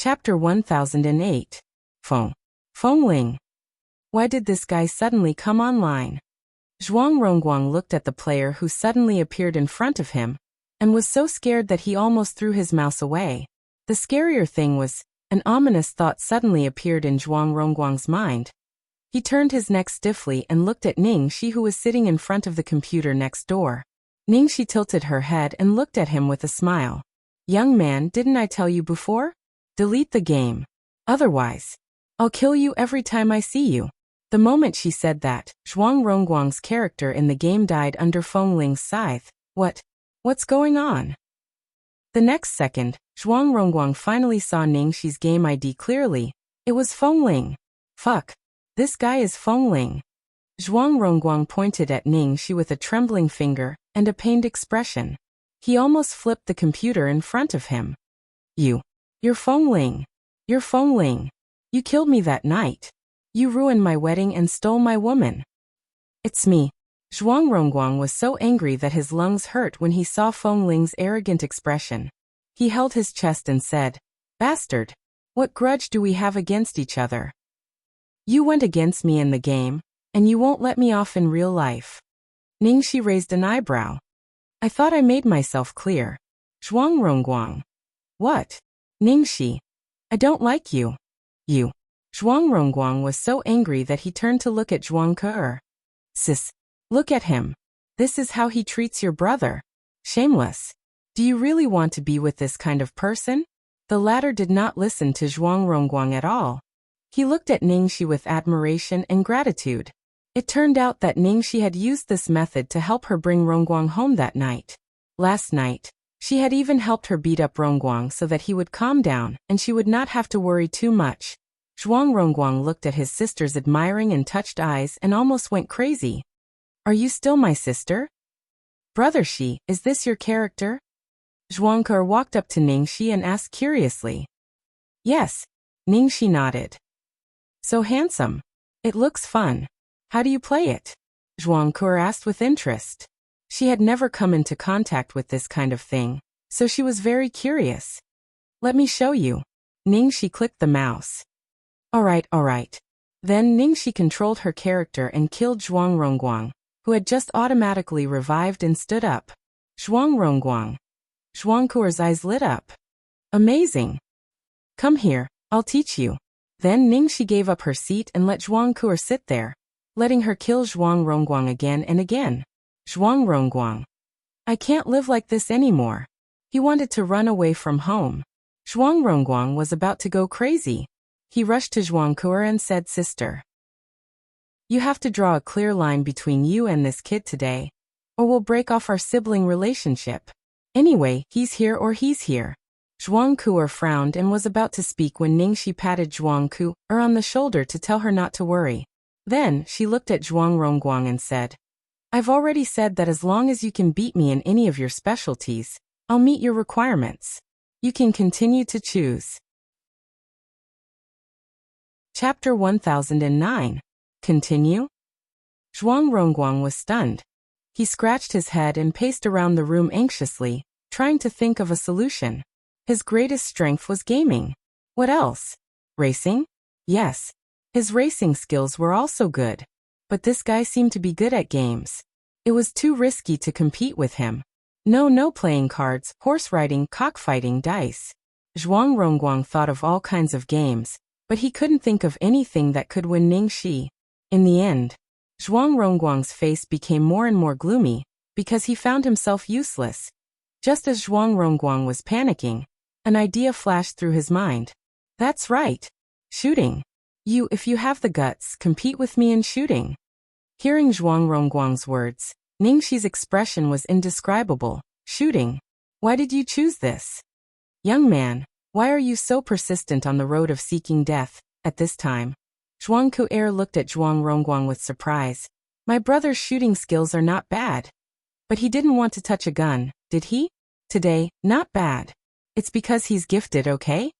Chapter 1008. Fengling. Why did this guy suddenly come online? Zhuang Rongguang looked at the player who suddenly appeared in front of him, and was so scared that he almost threw his mouse away. The scarier thing was, an ominous thought suddenly appeared in Zhuang Rongguang's mind. He turned his neck stiffly and looked at Ningxi, who was sitting in front of the computer next door. Ningxi tilted her head and looked at him with a smile. Young man, didn't I tell you before? Delete the game. Otherwise, I'll kill you every time I see you. The moment she said that, Zhuang Rongguang's character in the game died under Fengling's scythe. What's going on? The next second, Zhuang Rongguang finally saw Ningxi's game ID clearly. It was Fengling. Fuck. This guy is Fengling. Zhuang Rongguang pointed at Ningxi with a trembling finger and a pained expression. He almost flipped the computer in front of him. You're Fengling. You're Fengling. You killed me that night. You ruined my wedding and stole my woman. It's me. Zhuang Rongguang was so angry that his lungs hurt when he saw Fengling's arrogant expression. He held his chest and said, Bastard. What grudge do we have against each other? You went against me in the game, and you won't let me off in real life. Ningxi raised an eyebrow. I thought I made myself clear. Zhuang Rongguang. What? Ningxi. I don't like you. You. Zhuang Rongguang was so angry that he turned to look at Zhuang Ke. Sis. Look at him. This is how he treats your brother. Shameless. Do you really want to be with this kind of person? The latter did not listen to Zhuang Rongguang at all. He looked at Ningxi with admiration and gratitude. It turned out that Ningxi had used this method to help her bring Rongguang home that night. Last night, she had even helped her beat up Rongguang so that he would calm down and she would not have to worry too much. Zhuang Rongguang looked at his sister's admiring and touched eyes and almost went crazy. Are you still my sister? Brother Shi, is this your character? Zhuang Ke walked up to Ningxi and asked curiously. Yes. Ningxi nodded. So handsome. It looks fun. How do you play it? Zhuang Ke asked with interest. She had never come into contact with this kind of thing, so she was very curious. Let me show you. Ningxi clicked the mouse. Alright. Then Ningxi controlled her character and killed Zhuang Rongguang, who had just automatically revived and stood up. Zhuang Rongguang. Zhuang Ke's eyes lit up. Amazing. Come here, I'll teach you. Then Ningxi gave up her seat and let Zhuang Ke sit there, letting her kill Zhuang Rongguang again and again. Zhuang Rongguang. I can't live like this anymore. He wanted to run away from home. Zhuang Rongguang was about to go crazy. He rushed to Zhuang Ke and said, Sister. You have to draw a clear line between you and this kid today, or we'll break off our sibling relationship. Anyway, he's here or he's here. Zhuang Ke frowned and was about to speak when Ningxi patted Zhuang Ke on the shoulder to tell her not to worry. Then, she looked at Zhuang Rongguang and said, I've already said that as long as you can beat me in any of your specialties, I'll meet your requirements. You can continue to choose. Chapter 1009. Continue? Zhuang Rongguang was stunned. He scratched his head and paced around the room anxiously, trying to think of a solution. His greatest strength was gaming. What else? Racing? Yes. His racing skills were also good. But this guy seemed to be good at games. It was too risky to compete with him. No playing cards, horse riding, cockfighting, dice. Zhuang Rongguang thought of all kinds of games, but he couldn't think of anything that could win Ningxi. In the end, Zhuang Rongguang's face became more and more gloomy, because he found himself useless. Just as Zhuang Rongguang was panicking, an idea flashed through his mind. That's right. Shooting. If you have the guts, compete with me in shooting. Hearing Zhuang Rongguang's words, Ningxi's expression was indescribable. Shooting. Why did you choose this? Young man, why are you so persistent on the road of seeking death, at this time? Zhuang Ke looked at Zhuang Rongguang with surprise. My brother's shooting skills are not bad. But he didn't want to touch a gun, did he? Today, not bad. It's because he's gifted, okay?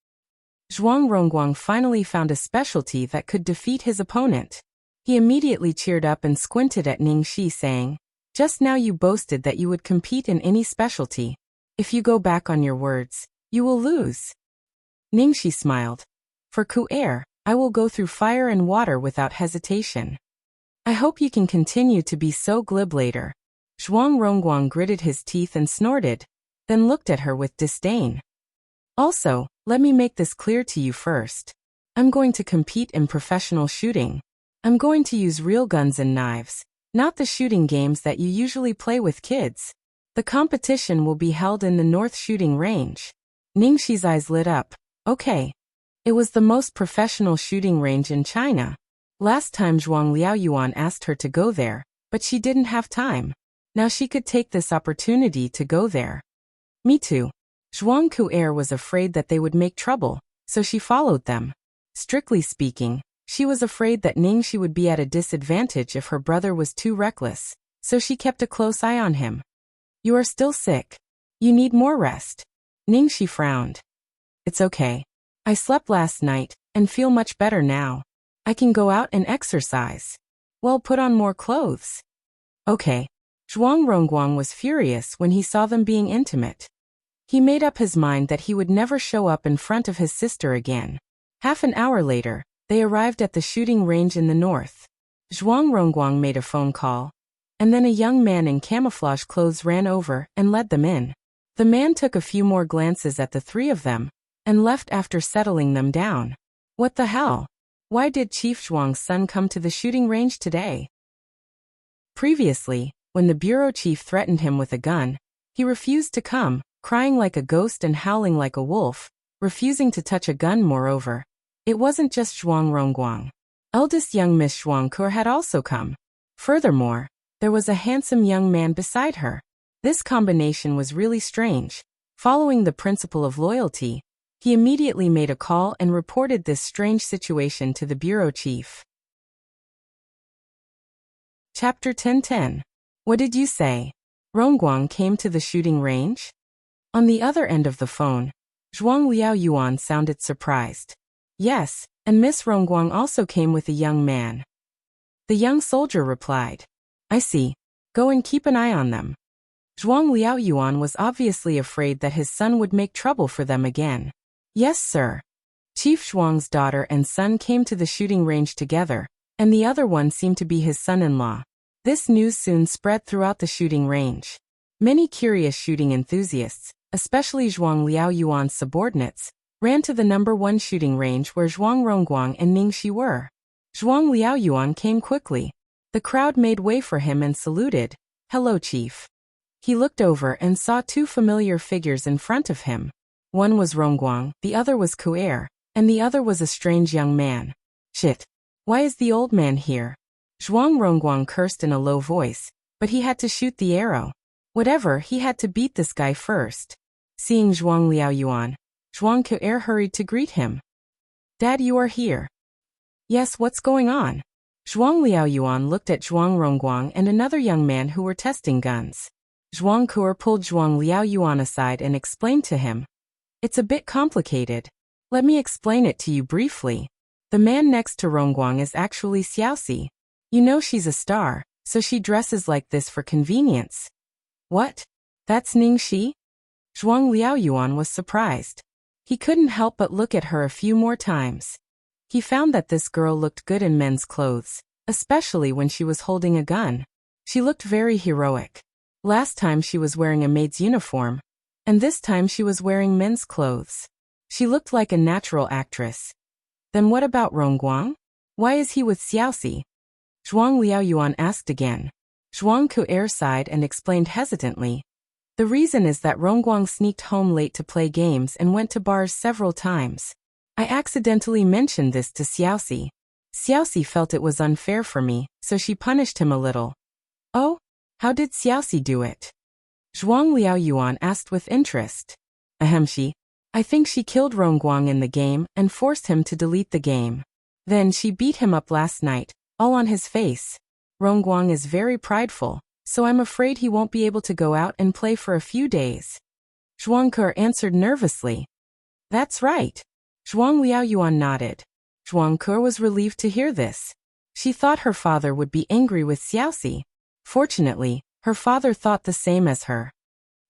Zhuang Rongguang finally found a specialty that could defeat his opponent. He immediately cheered up and squinted at Ningxi, saying, Just now you boasted that you would compete in any specialty. If you go back on your words, you will lose. Ningxi smiled. For Ku'er, I will go through fire and water without hesitation. I hope you can continue to be so glib later. Zhuang Rongguang gritted his teeth and snorted, then looked at her with disdain. Also, let me make this clear to you first. I'm going to compete in professional shooting. I'm going to use real guns and knives, not the shooting games that you usually play with kids. The competition will be held in the North Shooting Range. Ningxi's eyes lit up. Okay. It was the most professional shooting range in China. Last time Zhuang Liaoyuan asked her to go there, but she didn't have time. Now she could take this opportunity to go there. Me too. Zhuang Ku'er was afraid that they would make trouble, so she followed them. Strictly speaking, she was afraid that Ningxi would be at a disadvantage if her brother was too reckless, so she kept a close eye on him. You are still sick. You need more rest. Ningxi frowned. It's okay. I slept last night, and feel much better now. I can go out and exercise. Well, put on more clothes. Okay. Zhuang Rongguang was furious when he saw them being intimate. He made up his mind that he would never show up in front of his sister again. Half an hour later, they arrived at the shooting range in the north. Zhuang Rongguang made a phone call, and then a young man in camouflage clothes ran over and led them in. The man took a few more glances at the three of them, and left after settling them down. What the hell? Why did Chief Zhuang's son come to the shooting range today? Previously, when the bureau chief threatened him with a gun, he refused to come, crying like a ghost and howling like a wolf, refusing to touch a gun. Moreover, it wasn't just Zhuang Rongguang. Eldest young Miss Zhuangke had also come. Furthermore, there was a handsome young man beside her. This combination was really strange. Following the principle of loyalty, he immediately made a call and reported this strange situation to the bureau chief. Chapter 10:10. What did you say? Rongguang came to the shooting range? On the other end of the phone, Zhuang Liaoyuan sounded surprised. Yes, and Miss Rongguang also came with a young man. The young soldier replied. I see. Go and keep an eye on them. Zhuang Liaoyuan was obviously afraid that his son would make trouble for them again. Yes, sir. Chief Zhuang's daughter and son came to the shooting range together, and the other one seemed to be his son-in-law. This news soon spread throughout the shooting range. Many curious shooting enthusiasts, especially Zhuang Liaoyuan's subordinates, ran to the #1 shooting range where Zhuang Rongguang and Ningxi were. Zhuang Liaoyuan came quickly. The crowd made way for him and saluted. Hello, Chief. He looked over and saw two familiar figures in front of him. One was Rongguang, the other was Ku'er, and the other was a strange young man. Shit. Why is the old man here? Zhuang Rongguang cursed in a low voice, but he had to shoot the arrow. Whatever, he had to beat this guy first. Seeing Zhuang Liaoyuan, Zhuang Ku'er hurried to greet him. Dad, you are here. Yes, what's going on? Zhuang Liaoyuan looked at Zhuang Rongguang and another young man who were testing guns. Zhuang Ku'er pulled Zhuang Liaoyuan aside and explained to him. It's a bit complicated. Let me explain it to you briefly. The man next to Rongguang is actually Xiaoxi. You know she's a star, so she dresses like this for convenience. What? That's Ningxi? Zhuang Liaoyuan was surprised. He couldn't help but look at her a few more times. He found that this girl looked good in men's clothes, especially when she was holding a gun. She looked very heroic. Last time she was wearing a maid's uniform, and this time she was wearing men's clothes. She looked like a natural actress. Then what about Rongguang? Why is he with Xiaoxi? Zhuang Liaoyuan asked again. Zhuang Ku'er sighed and explained hesitantly. The reason is that Rongguang sneaked home late to play games and went to bars several times. I accidentally mentioned this to Xiaoxi. Xiaoxi felt it was unfair for me, so she punished him a little. Oh? How did Xiaoxi do it? Zhuang Liaoyuan asked with interest. I think she killed Rongguang in the game and forced him to delete the game. Then she beat him up last night, all on his face. Rongguang is very prideful, so I'm afraid he won't be able to go out and play for a few days. Zhuang Ke answered nervously. That's right. Zhuang Liaoyuan nodded. Zhuang Ke was relieved to hear this. She thought her father would be angry with Xiaoxi. Fortunately, her father thought the same as her.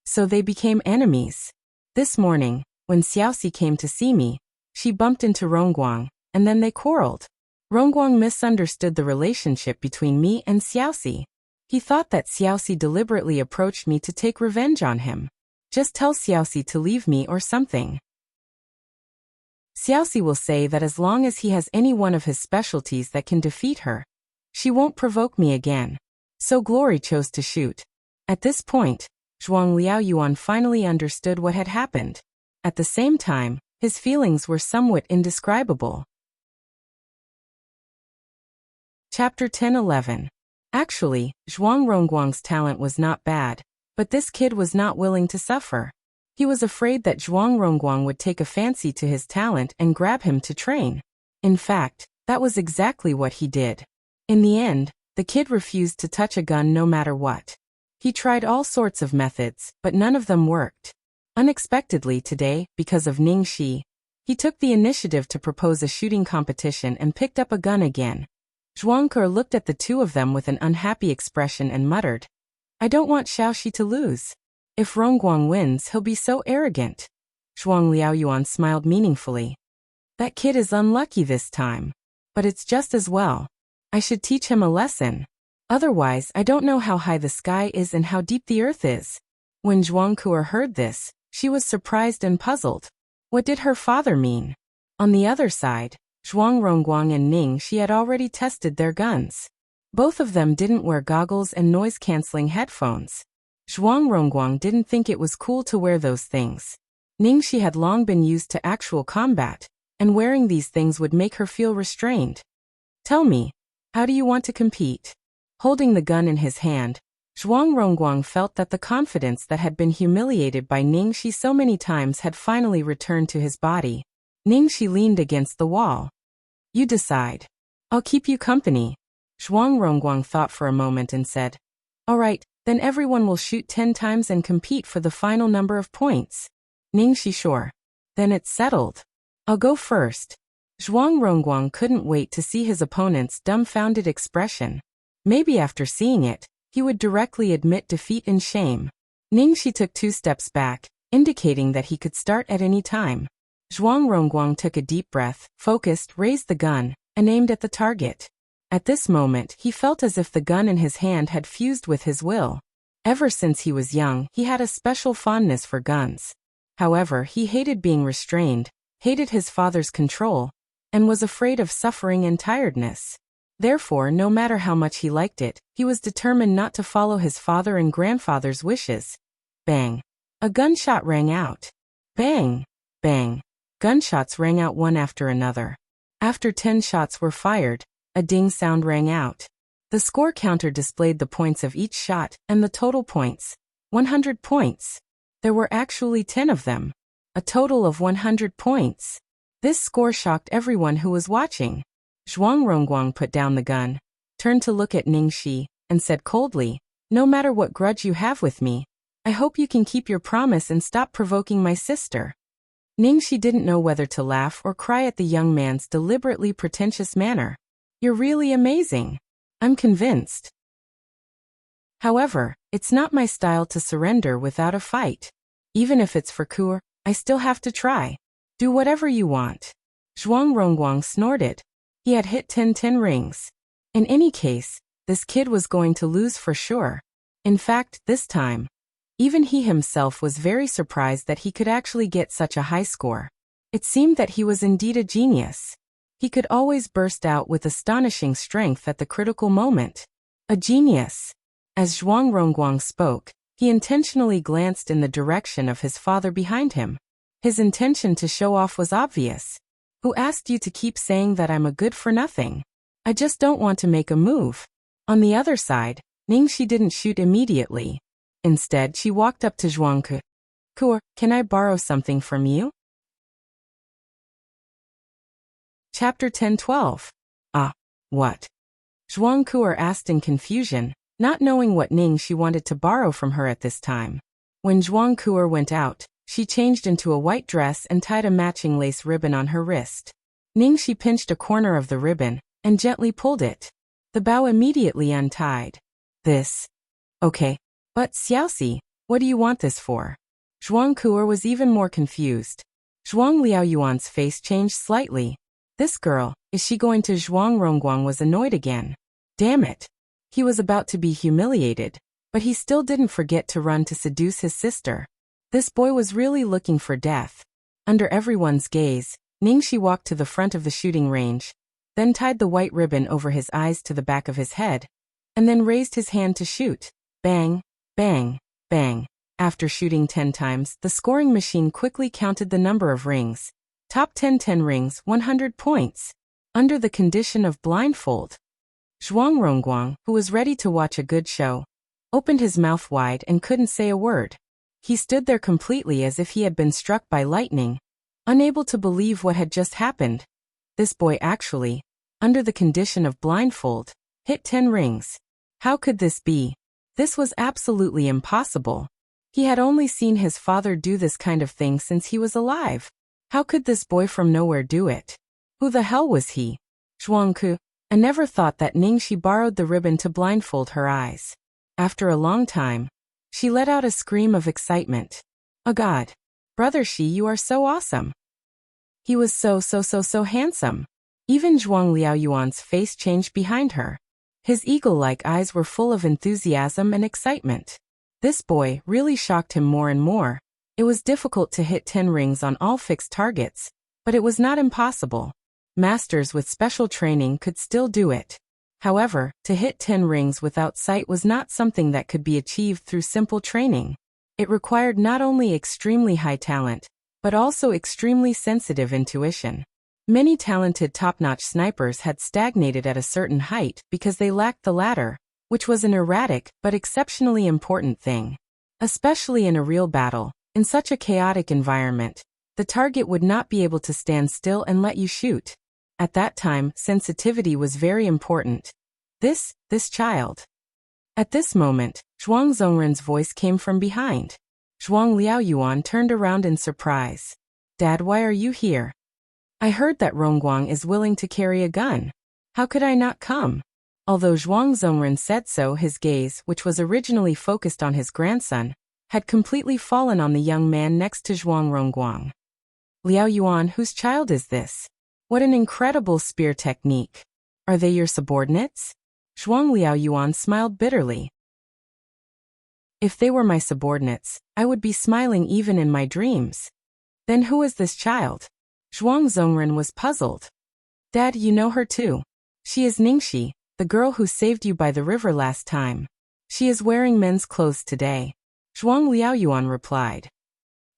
So they became enemies. This morning, when Xiaoxi came to see me, She bumped into Rongguang, and then they quarreled. Rongguang misunderstood the relationship between me and Xiaoxi. He thought that Xiaoxi deliberately approached me to take revenge on him. Just tell Xiaoxi to leave me or something. Xiaoxi will say that as long as he has any one of his specialties that can defeat her, she won't provoke me again. So Glory chose to shoot. At this point, Zhuang Liaoyuan finally understood what had happened. At the same time, his feelings were somewhat indescribable. Chapter 10-11. Actually, Zhuang Rongguang's talent was not bad, but this kid was not willing to suffer. He was afraid that Zhuang Rongguang would take a fancy to his talent and grab him to train. In fact, that was exactly what he did. In the end, the kid refused to touch a gun no matter what. He tried all sorts of methods, but none of them worked. Unexpectedly today, because of Ning Shi, he took the initiative to propose a shooting competition and picked up a gun again. Zhuang Ke looked at the two of them with an unhappy expression and muttered, "I don't want Xiaoxi to lose. If Rongguang wins, he'll be so arrogant." Zhuang Liaoyuan smiled meaningfully. "That kid is unlucky this time. But it's just as well. I should teach him a lesson. Otherwise, I don't know how high the sky is and how deep the earth is." When Zhuang Ke heard this, she was surprised and puzzled. What did her father mean? On the other side, Zhuang Rongguang and Ning Shi had already tested their guns. Both of them didn't wear goggles and noise-canceling headphones. Zhuang Rongguang didn't think it was cool to wear those things. Ning Shi had long been used to actual combat, and wearing these things would make her feel restrained. "Tell me, how do you want to compete?" Holding the gun in his hand, Zhuang Rongguang felt that the confidence that had been humiliated by Ning Shi so many times had finally returned to his body. Ning Shi leaned against the wall. "You decide. I'll keep you company." Zhuang Rongguang thought for a moment and said, "All right, then everyone will shoot 10 times and compete for the final number of points." Ning Shi, "Sure. Then it's settled. I'll go first." Zhuang Rongguang couldn't wait to see his opponent's dumbfounded expression. Maybe after seeing it, he would directly admit defeat in shame. Ning Shi took 2 steps back, indicating that he could start at any time. Zhuang Rongguang took a deep breath, focused, raised the gun, and aimed at the target. At this moment, he felt as if the gun in his hand had fused with his will. Ever since he was young, he had a special fondness for guns. However, he hated being restrained, hated his father's control, and was afraid of suffering and tiredness. Therefore, no matter how much he liked it, he was determined not to follow his father and grandfather's wishes. Bang! A gunshot rang out. Bang! Bang! Gunshots rang out one after another. After 10 shots were fired, a ding sound rang out. The score counter displayed the points of each shot and the total points. 100 points. There were actually 10 of them. A total of 100 points. This score shocked everyone who was watching. Zhuang Rongguang put down the gun, turned to look at Ning Shi, and said coldly, "No matter what grudge you have with me, I hope you can keep your promise and stop provoking my sister." Ning Shi didn't know whether to laugh or cry at the young man's deliberately pretentious manner. "You're really amazing. I'm convinced. However, it's not my style to surrender without a fight. Even if it's for Kur, I still have to try. Do whatever you want." Zhuang Rongguang snorted. He had hit 10 rings. In any case, this kid was going to lose for sure. In fact, this time, even he himself was very surprised that he could actually get such a high score. It seemed that he was indeed a genius. He could always burst out with astonishing strength at the critical moment. A genius. As Zhuang Rongguang spoke, he intentionally glanced in the direction of his father behind him. His intention to show off was obvious. "Who asked you to keep saying that I'm a good for nothing? I just don't want to make a move." On the other side, Ning Shi didn't shoot immediately. Instead, she walked up to Zhuang Ke. "Kur, can I borrow something from you?" Chapter 10-12. "Ah, what?" Zhuang Ke asked in confusion, not knowing what Ning Shi wanted to borrow from her at this time. When Zhuang Ke went out, she changed into a white dress and tied a matching lace ribbon on her wrist. Ning Shi pinched a corner of the ribbon and gently pulled it. The bow immediately untied. "This. Okay. But Xiaoxi, what do you want this for?" Zhuang Ke was even more confused. Zhuang Liaoyuan's face changed slightly. This girl, is she going to? Zhuang Rongguang was annoyed again. Damn it. He was about to be humiliated, but he still didn't forget to run to seduce his sister. This boy was really looking for death. Under everyone's gaze, Ningxi walked to the front of the shooting range, then tied the white ribbon over his eyes to the back of his head, and then raised his hand to shoot. Bang, bang, bang. After shooting 10 times, the scoring machine quickly counted the number of rings. Top 10 rings, 100 points. Under the condition of blindfold. Zhuang Rongguang, who was ready to watch a good show, opened his mouth wide and couldn't say a word. He stood there completely as if he had been struck by lightning, unable to believe what had just happened. This boy actually, under the condition of blindfold, hit 10 rings. How could this be? This was absolutely impossible. He had only seen his father do this kind of thing since he was alive. How could this boy from nowhere do it? Who the hell was he? Zhuangku, I never thought that Ningxi borrowed the ribbon to blindfold her eyes. After a long time, she let out a scream of excitement. Oh God. Brother Shi, you are so awesome. He was so handsome. Even Zhuang Liaoyuan's face changed behind her. His eagle-like eyes were full of enthusiasm and excitement. This boy really shocked him more and more. It was difficult to hit 10 rings on all fixed targets, but it was not impossible. Masters with special training could still do it. However, to hit 10 rings without sight was not something that could be achieved through simple training. It required not only extremely high talent, but also extremely sensitive intuition. Many talented top-notch snipers had stagnated at a certain height because they lacked the latter, which was an erratic but exceptionally important thing. Especially in a real battle, in such a chaotic environment, the target would not be able to stand still and let you shoot. At that time, sensitivity was very important. This child. At this moment, Zhuang Zongren's voice came from behind. Zhuang Liaoyuan turned around in surprise. Dad, why are you here? I heard that Rongguang is willing to carry a gun. How could I not come? Although Zhuang Zongren said so, his gaze, which was originally focused on his grandson, had completely fallen on the young man next to Zhuang Rongguang. Liaoyuan, whose child is this? What an incredible spear technique. Are they your subordinates? Zhuang Liaoyuan smiled bitterly. If they were my subordinates, I would be smiling even in my dreams. Then who is this child? Zhuang Zongren was puzzled. Dad, you know her too. She is Ningxi, the girl who saved you by the river last time. She is wearing men's clothes today. Zhuang Liaoyuan replied.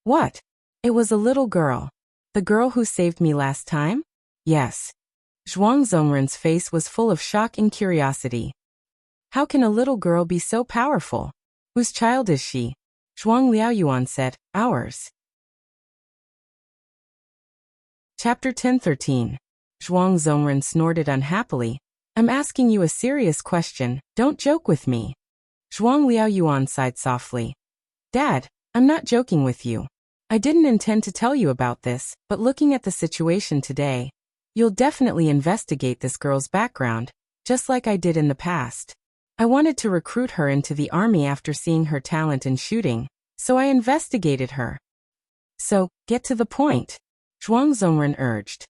What? It was a little girl. The girl who saved me last time? Yes. Zhuang Zongren's face was full of shock and curiosity. How can a little girl be so powerful? Whose child is she? Zhuang Liaoyuan said, ours. Chapter 10:13. Zhuang Zongren snorted unhappily. I'm asking you a serious question, don't joke with me. Zhuang Liaoyuan sighed softly. Dad, I'm not joking with you. I didn't intend to tell you about this, but looking at the situation today, you'll definitely investigate this girl's background, just like I did in the past. I wanted to recruit her into the army after seeing her talent in shooting, so I investigated her. So, get to the point. Zhuang Zongren urged.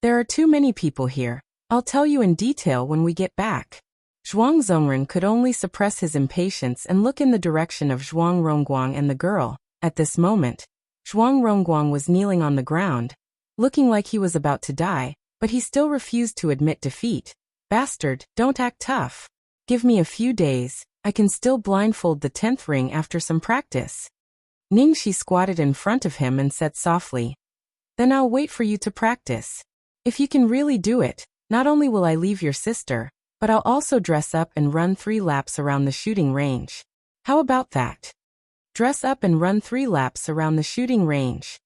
There are too many people here. I'll tell you in detail when we get back. Zhuang Zongren could only suppress his impatience and look in the direction of Zhuang Rongguang and the girl. At this moment, Zhuang Rongguang was kneeling on the ground, looking like he was about to die, but he still refused to admit defeat. Bastard, don't act tough. Give me a few days, I can still blindfold the 10th ring after some practice. Ningxi squatted in front of him and said softly. Then I'll wait for you to practice. If you can really do it, not only will I leave your sister, but I'll also dress up and run 3 laps around the shooting range. How about that? Dress up and run 3 laps around the shooting range.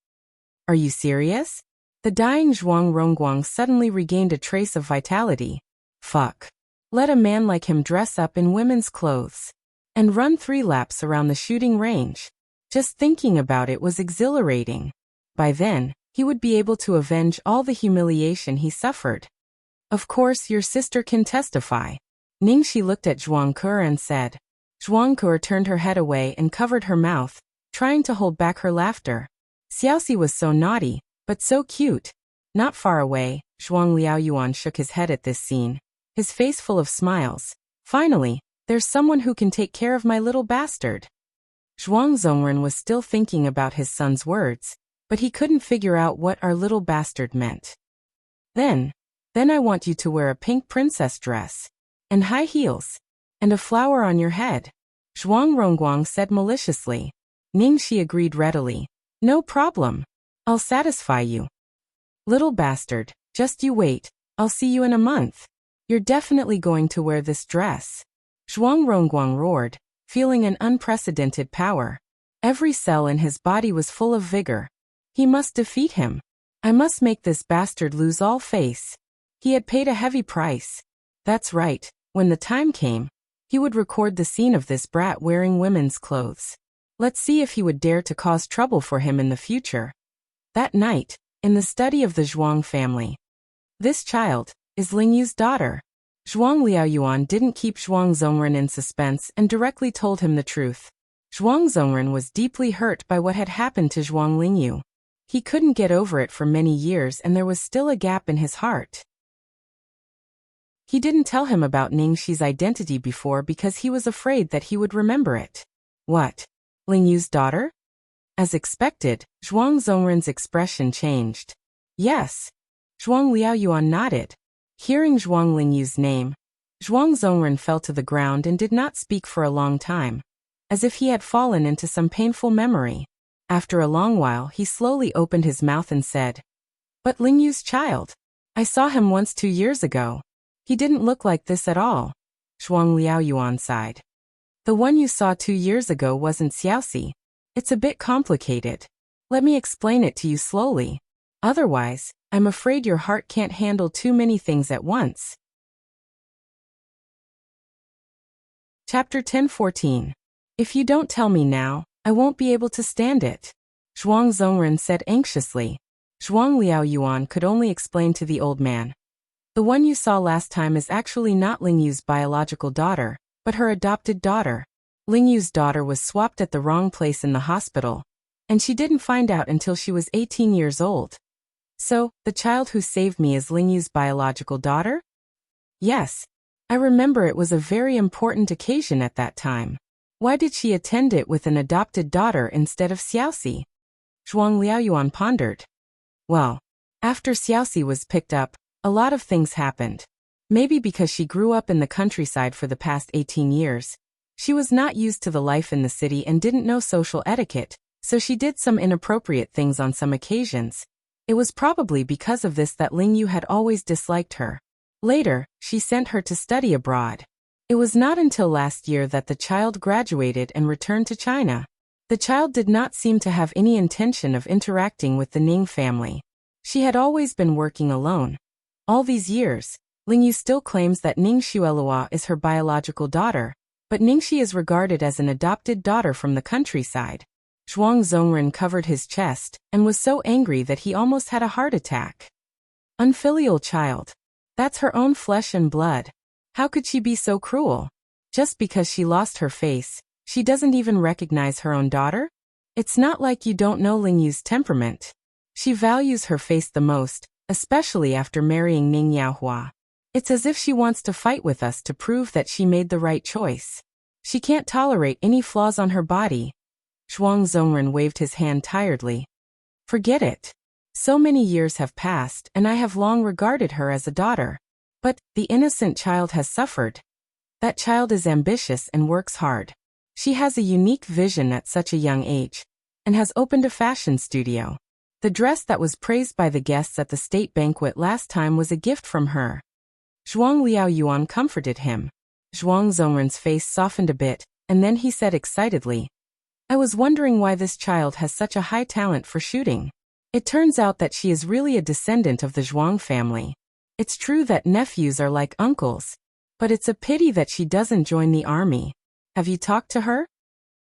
Are you serious? The dying Zhuang Rongguang suddenly regained a trace of vitality. Fuck. Let a man like him dress up in women's clothes and run 3 laps around the shooting range. Just thinking about it was exhilarating. By then, he would be able to avenge all the humiliation he suffered. Of course, your sister can testify. Ningxi looked at Zhuangke and said. Zhuangke turned her head away and covered her mouth, trying to hold back her laughter. Xiaoxi was so naughty, but so cute. Not far away, Zhuang Liaoyuan shook his head at this scene, his face full of smiles. Finally, there's someone who can take care of my little bastard. Zhuang Zongren was still thinking about his son's words, but he couldn't figure out what our little bastard meant. Then I want you to wear a pink princess dress, and high heels, and a flower on your head, Zhuang Rongguang said maliciously. Ningxi agreed readily. No problem. I'll satisfy you. Little bastard, just you wait, I'll see you in a month. You're definitely going to wear this dress. Zhuang Rongguang roared, feeling an unprecedented power. Every cell in his body was full of vigor. He must defeat him. I must make this bastard lose all face. He had paid a heavy price. That's right, when the time came, he would record the scene of this brat wearing women's clothes. Let's see if he would dare to cause trouble for him in the future. That night, in the study of the Zhuang family. This child is Lingyu's daughter. Zhuang Liaoyuan didn't keep Zhuang Zongren in suspense and directly told him the truth. Zhuang Zongren was deeply hurt by what had happened to Zhuang Lingyu. He couldn't get over it for many years and there was still a gap in his heart. He didn't tell him about Ningxi's identity before because he was afraid that he would remember it. What? Lingyu's daughter? As expected, Zhuang Zongren's expression changed. Yes. Zhuang Liaoyuan nodded. Hearing Zhuang Lingyu's name, Zhuang Zongren fell to the ground and did not speak for a long time, as if he had fallen into some painful memory. After a long while he slowly opened his mouth and said, But Lingyu's child. I saw him once 2 years ago. He didn't look like this at all. Zhuang Liaoyuan sighed. The one you saw 2 years ago wasn't Xiaoxi. It's a bit complicated. Let me explain it to you slowly. Otherwise, I'm afraid your heart can't handle too many things at once. Chapter 10:14. If you don't tell me now, I won't be able to stand it. Zhuang Zongren said anxiously. Zhuang Liaoyuan could only explain to the old man. The one you saw last time is actually not Lingyu's biological daughter, but her adopted daughter. Lingyu's daughter was swapped at the wrong place in the hospital, and she didn't find out until she was 18 years old. So, the child who saved me is Lingyu's biological daughter? Yes. I remember it was a very important occasion at that time. Why did she attend it with an adopted daughter instead of Xiaoxi? Zhuang Liaoyuan pondered. Well, after Xiaoxi was picked up, a lot of things happened. Maybe because she grew up in the countryside for the past 18 years. She was not used to the life in the city and didn't know social etiquette, so she did some inappropriate things on some occasions. It was probably because of this that Lingyu had always disliked her. Later, she sent her to study abroad. It was not until last year that the child graduated and returned to China. The child did not seem to have any intention of interacting with the Ning family. She had always been working alone. All these years, Lingyu still claims that Ning Xuelua is her biological daughter, but Ningxi is regarded as an adopted daughter from the countryside. Zhuang Zongren covered his chest and was so angry that he almost had a heart attack. Unfilial child. That's her own flesh and blood. How could she be so cruel? Just because she lost her face, she doesn't even recognize her own daughter? It's not like you don't know Lingyu's temperament. She values her face the most, especially after marrying Ning Yaohua. It's as if she wants to fight with us to prove that she made the right choice. She can't tolerate any flaws on her body. Zhuang Zongren waved his hand tiredly. Forget it. So many years have passed and I have long regarded her as a daughter. But the innocent child has suffered. That child is ambitious and works hard. She has a unique vision at such a young age, and has opened a fashion studio. The dress that was praised by the guests at the state banquet last time was a gift from her. Zhuang Liaoyuan comforted him. Zhuang Zongren's face softened a bit, and then he said excitedly, I was wondering why this child has such a high talent for shooting. It turns out that she is really a descendant of the Zhuang family. It's true that nephews are like uncles, but it's a pity that she doesn't join the army. Have you talked to her?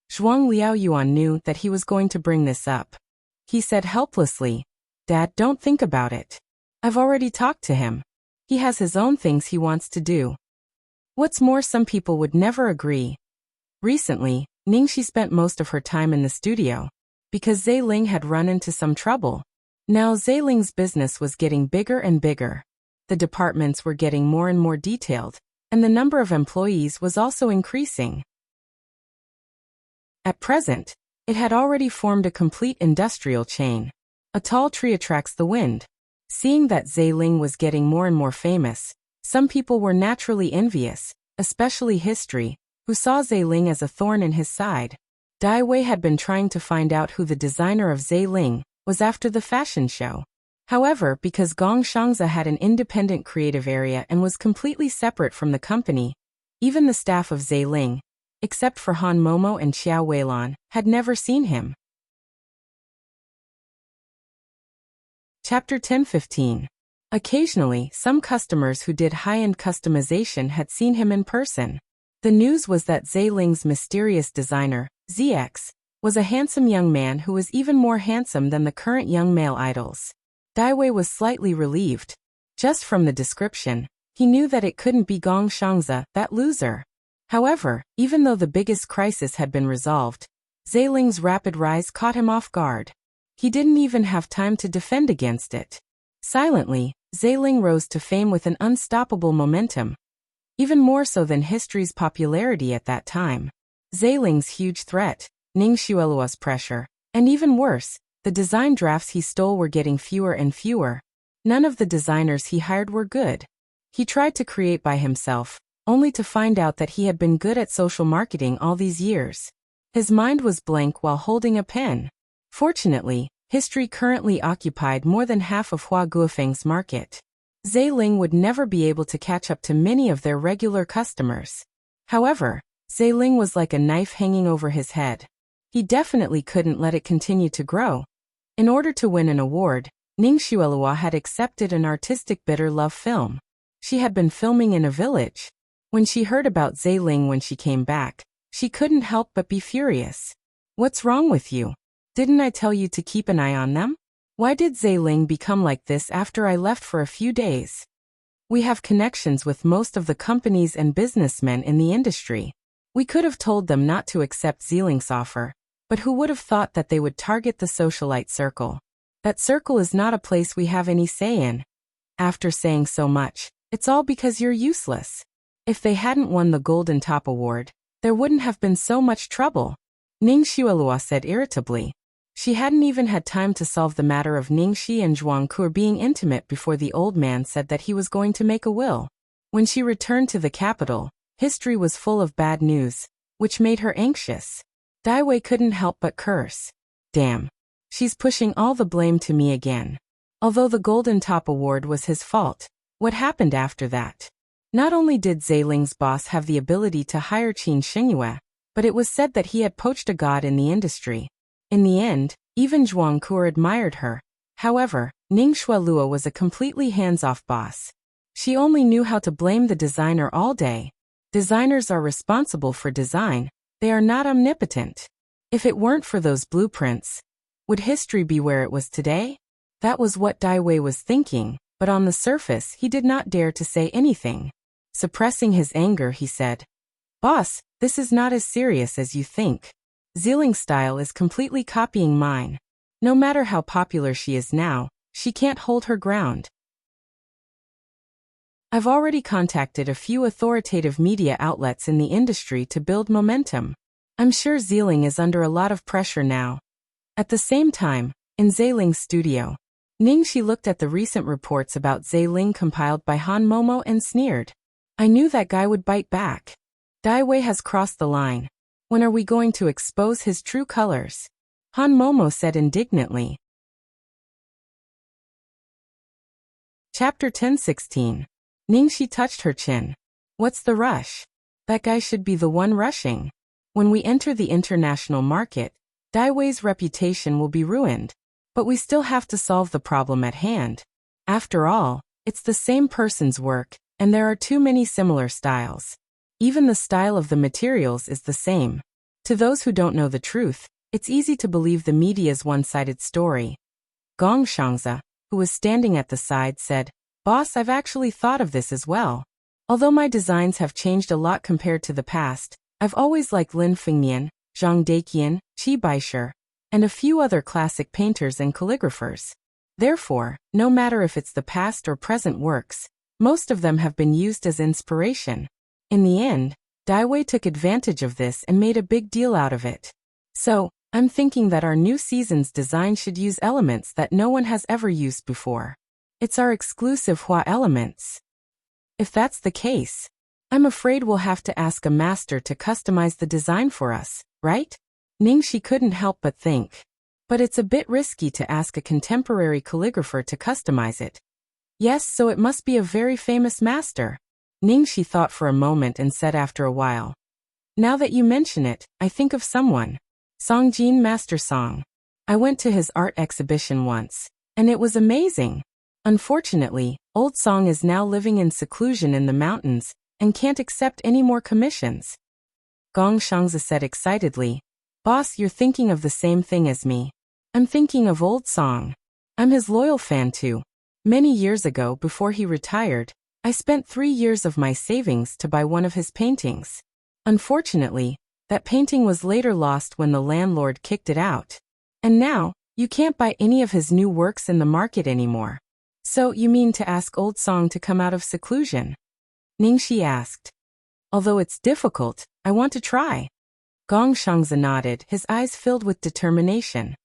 Zhuang Liaoyuan knew that he was going to bring this up. He said helplessly, Dad, don't think about it. I've already talked to him. He has his own things he wants to do. What's more, some people would never agree. Recently, Ningxi spent most of her time in the studio. because Zailing had run into some trouble. Now Zailing's business was getting bigger and bigger. The departments were getting more and more detailed, and the number of employees was also increasing. At present, it had already formed a complete industrial chain. A tall tree attracts the wind. Seeing that Zailing was getting more and more famous, some people were naturally envious, especially history, who saw Zailing as a thorn in his side. Dai Wei had been trying to find out who the designer of Zailing was after the fashion show. However, because Gong Shangza had an independent creative area and was completely separate from the company, even the staff of Zailing, except for Han Momo and Xiao Weilan, had never seen him. Chapter 10-15. Occasionally, some customers who did high-end customization had seen him in person. The news was that Zailing's mysterious designer, ZX, was a handsome young man who was even more handsome than the current young male idols. Dai Wei was slightly relieved. Just from the description, he knew that it couldn't be Gong Shangza, that loser. However, even though the biggest crisis had been resolved, Zailing's rapid rise caught him off guard. He didn't even have time to defend against it. Silently, Zailing rose to fame with an unstoppable momentum, even more so than history's popularity at that time. Zailing's huge threat, Ning Xuelua's pressure, and even worse, the design drafts he stole were getting fewer and fewer. None of the designers he hired were good. He tried to create by himself, only to find out that he had been good at social marketing all these years. His mind was blank while holding a pen. Fortunately, history currently occupied more than half of Hua Guofeng's market. Zailing would never be able to catch up to many of their regular customers. However, Zailing was like a knife hanging over his head. He definitely couldn't let it continue to grow. In order to win an award, Ning Xuelua had accepted an artistic bitter love film. She had been filming in a village. When she heard about Zailing when she came back, she couldn't help but be furious. "What's wrong with you? Didn't I tell you to keep an eye on them? Why did Zailing become like this after I left for a few days? We have connections with most of the companies and businessmen in the industry. We could have told them not to accept Zailing's offer, but who would have thought that they would target the socialite circle? That circle is not a place we have any say in. After saying so much, it's all because you're useless. If they hadn't won the Golden Top Award, there wouldn't have been so much trouble," Ning Xuelua said irritably. She hadn't even had time to solve the matter of Ningxi and Zhuangke being intimate before the old man said that he was going to make a will. When she returned to the capital, history was full of bad news, which made her anxious. Dai Wei couldn't help but curse. Damn. She's pushing all the blame to me again. Although the Golden Top Award was his fault, what happened after that? Not only did Zailing's boss have the ability to hire Qin Xingyue, but it was said that he had poached a god in the industry. In the end, even Zhuangke admired her. However, Ning Xuelua was a completely hands-off boss. She only knew how to blame the designer all day. Designers are responsible for design, they are not omnipotent. If it weren't for those blueprints, would history be where it was today? That was what Dai Wei was thinking, but on the surface he did not dare to say anything. Suppressing his anger, he said, "Boss, this is not as serious as you think. Zailing's style is completely copying mine. No matter how popular she is now, she can't hold her ground. I've already contacted a few authoritative media outlets in the industry to build momentum. I'm sure Zailing is under a lot of pressure now." At the same time, in Zailing's studio, Ningxi looked at the recent reports about Zailing compiled by Han Momo and sneered. "I knew that guy would bite back. Dai Wei has crossed the line. When are we going to expose his true colors?" Han Momo said indignantly. Chapter 10-16. Ningxi touched her chin. "What's the rush? That guy should be the one rushing. When we enter the international market, Dai Wei's reputation will be ruined. But we still have to solve the problem at hand. After all, it's the same person's work, and there are too many similar styles. Even the style of the materials is the same. To those who don't know the truth, it's easy to believe the media's one-sided story." Gong Shangza, who was standing at the side, said, "Boss, I've actually thought of this as well. Although my designs have changed a lot compared to the past, I've always liked Lin Fengmian, Zhang Daiqian, Qi Baisher. and a few other classic painters and calligraphers. Therefore, no matter if it's the past or present works, most of them have been used as inspiration. In the end, Daiwei took advantage of this and made a big deal out of it. So, I'm thinking that our new season's design should use elements that no one has ever used before. It's our exclusive Hua elements. If that's the case, I'm afraid we'll have to ask a master to customize the design for us, right? Ningxi couldn't help but think. But it's a bit risky to ask a contemporary calligrapher to customize it. Yes, so it must be a very famous master. Ningxi thought for a moment and said after a while. Now that you mention it, I think of someone. Songjin Master Song. I went to his art exhibition once, and it was amazing. Unfortunately, old Song is now living in seclusion in the mountains and can't accept any more commissions. Gong Shangzi said excitedly, Boss, you're thinking of the same thing as me. I'm thinking of old Song. I'm his loyal fan too. Many years ago, before he retired, I spent 3 years of my savings to buy one of his paintings. Unfortunately, that painting was later lost when the landlord kicked it out. And now, you can't buy any of his new works in the market anymore. So, you mean to ask old Song to come out of seclusion? Ningxi asked. Although it's difficult, I want to try. Gong Shangzi nodded, his eyes filled with determination.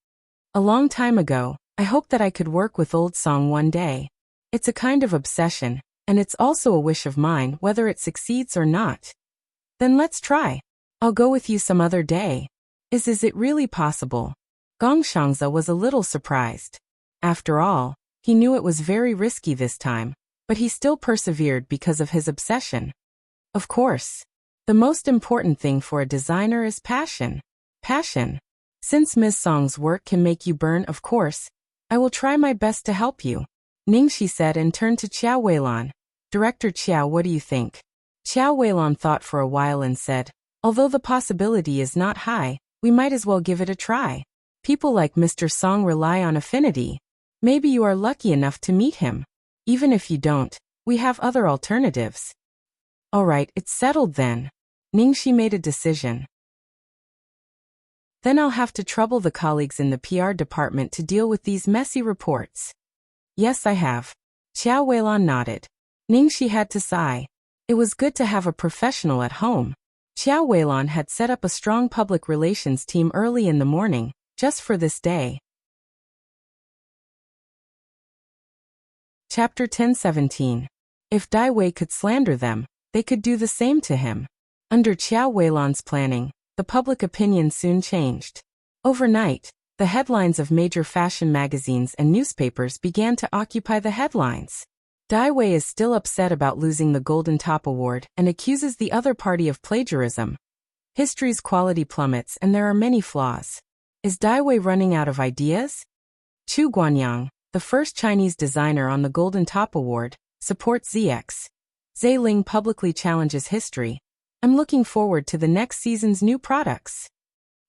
A long time ago, I hoped that I could work with old Song one day. It's a kind of obsession, and it's also a wish of mine whether it succeeds or not. Then let's try. I'll go with you some other day. Is it really possible? Gong Shangzi was a little surprised. After all, he knew it was very risky this time, but he still persevered because of his obsession. Of course. The most important thing for a designer is passion. Passion. Since Ms. Song's work can make you burn, of course, I will try my best to help you. Ningxi said and turned to Qiao Weilan. Director Qiao, what do you think? Qiao Weilan thought for a while and said, although the possibility is not high, we might as well give it a try. People like Mr. Song rely on affinity. Maybe you are lucky enough to meet him. Even if you don't, we have other alternatives. All right, it's settled then. Ningxi made a decision. Then I'll have to trouble the colleagues in the PR department to deal with these messy reports. Yes, I have. Qiao Weilan nodded. Ningxi had to sigh. It was good to have a professional at home. Qiao Weilan had set up a strong public relations team early in the morning, just for this day. Chapter 1017. If Daiwei could slander them, they could do the same to him. Under Qiao Weilan's planning, the public opinion soon changed. Overnight, the headlines of major fashion magazines and newspapers began to occupy the headlines. Daiwei is still upset about losing the Golden Top Award and accuses the other party of plagiarism. History's quality plummets and there are many flaws. Is Daiwei running out of ideas? Chu Guanyang, the first Chinese designer on the Golden Top Award, supports ZX. Zhe Ling publicly challenges history. I'm looking forward to the next season's new products.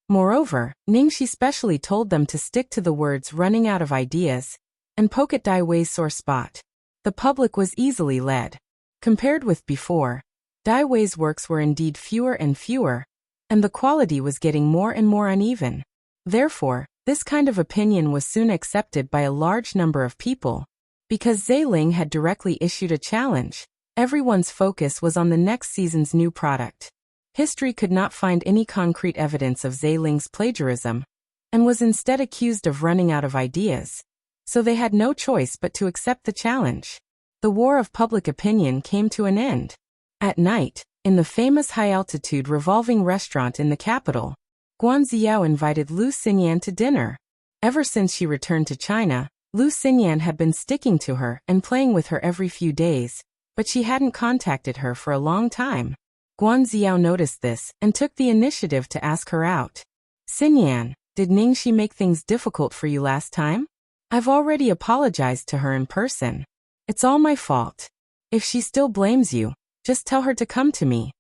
Moreover, Ningxi specially told them to stick to the words running out of ideas and poke at Daiwei's sore spot. The public was easily led. Compared with before, Daiwei's works were indeed fewer and fewer, and the quality was getting more and more uneven. Therefore, this kind of opinion was soon accepted by a large number of people. Because Zhe Ling had directly issued a challenge, everyone's focus was on the next season's new product. History could not find any concrete evidence of Zhe Ling's plagiarism, and was instead accused of running out of ideas. So they had no choice but to accept the challenge. The war of public opinion came to an end. At night, in the famous high-altitude revolving restaurant in the capital, Guan Ziao invited Lu Xinyan to dinner. Ever since she returned to China, Lu Xinyan had been sticking to her and playing with her every few days, but she hadn't contacted her for a long time. Guan Ziao noticed this and took the initiative to ask her out. Xinyan, did Ningxi make things difficult for you last time? I've already apologized to her in person. It's all my fault. If she still blames you, just tell her to come to me.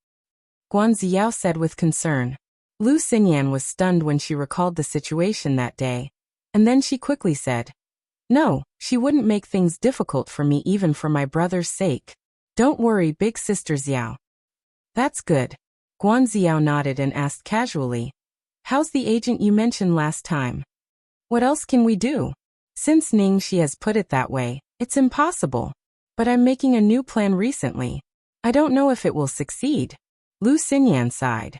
Guan Ziao said with concern. Lu Xinyan was stunned when she recalled the situation that day, and then she quickly said, no, she wouldn't make things difficult for me even for my brother's sake. Don't worry, big sister Xiao. That's good. Guan Ziao nodded and asked casually, how's the agent you mentioned last time? What else can we do? Since Ningxi has put it that way, it's impossible. But I'm making a new plan recently. I don't know if it will succeed. Lu Xinyan sighed.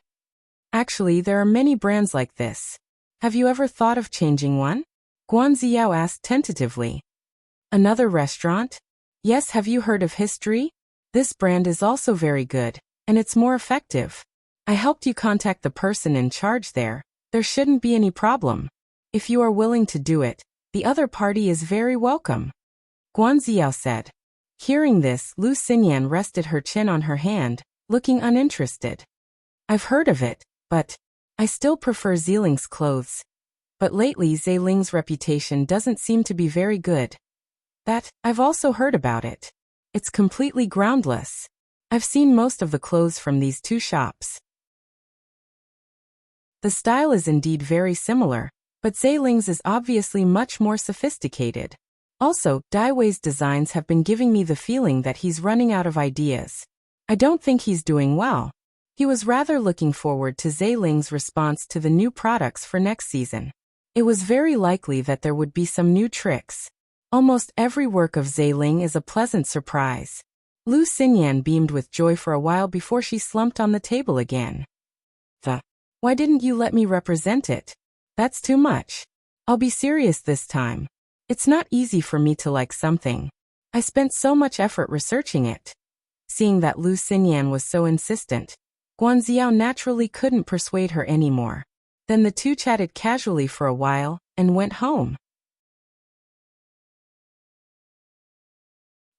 Actually, there are many brands like this. Have you ever thought of changing one? Guan Ziao asked tentatively. Another restaurant? Yes, have you heard of History? This brand is also very good, and it's more effective. I helped you contact the person in charge there. There shouldn't be any problem. If you are willing to do it, the other party is very welcome. Guan Ziao said. Hearing this, Lu Xinyan rested her chin on her hand, looking uninterested. I've heard of it, but I still prefer Ziling's clothes. But lately Ziling's reputation doesn't seem to be very good. That, I've also heard about it. It's completely groundless. I've seen most of the clothes from these two shops. The style is indeed very similar, but Ziling's is obviously much more sophisticated. Also, Daiwei's designs have been giving me the feeling that he's running out of ideas. I don't think he's doing well. He was rather looking forward to Ziling's response to the new products for next season. It was very likely that there would be some new tricks. Almost every work of Ziling is a pleasant surprise. Lu Xinyan beamed with joy for a while before she slumped on the table again. Why didn't you let me represent it? That's too much. I'll be serious this time. It's not easy for me to like something. I spent so much effort researching it. Seeing that Lu Xinyan was so insistent, Guan Ziao naturally couldn't persuade her anymore. Then the two chatted casually for a while and went home.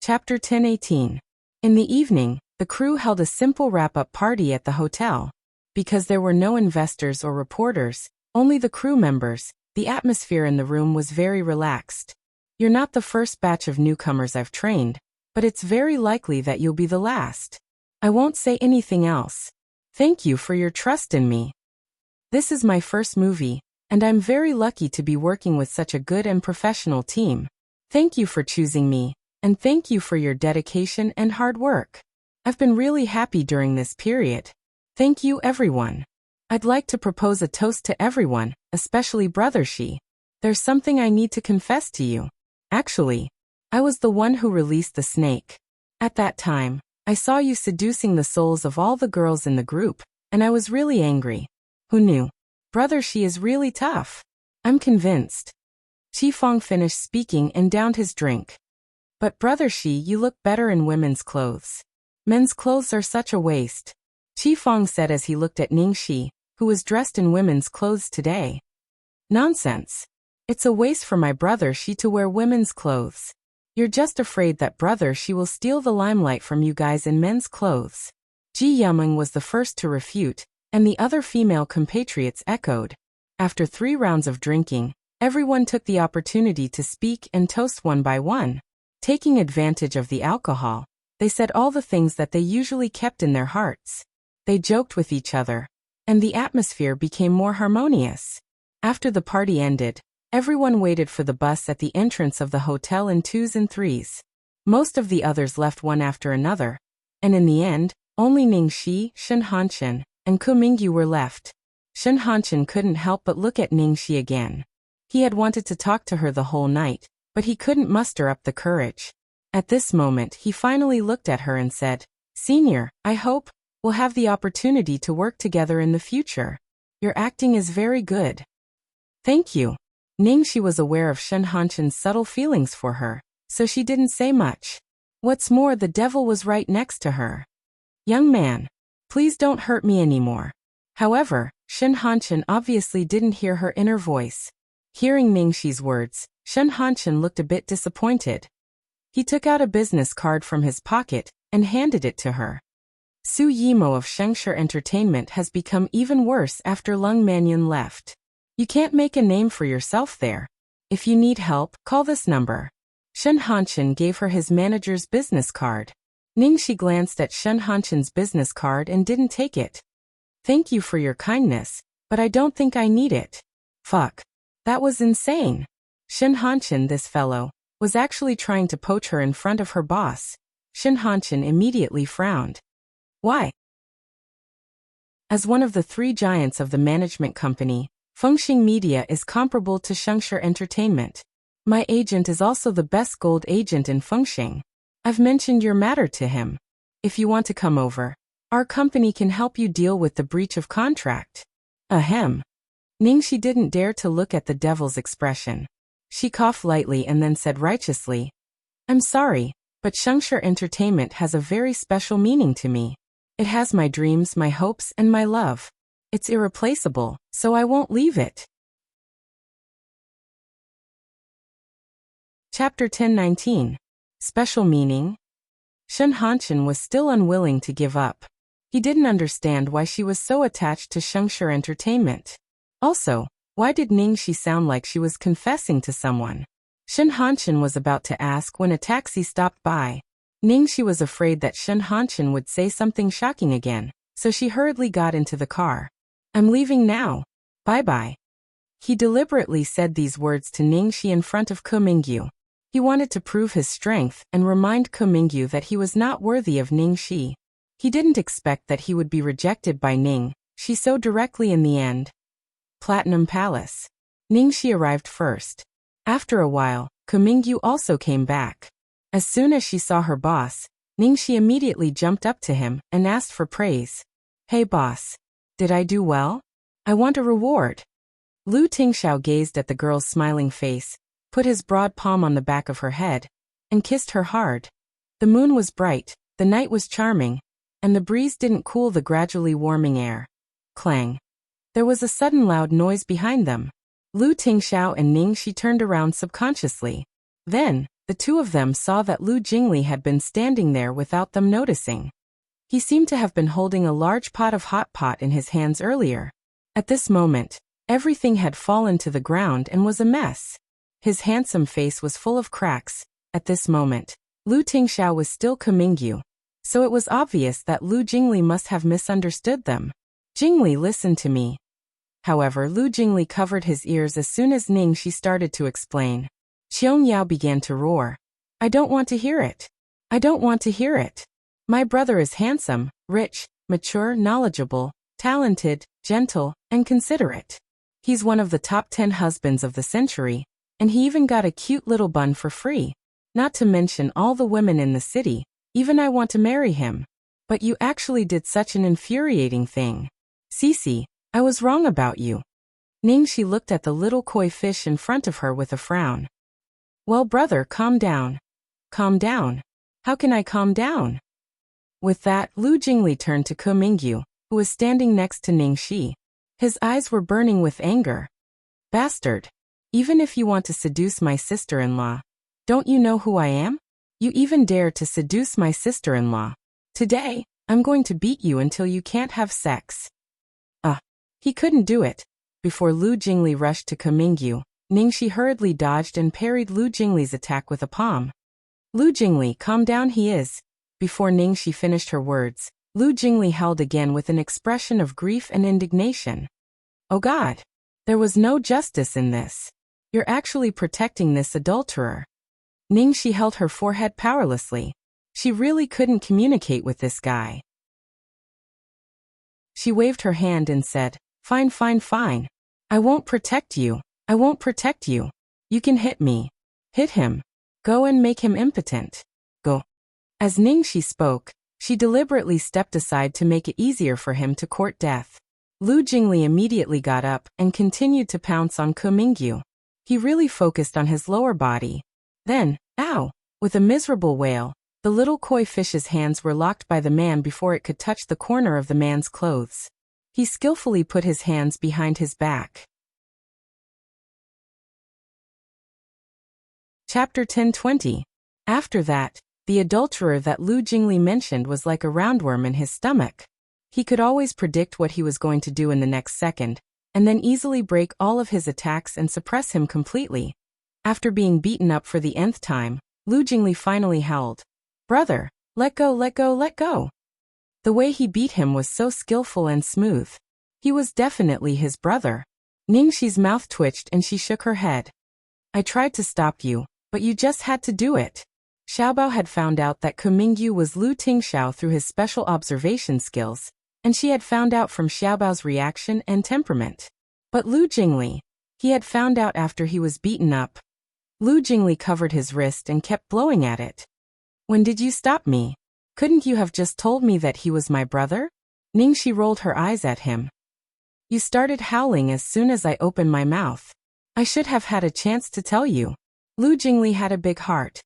Chapter 10:18. In the evening, the crew held a simple wrap-up party at the hotel. Because there were no investors or reporters, only the crew members, the atmosphere in the room was very relaxed. You're not the first batch of newcomers I've trained, but it's very likely that you'll be the last. I won't say anything else. Thank you for your trust in me. This is my first movie, and I'm very lucky to be working with such a good and professional team. Thank you for choosing me, and thank you for your dedication and hard work. I've been really happy during this period. Thank you, everyone. I'd like to propose a toast to everyone, especially Brother Shi. There's something I need to confess to you. Actually, I was the one who released the snake. At that time, I saw you seducing the souls of all the girls in the group, and I was really angry. Who knew? Brother Shi is really tough. I'm convinced. Qi Feng finished speaking and downed his drink. But Brother Shi, you look better in women's clothes. Men's clothes are such a waste. Qi Feng said as he looked at Ningxi, who was dressed in women's clothes today. Nonsense. It's a waste for my Brother Shi to wear women's clothes. You're just afraid that Brother Shi will steal the limelight from you guys in men's clothes. Ji Yumeng was the first to refute, and the other female compatriots echoed. After 3 rounds of drinking, everyone took the opportunity to speak and toast one by one. Taking advantage of the alcohol, they said all the things that they usually kept in their hearts. They joked with each other, and the atmosphere became more harmonious. After the party ended, everyone waited for the bus at the entrance of the hotel in 2s and 3s. Most of the others left one after another, and in the end, only Ningxi, Shen Hanchen, and Ku Mingyu were left. Shen Hanchen couldn't help but look at Ningxi again. He had wanted to talk to her the whole night, but he couldn't muster up the courage. At this moment, he finally looked at her and said, "Senior, I hope we'll have the opportunity to work together in the future. Your acting is very good." Thank you. Ningxi was aware of Shen Hanchen's subtle feelings for her, so she didn't say much. What's more, the devil was right next to her. Young man, please don't hurt me anymore. However, Shen Hanchen obviously didn't hear her inner voice. Hearing Ningxi's words, Shen Hanchen looked a bit disappointed. He took out a business card from his pocket and handed it to her. Su Yimo of Shengshe Entertainment has become even worse after Lung Manyun left. You can't make a name for yourself there. If you need help, call this number. Shen Hanchen gave her his manager's business card. Ningxi glanced at Shen Hanchen's business card and didn't take it. Thank you for your kindness, but I don't think I need it. Fuck. That was insane. Shen Hanchen, this fellow, was actually trying to poach her in front of her boss. Shen Hanchen immediately frowned. Why? As one of the 3 giants of the management company, Fengxing Media is comparable to Shengshe Entertainment. My agent is also the best gold agent in Fengxing. I've mentioned your matter to him. If you want to come over, our company can help you deal with the breach of contract. Ahem. Ningxi didn't dare to look at the devil's expression. She coughed lightly and then said righteously, I'm sorry, but Shengshe Entertainment has a very special meaning to me. It has my dreams, my hopes, and my love. It's irreplaceable, so I won't leave it. Chapter 10:19. Special meaning. Shen Hanchen was still unwilling to give up. He didn't understand why she was so attached to Shengshe Entertainment. Also, why did Ningxi sound like she was confessing to someone? Shen Hanchen was about to ask when a taxi stopped by. Ningxi was afraid that Shen Hanchen would say something shocking again, so she hurriedly got into the car. I'm leaving now. Bye-bye. He deliberately said these words to Ningxi in front of Ke Mingyu. He wanted to prove his strength and remind Ke Mingyu that he was not worthy of Ningxi. He didn't expect that he would be rejected by Ningxi so directly in the end. Platinum Palace. Ningxi arrived first. After a while, Ke Mingyu also came back. As soon as she saw her boss, Ningxi immediately jumped up to him and asked for praise. Hey boss. Did I do well? I want a reward. Lu Tingxiao gazed at the girl's smiling face, put his broad palm on the back of her head, and kissed her hard. The moon was bright, the night was charming, and the breeze didn't cool the gradually warming air. Clang. There was a sudden loud noise behind them. Lu Tingxiao and Ningxi turned around subconsciously. Then, the two of them saw that Lu Jingli had been standing there without them noticing. He seemed to have been holding a large pot of hot pot in his hands earlier. At this moment, everything had fallen to the ground and was a mess. His handsome face was full of cracks. At this moment, Lu Tingxiao was still Ke Mingyu, so it was obvious that Lu Jingli must have misunderstood them. Jingli, listen to me. However, Lu Jingli covered his ears as soon as Ningxi started to explain. Xiong Yao began to roar. I don't want to hear it. I don't want to hear it. My brother is handsome, rich, mature, knowledgeable, talented, gentle, and considerate. He's one of the top 10 husbands of the century, and he even got a cute little bun for free. Not to mention all the women in the city, even I want to marry him. But you actually did such an infuriating thing. Cici, I was wrong about you. Ningxi looked at the little koi fish in front of her with a frown. Well, brother, calm down. Calm down. How can I calm down? With that, Lu Jingli turned to Ke Mingyu, who was standing next to Ningxi. His eyes were burning with anger. Bastard. Even if you want to seduce my sister-in-law, don't you know who I am? You even dare to seduce my sister-in-law. Today, I'm going to beat you until you can't have sex. He couldn't do it. Before Lu Jingli rushed to Ke Mingyu, Ningxi hurriedly dodged and parried Lu Jingli's attack with a palm. Lu Jingli, calm down, he is. Before Ningxi finished her words, Lu Jingli held again with an expression of grief and indignation. Oh God! There was no justice in this. You're actually protecting this adulterer. Ningxi held her forehead powerlessly. She really couldn't communicate with this guy. She waved her hand and said, Fine, fine, fine. I won't protect you. I won't protect you. You can hit me. Hit him. Go and make him impotent. Go. As Ningxi spoke, she deliberately stepped aside to make it easier for him to court death. Lu Jingli immediately got up and continued to pounce on Ke Mingyu. He really focused on his lower body. Then, ow! With a miserable wail, the little koi fish's hands were locked by the man before it could touch the corner of the man's clothes. He skillfully put his hands behind his back. Chapter 10:20. After that, the adulterer that Lu Jingli mentioned was like a roundworm in his stomach. He could always predict what he was going to do in the next second, and then easily break all of his attacks and suppress him completely. After being beaten up for the nth time, Lu Jingli finally howled, Brother, let go, let go, let go. The way he beat him was so skillful and smooth. He was definitely his brother. Ningxi's mouth twitched and she shook her head. I tried to stop you, but you just had to do it. Xiaobao had found out that Ke Mingyu was Lu Tingxiao through his special observation skills, and she had found out from Xiaobao's reaction and temperament. But Lu Jingli, he had found out after he was beaten up. Lu Jingli covered his wrist and kept blowing at it. When did you stop me? Couldn't you have just told me that he was my brother? Ningxi rolled her eyes at him. You started howling as soon as I opened my mouth. I should have had a chance to tell you. Lu Jingli had a big heart.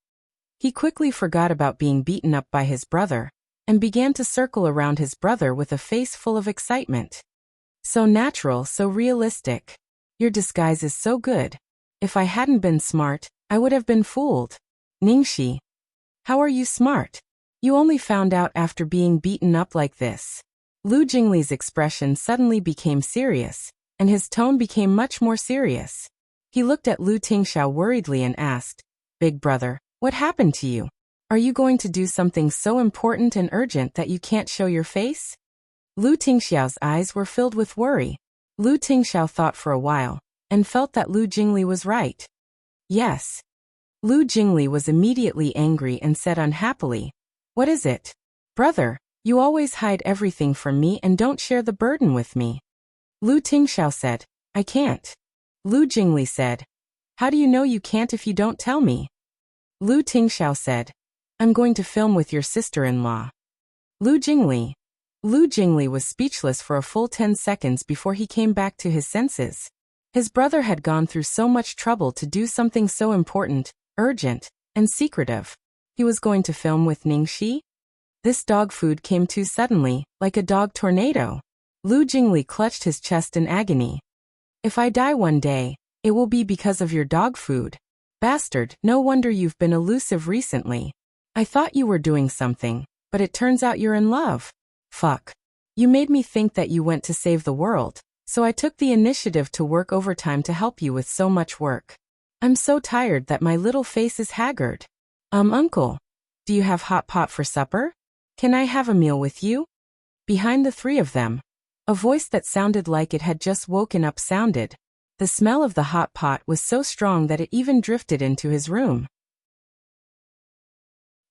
He quickly forgot about being beaten up by his brother, and began to circle around his brother with a face full of excitement. So natural, so realistic. Your disguise is so good. If I hadn't been smart, I would have been fooled. Ningxi. How are you smart? You only found out after being beaten up like this. Lu Jingli's expression suddenly became serious, and his tone became much more serious. He looked at Lu Tingxiao worriedly and asked, Big brother, what happened to you? Are you going to do something so important and urgent that you can't show your face? Lu Tingxiao's eyes were filled with worry. Lu Tingxiao thought for a while, and felt that Lu Jingli was right. Yes. Lu Jingli was immediately angry and said unhappily, What is it? Brother, you always hide everything from me and don't share the burden with me. Lu Tingxiao said, I can't. Lu Jingli said, How do you know you can't if you don't tell me? Lu Tingxiao said, I'm going to film with your sister-in-law. Lu Jingli. Lu Jingli was speechless for a full 10 seconds before he came back to his senses. His brother had gone through so much trouble to do something so important, urgent, and secretive. He was going to film with Ningxi? This dog food came too suddenly, like a dog tornado. Lu Jingli clutched his chest in agony. If I die one day, it will be because of your dog food. Bastard, no wonder you've been elusive recently. I thought you were doing something, but it turns out you're in love. Fuck. You made me think that you went to save the world, so I took the initiative to work overtime to help you with so much work. I'm so tired that my little face is haggard. Uncle, do you have hot pot for supper? Can I have a meal with you? Behind the three of them, a voice that sounded like it had just woken up sounded. The smell of the hot pot was so strong that it even drifted into his room.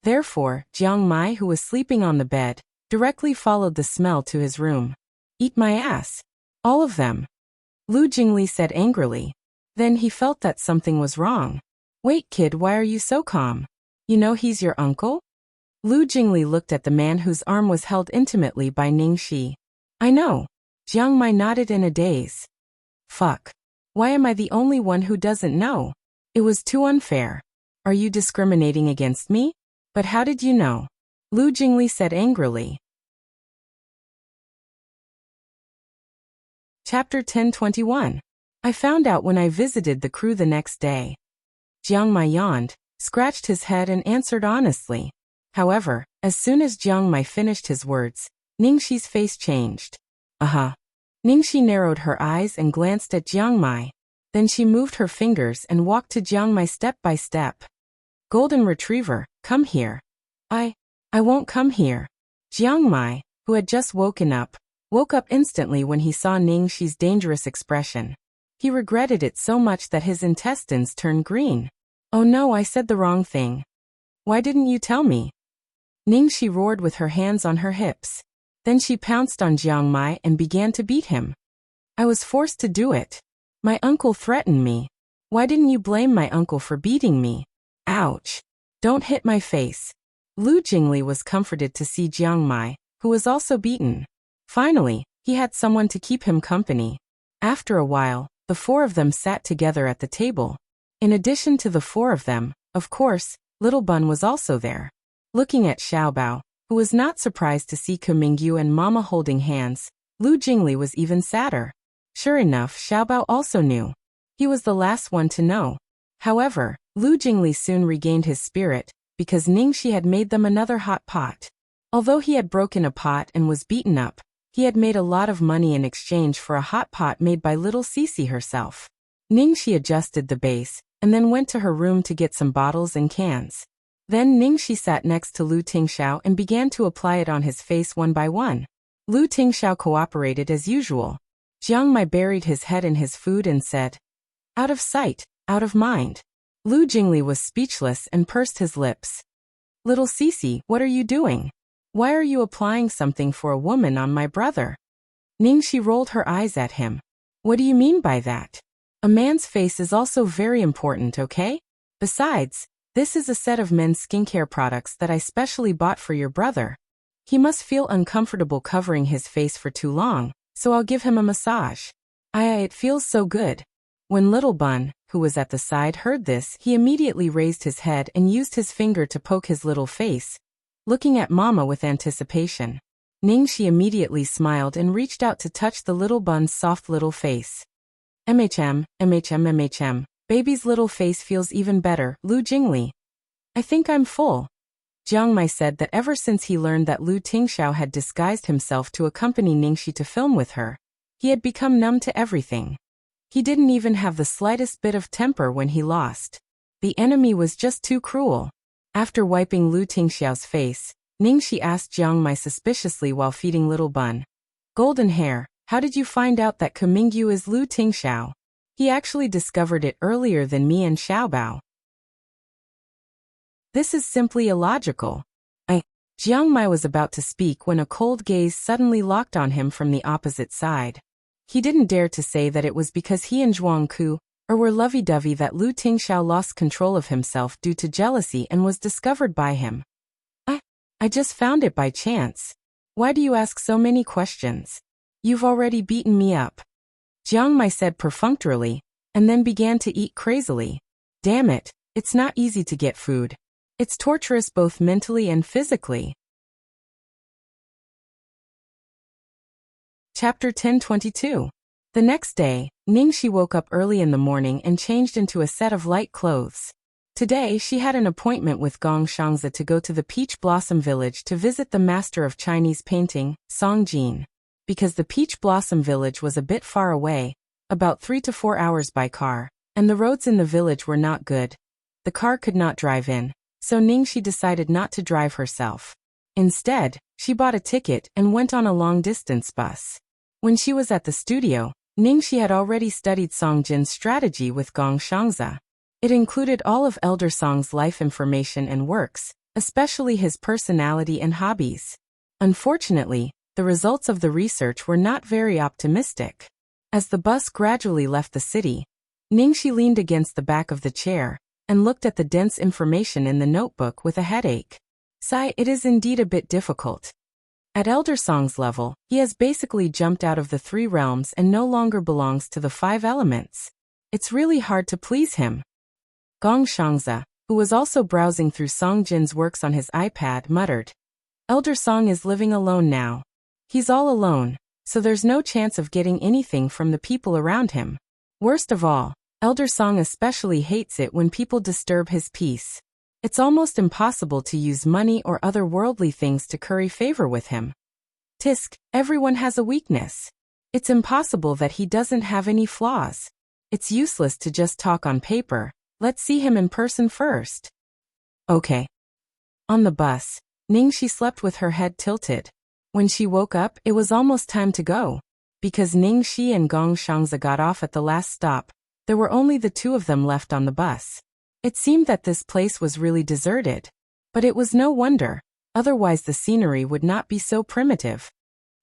Therefore, Jiang Mai, who was sleeping on the bed, directly followed the smell to his room. Eat my ass. All of them. Lu Jingli said angrily. Then he felt that something was wrong. Wait kid, why are you so calm? You know he's your uncle? Lu Jingli looked at the man whose arm was held intimately by Ningxi. I know. Jiang Mai nodded in a daze. Fuck. Why am I the only one who doesn't know? It was too unfair. Are you discriminating against me? But how did you know? Lu Jingli said angrily. Chapter 1021. I found out when I visited the crew the next day. Jiang Mai yawned, scratched his head and answered honestly. However, as soon as Jiang Mai finished his words, Ningxi's face changed. Ningxi narrowed her eyes and glanced at Jiang Mai. Then she moved her fingers and walked to Jiang Mai step by step. Golden Retriever, come here. I won't come here. Jiang Mai, who had just woken up, woke up instantly when he saw Ningxi's dangerous expression. He regretted it so much that his intestines turned green. Oh no, I said the wrong thing. Why didn't you tell me? Ningxi roared with her hands on her hips. Then she pounced on Jiang Mai and began to beat him. I was forced to do it. My uncle threatened me. Why didn't you blame my uncle for beating me? Ouch. Don't hit my face. Lu Jingli was comforted to see Jiang Mai, who was also beaten. Finally, he had someone to keep him company. After a while, the four of them sat together at the table. In addition to the four of them, of course, Little Bun was also there. Looking at Xiaobao, who was not surprised to see Kumingyu and Mama holding hands, Lu Jingli was even sadder. Sure enough, Xiaobao also knew. He was the last one to know. However, Lu Jingli soon regained his spirit, because Ningxi had made them another hot pot. Although he had broken a pot and was beaten up, he had made a lot of money in exchange for a hot pot made by little Cece herself. Ningxi adjusted the base, and then went to her room to get some bottles and cans. Then Ningxi sat next to Lu Tingxiao and began to apply it on his face one by one. Lu Tingxiao cooperated as usual. Jiang Mai buried his head in his food and said, Out of sight, out of mind. Lu Jingli was speechless and pursed his lips. Little Cece, what are you doing? Why are you applying something for a woman on my brother? Ningxi rolled her eyes at him. What do you mean by that? A man's face is also very important, okay? Besides, this is a set of men's skincare products that I specially bought for your brother. He must feel uncomfortable covering his face for too long, so I'll give him a massage. It feels so good. When Little Bun, who was at the side, heard this, he immediately raised his head and used his finger to poke his little face, looking at Mama with anticipation. Ningxi immediately smiled and reached out to touch the Little Bun's soft little face. MHM. Baby's little face feels even better, Lu Jingli. I think I'm full. Jiang Mai said that ever since he learned that Lu Tingxiao had disguised himself to accompany Ningxi to film with her, he had become numb to everything. He didn't even have the slightest bit of temper when he lost. The enemy was just too cruel. After wiping Lu Tingxiao's face, Ningxi asked Jiang Mai suspiciously while feeding Little Bun. Golden hair, how did you find out that Kumingyu is Lu Tingxiao? He actually discovered it earlier than me and Xiaobao. This is simply illogical. Jiang Mai was about to speak when a cold gaze suddenly locked on him from the opposite side. He didn't dare to say that it was because he and Zhuang Ku were lovey-dovey that Lu Tingxiao lost control of himself due to jealousy and was discovered by him. I just found it by chance. Why do you ask so many questions? You've already beaten me up. Jiang Mai said perfunctorily, and then began to eat crazily. Damn it, it's not easy to get food. It's torturous both mentally and physically. Chapter 10:22. The next day, Ningxi woke up early in the morning and changed into a set of light clothes. Today she had an appointment with Gong Shangzi to go to the Peach Blossom Village to visit the master of Chinese painting, Song Jin. Because the Peach Blossom Village was a bit far away, about 3 to 4 hours by car, and the roads in the village were not good, the car could not drive in, so Ningxi decided not to drive herself. Instead, she bought a ticket and went on a long-distance bus. When she was at the studio, Ningxi had already studied Song Jin's strategy with Gong Shangzi. It included all of Elder Song's life information and works, especially his personality and hobbies. Unfortunately, the results of the research were not very optimistic. As the bus gradually left the city, Ningxi leaned against the back of the chair and looked at the dense information in the notebook with a headache. Sigh, it is indeed a bit difficult. At Elder Song's level, he has basically jumped out of the 3 realms and no longer belongs to the 5 elements. It's really hard to please him. Gong Shangzi, who was also browsing through Song Jin's works on his iPad, muttered. Elder Song is living alone now. He's all alone, so there's no chance of getting anything from the people around him. Worst of all, Elder Song especially hates it when people disturb his peace. It's almost impossible to use money or other worldly things to curry favor with him. Tisk, everyone has a weakness. It's impossible that he doesn't have any flaws. It's useless to just talk on paper. Let's see him in person first. Okay. On the bus, Ningxi slept with her head tilted. When she woke up, it was almost time to go. Because Ningxi and Gong Shangzi got off at the last stop, there were only the 2 of them left on the bus. It seemed that this place was really deserted. But it was no wonder, otherwise the scenery would not be so primitive.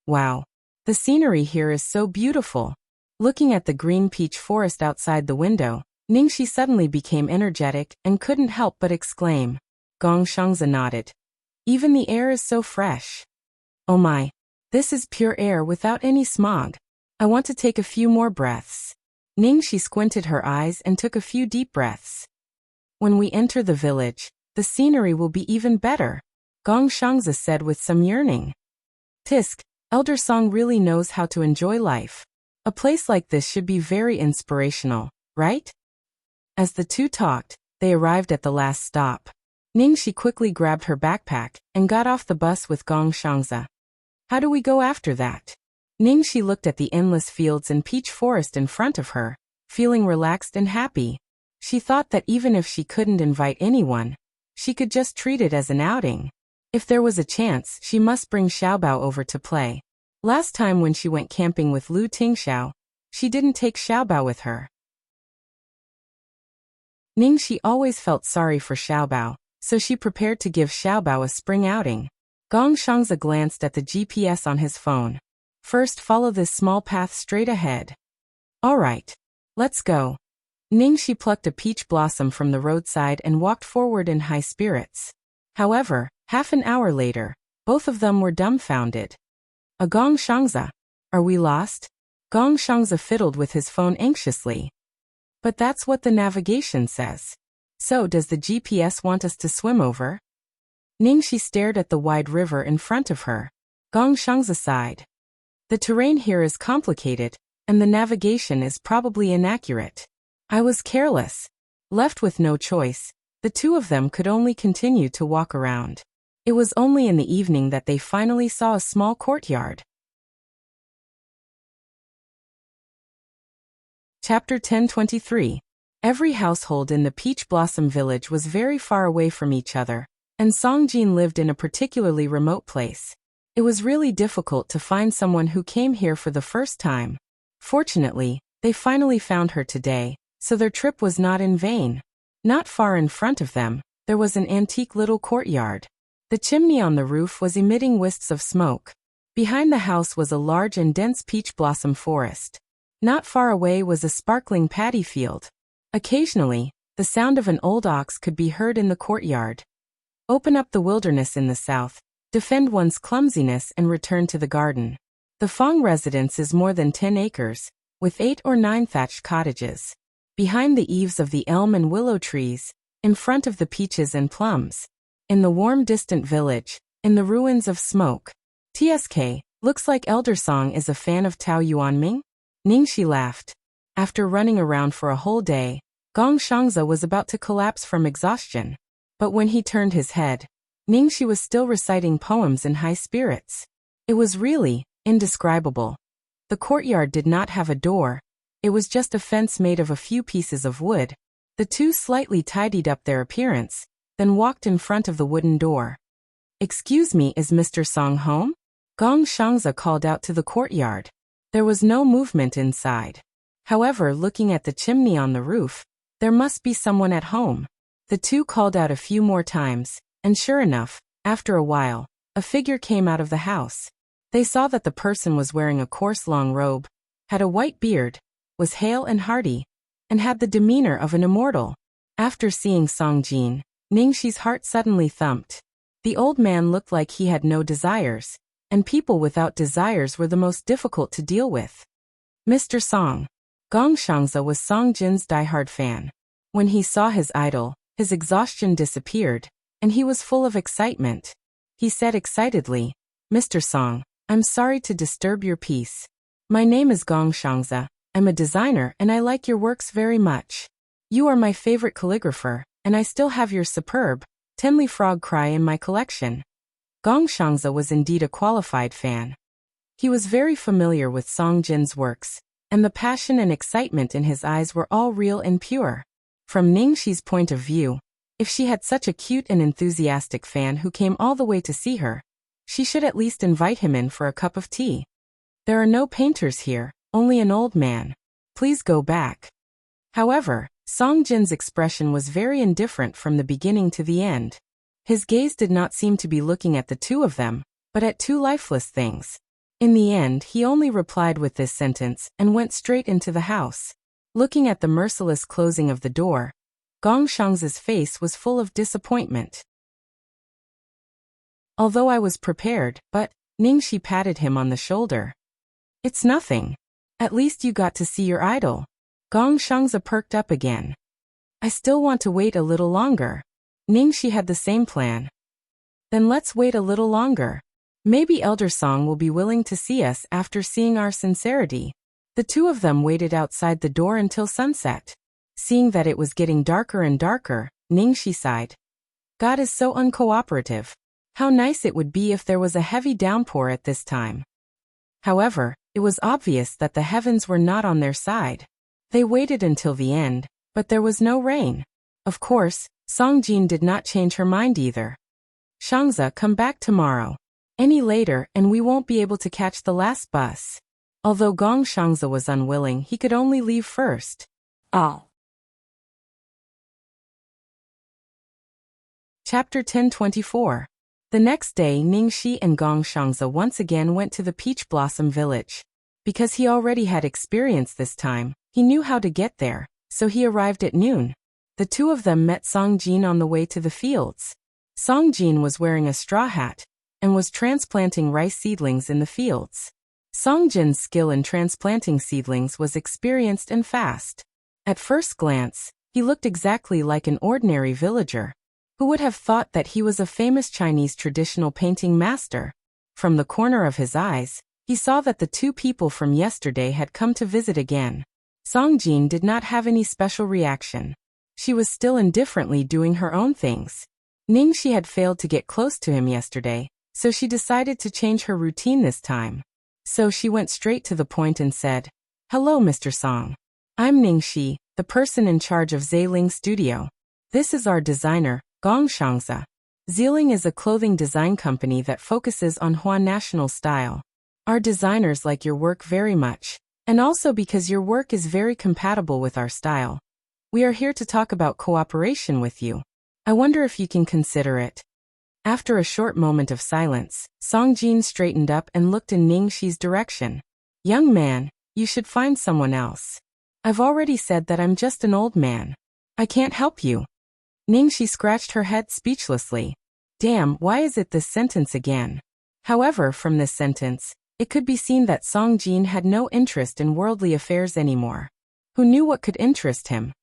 Wow. The scenery here is so beautiful. Looking at the green peach forest outside the window, Ningxi suddenly became energetic and couldn't help but exclaim. Gong Shangzi nodded. Even the air is so fresh. Oh my. This is pure air without any smog. I want to take a few more breaths. Ningxi squinted her eyes and took a few deep breaths. When we enter the village, the scenery will be even better, Gong Shangzi said with some yearning. Tisk, Elder Song really knows how to enjoy life. A place like this should be very inspirational, right? As the 2 talked, they arrived at the last stop. Ningxi quickly grabbed her backpack and got off the bus with Gong Shangzi. How do we go after that? Ningxi looked at the endless fields and peach forest in front of her, feeling relaxed and happy. She thought that even if she couldn't invite anyone, she could just treat it as an outing. If there was a chance, she must bring Xiaobao over to play. Last time when she went camping with Lu Tingxiao, she didn't take Xiaobao with her. Ningxi always felt sorry for Xiaobao, so she prepared to give Xiaobao a spring outing. Gong Shangzi glanced at the GPS on his phone. First, follow this small path straight ahead. All right. Let's go. Ningxi plucked a peach blossom from the roadside and walked forward in high spirits. However, half an hour later, both of them were dumbfounded. A Gong Shangza. Are we lost? Gong Shangza fiddled with his phone anxiously. But that's what the navigation says. So does the GPS want us to swim over? Ningxi stared at the wide river in front of her. Gong Shangza sighed. The terrain here is complicated, and the navigation is probably inaccurate. I was careless. Left with no choice, the two of them could only continue to walk around. It was only in the evening that they finally saw a small courtyard. Chapter 1023. Every household in the Peach Blossom Village was very far away from each other, and Songjin lived in a particularly remote place. It was really difficult to find someone who came here for the first time. Fortunately, they finally found her today, so their trip was not in vain. Not far in front of them, there was an antique little courtyard. The chimney on the roof was emitting wisps of smoke. Behind the house was a large and dense peach blossom forest. Not far away was a sparkling paddy field. Occasionally, the sound of an old ox could be heard in the courtyard. Open up the wilderness in the south, defend one's clumsiness and return to the garden. The Fong residence is more than 10 acres, with 8 or 9 thatched cottages. Behind the eaves of the elm and willow trees, in front of the peaches and plums. In the warm distant village, in the ruins of smoke. TSK, looks like Elder Song is a fan of Tao Yuanming? Ningxi laughed. After running around for a whole day, Gong Shangza was about to collapse from exhaustion. But when he turned his head, Ningxi was still reciting poems in high spirits. It was really indescribable. The courtyard did not have a door. It was just a fence made of a few pieces of wood. The two slightly tidied up their appearance, then walked in front of the wooden door. Excuse me, is Mr. Song home? Gong Shangza called out to the courtyard. There was no movement inside. However, looking at the chimney on the roof, there must be someone at home. The two called out a few more times, and sure enough, after a while, a figure came out of the house. They saw that the person was wearing a coarse long robe, had a white beard, was hale and hearty, and had the demeanor of an immortal. After seeing Songjin, Ningxi's heart suddenly thumped. The old man looked like he had no desires, and people without desires were the most difficult to deal with. Mr. Song. Gong Shangza was Songjin's diehard fan. When he saw his idol, his exhaustion disappeared, and he was full of excitement. He said excitedly, Mr. Song, I'm sorry to disturb your peace. My name is Gong Shangza. I'm a designer and I like your works very much. You are my favorite calligrapher, and I still have your superb, Tenli Frog Cry in my collection. Gong Shangza was indeed a qualified fan. He was very familiar with Songjin's works, and the passion and excitement in his eyes were all real and pure. From Ningxi's point of view, if she had such a cute and enthusiastic fan who came all the way to see her, she should at least invite him in for a cup of tea. There are no painters here, only an old man. Please go back. However, Songjin's expression was very indifferent from the beginning to the end. His gaze did not seem to be looking at the two of them, but at two lifeless things. In the end, he only replied with this sentence and went straight into the house. Looking at the merciless closing of the door, Gong Shangza's face was full of disappointment. Although I was prepared, but Ningxi patted him on the shoulder. It's nothing. At least you got to see your idol. Gong Shangza perked up again. I still want to wait a little longer. Ningxi had the same plan. Then let's wait a little longer. Maybe Elder Song will be willing to see us after seeing our sincerity. The two of them waited outside the door until sunset. Seeing that it was getting darker and darker, Ningxi sighed. God is so uncooperative. How nice it would be if there was a heavy downpour at this time. However, it was obvious that the heavens were not on their side. They waited until the end, but there was no rain. Of course, Songjin did not change her mind either. Shangza, come back tomorrow. Any later and we won't be able to catch the last bus. Although Gong Shangza was unwilling, he could only leave first. Chapter 1024. The next day, Ningxi and Gong Shangza once again went to the Peach Blossom Village. Because he already had experience this time, he knew how to get there, so he arrived at noon. The two of them met Song Jin on the way to the fields. Song Jin was wearing a straw hat and was transplanting rice seedlings in the fields. Song Jin's skill in transplanting seedlings was experienced and fast. At first glance, he looked exactly like an ordinary villager. Who would have thought that he was a famous Chinese traditional painting master? From the corner of his eyes, he saw that the two people from yesterday had come to visit again. Song Jin did not have any special reaction. She was still indifferently doing her own things. Ningxi had failed to get close to him yesterday, so she decided to change her routine this time. So she went straight to the point and said, "Hello, Mr. Song. I'm Ningxi, the person in charge of Zailing Studio. This is our designer, Gong Shangzi. Zailing is a clothing design company that focuses on Huan national style. Our designers like your work very much, and also because your work is very compatible with our style. We are here to talk about cooperation with you. I wonder if you can consider it." After a short moment of silence, Song Jin straightened up and looked in Ningxi's direction. "Young man, you should find someone else. I've already said that I'm just an old man. I can't help you." Ningxi scratched her head speechlessly. Damn, why is it this sentence again? However, from this sentence, it could be seen that Song Jin had no interest in worldly affairs anymore. Who knew what could interest him?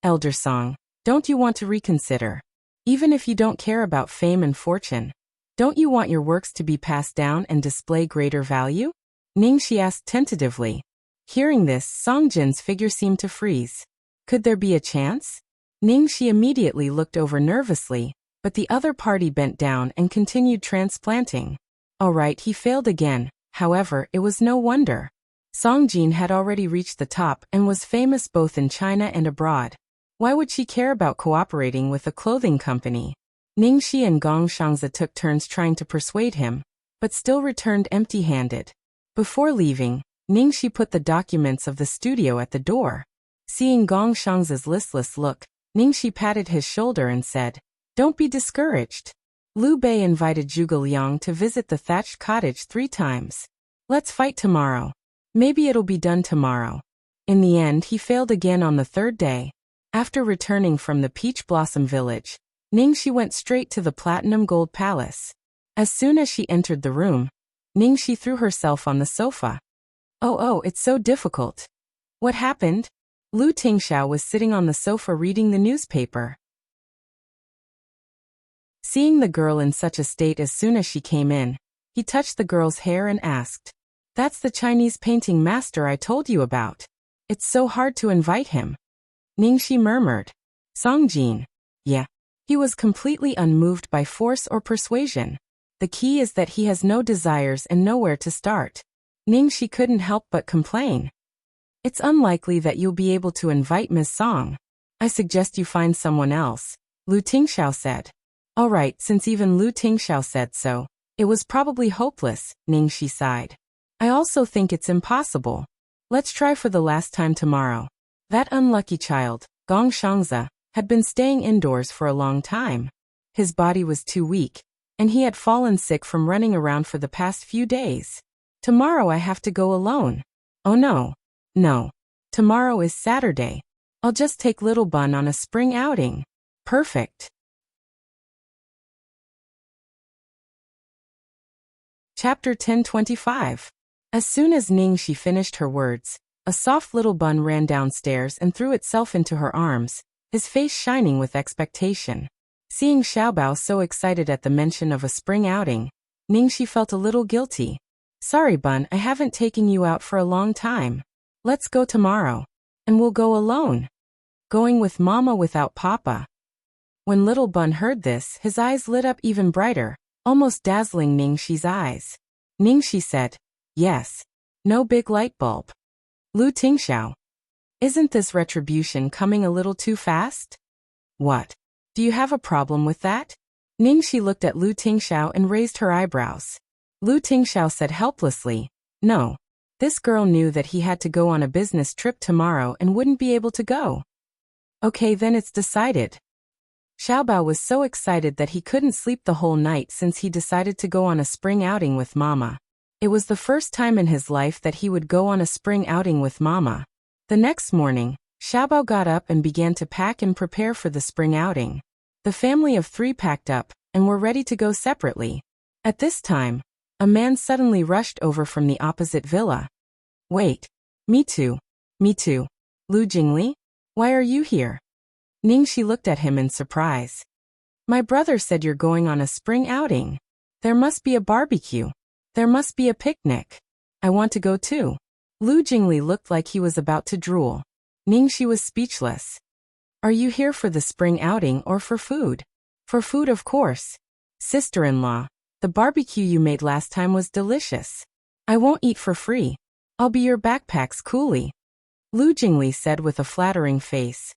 "Elder Song, don't you want to reconsider? Even if you don't care about fame and fortune, don't you want your works to be passed down and display greater value?" Ningxi asked tentatively. Hearing this, Song Jin's figure seemed to freeze. Could there be a chance? Ningxi immediately looked over nervously, but the other party bent down and continued transplanting. All right, he failed again. However, it was no wonder. Song Jin had already reached the top and was famous both in China and abroad. Why would she care about cooperating with a clothing company? Ningxi and Gong Shangzi took turns trying to persuade him, but still returned empty-handed. Before leaving, Ningxi put the documents of the studio at the door. Seeing Gong Shangzi's listless look, Ningxi patted his shoulder and said, "Don't be discouraged. Liu Bei invited Zhuge Liang to visit the thatched cottage 3 times. Let's fight tomorrow. Maybe it'll be done tomorrow." In the end, he failed again on the 3rd day. After returning from the Peach Blossom Village, Ningxi went straight to the Platinum Gold Palace. As soon as she entered the room, Ningxi threw herself on the sofa. Oh, it's so difficult. What happened? Lu Tingxiao was sitting on the sofa reading the newspaper. Seeing the girl in such a state as soon as she came in, he touched the girl's hair and asked, "That's the Chinese painting master I told you about. It's so hard to invite him." Ningxi murmured. Song Jin. Yeah. He was completely unmoved by force or persuasion. The key is that he has no desires and nowhere to start. Ningxi couldn't help but complain. "It's unlikely that you'll be able to invite Ms. Song. I suggest you find someone else," Lu Tingxiao said. All right, since even Lu Tingxiao said so, it was probably hopeless, Ningxi sighed. "I also think it's impossible. Let's try for the last time tomorrow." That unlucky child, Gong Shangzi, had been staying indoors for a long time. His body was too weak, and he had fallen sick from running around for the past few days. "Tomorrow I have to go alone." "Oh no. No. Tomorrow is Saturday. I'll just take Little Bun on a spring outing." Perfect. Chapter 1025. As soon as Ningxi finished her words, a soft little bun ran downstairs and threw itself into her arms, his face shining with expectation. Seeing Xiaobao so excited at the mention of a spring outing, Ningxi felt a little guilty. "Sorry, Bun, I haven't taken you out for a long time. Let's go tomorrow. And we'll go alone. Going with Mama without Papa." When Little Bun heard this, his eyes lit up even brighter, almost dazzling Ningxi's eyes. Ningxi said, "Yes. No big light bulb." Lu Tingxiao. "Isn't this retribution coming a little too fast?" "What? Do you have a problem with that?" Ningxi looked at Lu Tingxiao and raised her eyebrows. Lu Tingxiao said helplessly, "No. This girl knew that he had to go on a business trip tomorrow and wouldn't be able to go." "Okay, then it's decided." Xiaobao was so excited that he couldn't sleep the whole night since he decided to go on a spring outing with Mama. It was the first time in his life that he would go on a spring outing with Mama. The next morning, Xiaobao got up and began to pack and prepare for the spring outing. The family of 3 packed up and were ready to go separately. At this time, a man suddenly rushed over from the opposite villa. Wait. Me too. Me too. Lu Jingli? Why are you here? Ningxi looked at him in surprise. My brother said you're going on a spring outing. There must be a barbecue. There must be a picnic. I want to go too. Lu Jingli looked like he was about to drool. Ningxi was speechless. Are you here for the spring outing or for food? For food, of course. Sister-in-law, the barbecue you made last time was delicious. I won't eat for free. I'll be your backpack's coolie. Lu Jingli said with a flattering face.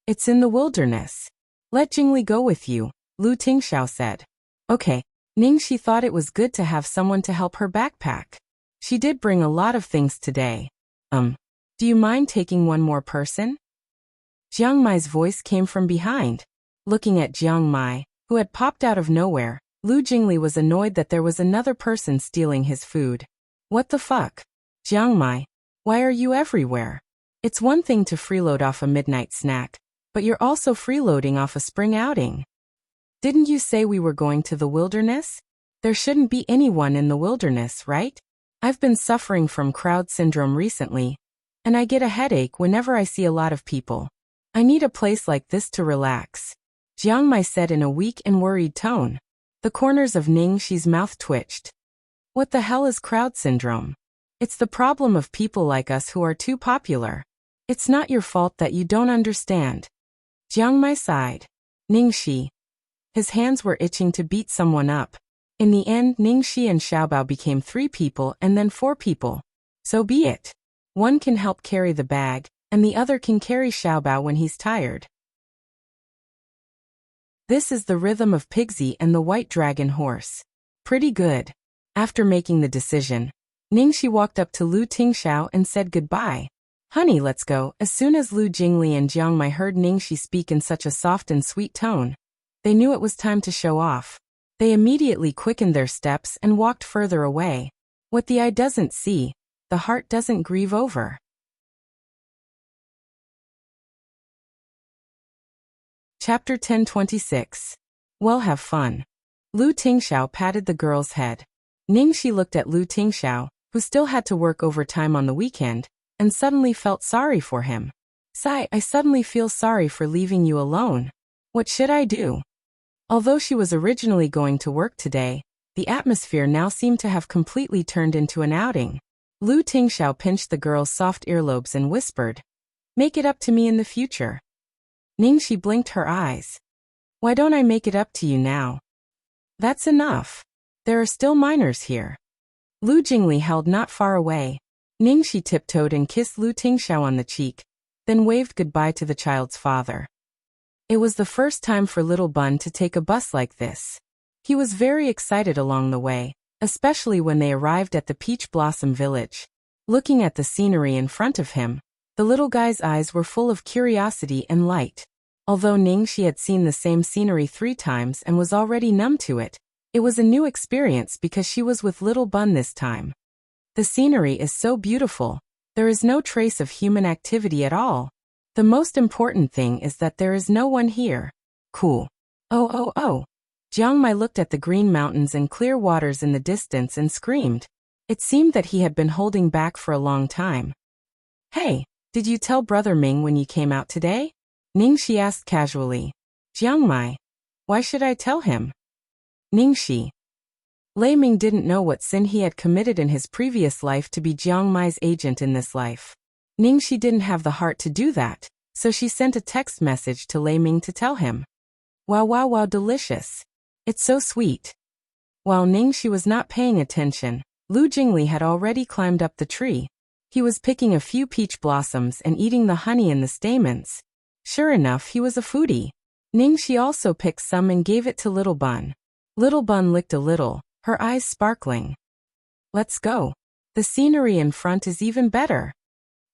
It's in the wilderness. Let Jingli go with you, Lu Tingxiao said. Okay. Ningxi thought it was good to have someone to help her backpack. She did bring a lot of things today. Do you mind taking one more person? Jiang Mai's voice came from behind. Looking at Jiang Mai, who had popped out of nowhere, Lu Jingli was annoyed that there was another person stealing his food. What the fuck? Jiang Mai, why are you everywhere? It's one thing to freeload off a midnight snack, but you're also freeloading off a spring outing. Didn't you say we were going to the wilderness? There shouldn't be anyone in the wilderness, right? I've been suffering from crowd syndrome recently, and I get a headache whenever I see a lot of people. I need a place like this to relax. Jiang Mai said in a weak and worried tone. The corners of Ningxi's mouth twitched. What the hell is crowd syndrome? It's the problem of people like us who are too popular. It's not your fault that you don't understand. Jiang Mai sighed. Ningxi. His hands were itching to beat someone up. In the end, Ningxi and Xiaobao became 3 people and then 4 people. So be it. One can help carry the bag, and the other can carry Xiaobao when he's tired. This is the rhythm of Pigsy and the White Dragon Horse. Pretty good. After making the decision, Ningxi walked up to Lu Tingxiao and said goodbye. Honey, let's go. As soon as Lu Jingli and Jiang Mai heard Ningxi speak in such a soft and sweet tone, they knew it was time to show off. They immediately quickened their steps and walked further away. What the eye doesn't see, the heart doesn't grieve over. Chapter 10:26. Well, have fun. Lu Tingxiao patted the girl's head. Ningxi looked at Lu Tingxiao, who still had to work overtime on the weekend, and suddenly felt sorry for him. Sigh, I suddenly feel sorry for leaving you alone. What should I do? Although she was originally going to work today, the atmosphere now seemed to have completely turned into an outing. Lu Tingxiao pinched the girl's soft earlobes and whispered, Make it up to me in the future. Ningxi blinked her eyes. Why don't I make it up to you now? That's enough. There are still minors here. Lu Jingli held not far away. Ningxi tiptoed and kissed Lu Tingxiao on the cheek, then waved goodbye to the child's father. It was the first time for Little Bun to take a bus like this. He was very excited along the way, especially when they arrived at the Peach Blossom Village. Looking at the scenery in front of him, the little guy's eyes were full of curiosity and light. Although Ningxi had seen the same scenery 3 times and was already numb to it, it was a new experience because she was with Little Bun this time. The scenery is so beautiful, there is no trace of human activity at all. The most important thing is that there is no one here. Cool. Oh. Jiang Mai looked at the green mountains and clear waters in the distance and screamed. It seemed that he had been holding back for a long time. Hey, did you tell Brother Ming when you came out today? Ningxi asked casually. Jiang Mai, why should I tell him? Ningxi. Lei Ming didn't know what sin he had committed in his previous life to be Jiang Mai's agent in this life. Ningxi didn't have the heart to do that, so she sent a text message to Lei Ming to tell him. Wow, delicious. It's so sweet. While Ningxi was not paying attention, Lu Jingli had already climbed up the tree. He was picking a few peach blossoms and eating the honey in the stamens. Sure enough, he was a foodie. Ningxi also picked some and gave it to Little Bun. Little Bun licked a little, her eyes sparkling. Let's go. The scenery in front is even better.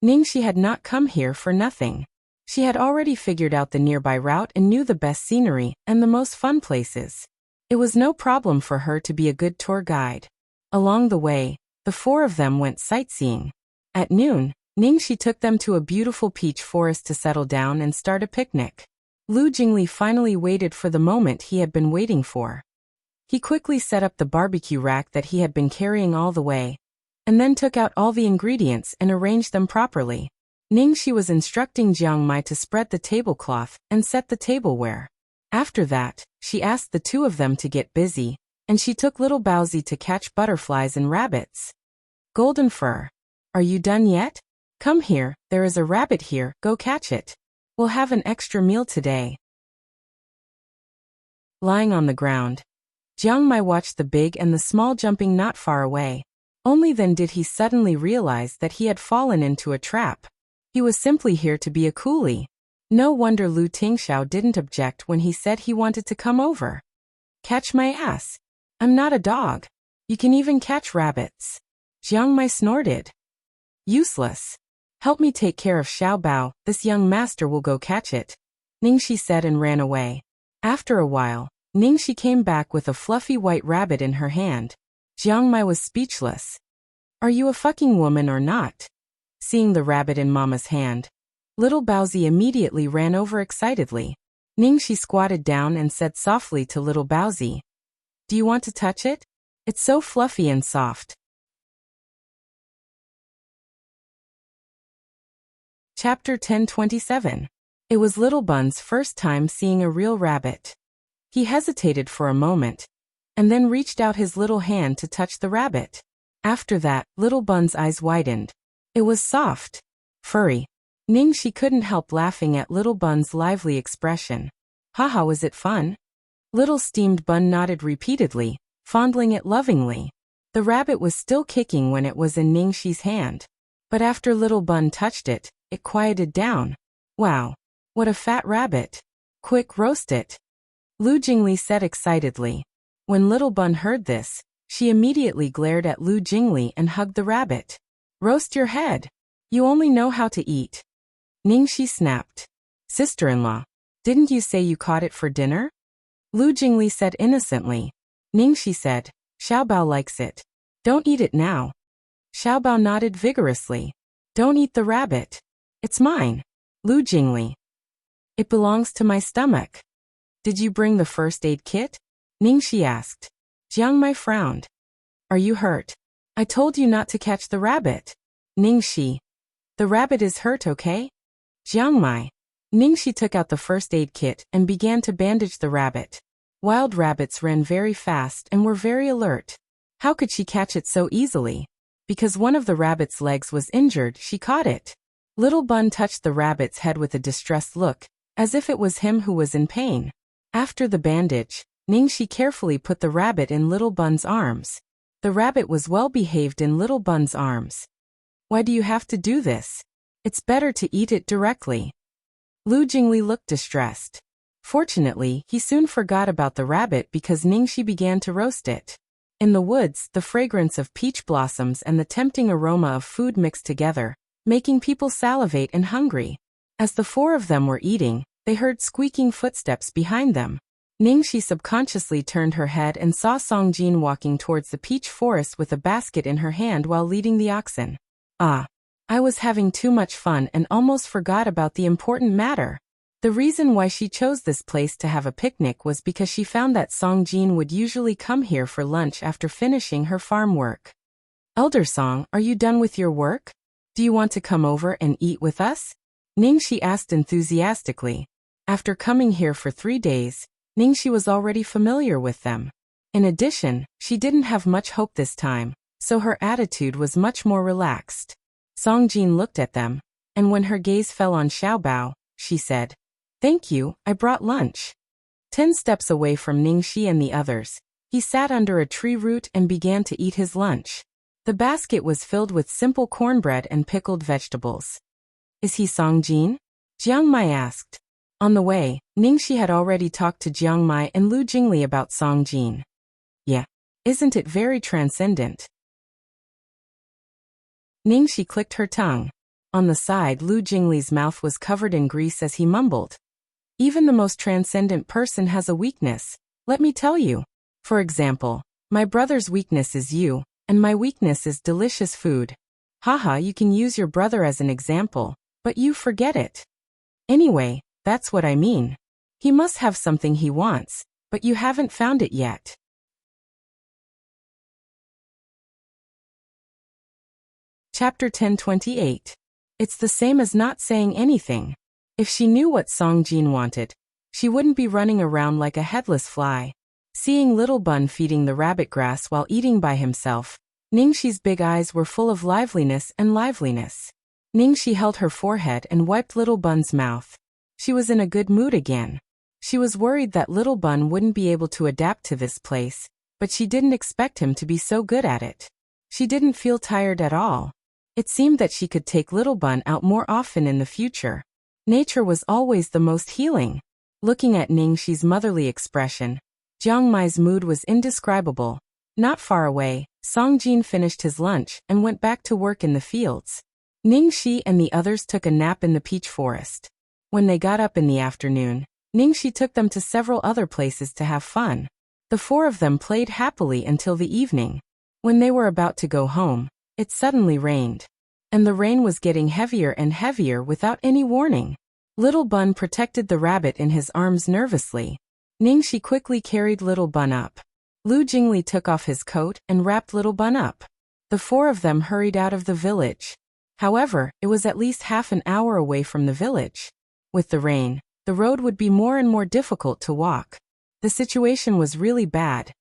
Ningxi had not come here for nothing. She had already figured out the nearby route and knew the best scenery and the most fun places. It was no problem for her to be a good tour guide. Along the way, the four of them went sightseeing. At noon, Ningxi took them to a beautiful peach forest to settle down and start a picnic. Lu Jingli finally waited for the moment he had been waiting for. He quickly set up the barbecue rack that he had been carrying all the way, and then took out all the ingredients and arranged them properly. Ningxi was instructing Jiang Mai to spread the tablecloth and set the tableware. After that, she asked the two of them to get busy, and she took little Baozi to catch butterflies and rabbits. Golden Fur, are you done yet? Come here, there is a rabbit here, go catch it. We'll have an extra meal today. Lying on the ground, Jiang Mai watched the big and the small jumping not far away. Only then did he suddenly realize that he had fallen into a trap. He was simply here to be a coolie. No wonder Lu Tingxiao didn't object when he said he wanted to come over. Catch my ass. I'm not a dog. You can even catch rabbits. Jiang Mai snorted. Useless. Help me take care of Xiao Bao, this young master will go catch it. Ningxi said and ran away. After a while, Ningxi came back with a fluffy white rabbit in her hand. Jiang Mai was speechless. Are you a fucking woman or not? Seeing the rabbit in Mama's hand, little Baozi immediately ran over excitedly. Ningxi squatted down and said softly to little Baozi, do you want to touch it? It's so fluffy and soft. Chapter 1027. It was Little Bun's first time seeing a real rabbit. He hesitated for a moment, and then reached out his little hand to touch the rabbit. After that, Little Bun's eyes widened. It was soft, furry. Ningxi couldn't help laughing at Little Bun's lively expression. Haha, was it fun? Little Steamed Bun nodded repeatedly, fondling it lovingly. The rabbit was still kicking when it was in Ningxi's hand. But after Little Bun touched it, it quieted down. Wow, what a fat rabbit. Quick, roast it. Lu Jingli said excitedly. When Little Bun heard this, she immediately glared at Lu Jingli and hugged the rabbit. Roast your head. You only know how to eat. Ningxi snapped. Sister-in-law, didn't you say you caught it for dinner? Lu Jingli said innocently. Ningxi said, Xiao Bao likes it. Don't eat it now. Xiao Bao nodded vigorously. Don't eat the rabbit. It's mine. Lu Jingli. It belongs to my stomach. Did you bring the first aid kit? Ningxi asked. Jiang Mai frowned. Are you hurt? I told you not to catch the rabbit. Ningxi. The rabbit is hurt, okay? Jiang Mai. Ningxi took out the first aid kit and began to bandage the rabbit. Wild rabbits ran very fast and were very alert. How could she catch it so easily? Because one of the rabbit's legs was injured, she caught it. Little Bun touched the rabbit's head with a distressed look, as if it was him who was in pain. After the bandage, Ningxi carefully put the rabbit in Little Bun's arms. The rabbit was well behaved in Little Bun's arms. Why do you have to do this? It's better to eat it directly. Lu Jingli looked distressed. Fortunately, he soon forgot about the rabbit because Ningxi began to roast it. In the woods, the fragrance of peach blossoms and the tempting aroma of food mixed together, making people salivate and hungry. As the four of them were eating, they heard squeaking footsteps behind them. Ningxi subconsciously turned her head and saw Songjin walking towards the peach forest with a basket in her hand while leading the oxen. Ah, I was having too much fun and almost forgot about the important matter. The reason why she chose this place to have a picnic was because she found that Songjin would usually come here for lunch after finishing her farm work. Elder Song, are you done with your work? Do you want to come over and eat with us? Ningxi asked enthusiastically. After coming here for 3 days, Ningxi was already familiar with them. In addition, she didn't have much hope this time, so her attitude was much more relaxed. Songjin looked at them, and when her gaze fell on Xiao Bao, she said, Thank you, I brought lunch. 10 steps away from Ningxi and the others, he sat under a tree root and began to eat his lunch. The basket was filled with simple cornbread and pickled vegetables. Is he Songjin? Jiang Mai asked. On the way, Ningxi had already talked to Jiang Mai and Lu Jingli about Songjin. Yeah. Isn't it very transcendent? Ningxi clicked her tongue. On the side, Lu Jingli's mouth was covered in grease as he mumbled. Even the most transcendent person has a weakness, let me tell you. For example, my brother's weakness is you, And my weakness is delicious food. Haha, you can use your brother as an example, but you forget it. Anyway, that's what I mean. He must have something he wants, but you haven't found it yet. Chapter 10:28. It's the same as not saying anything. If she knew what Song Jin wanted, she wouldn't be running around like a headless fly. Seeing Little Bun feeding the rabbit grass while eating by himself, Ningxi's big eyes were full of liveliness. Ningxi held her forehead and wiped Little Bun's mouth. She was in a good mood again. She was worried that Little Bun wouldn't be able to adapt to this place, but she didn't expect him to be so good at it. She didn't feel tired at all. It seemed that she could take Little Bun out more often in the future. Nature was always the most healing. Looking at Ningxi's motherly expression, Jiang Mai's mood was indescribable. Not far away, Song Jin finished his lunch and went back to work in the fields. Ningxi and the others took a nap in the peach forest. When they got up in the afternoon, Ningxi took them to several other places to have fun. The four of them played happily until the evening. When they were about to go home, it suddenly rained. And the rain was getting heavier and heavier without any warning. Little Bun protected the rabbit in his arms nervously. Ningxi quickly carried Little Bun up. Lu Jingli took off his coat and wrapped Little Bun up. The four of them hurried out of the village. However, it was at least half an hour away from the village. With the rain, the road would be more and more difficult to walk. The situation was really bad.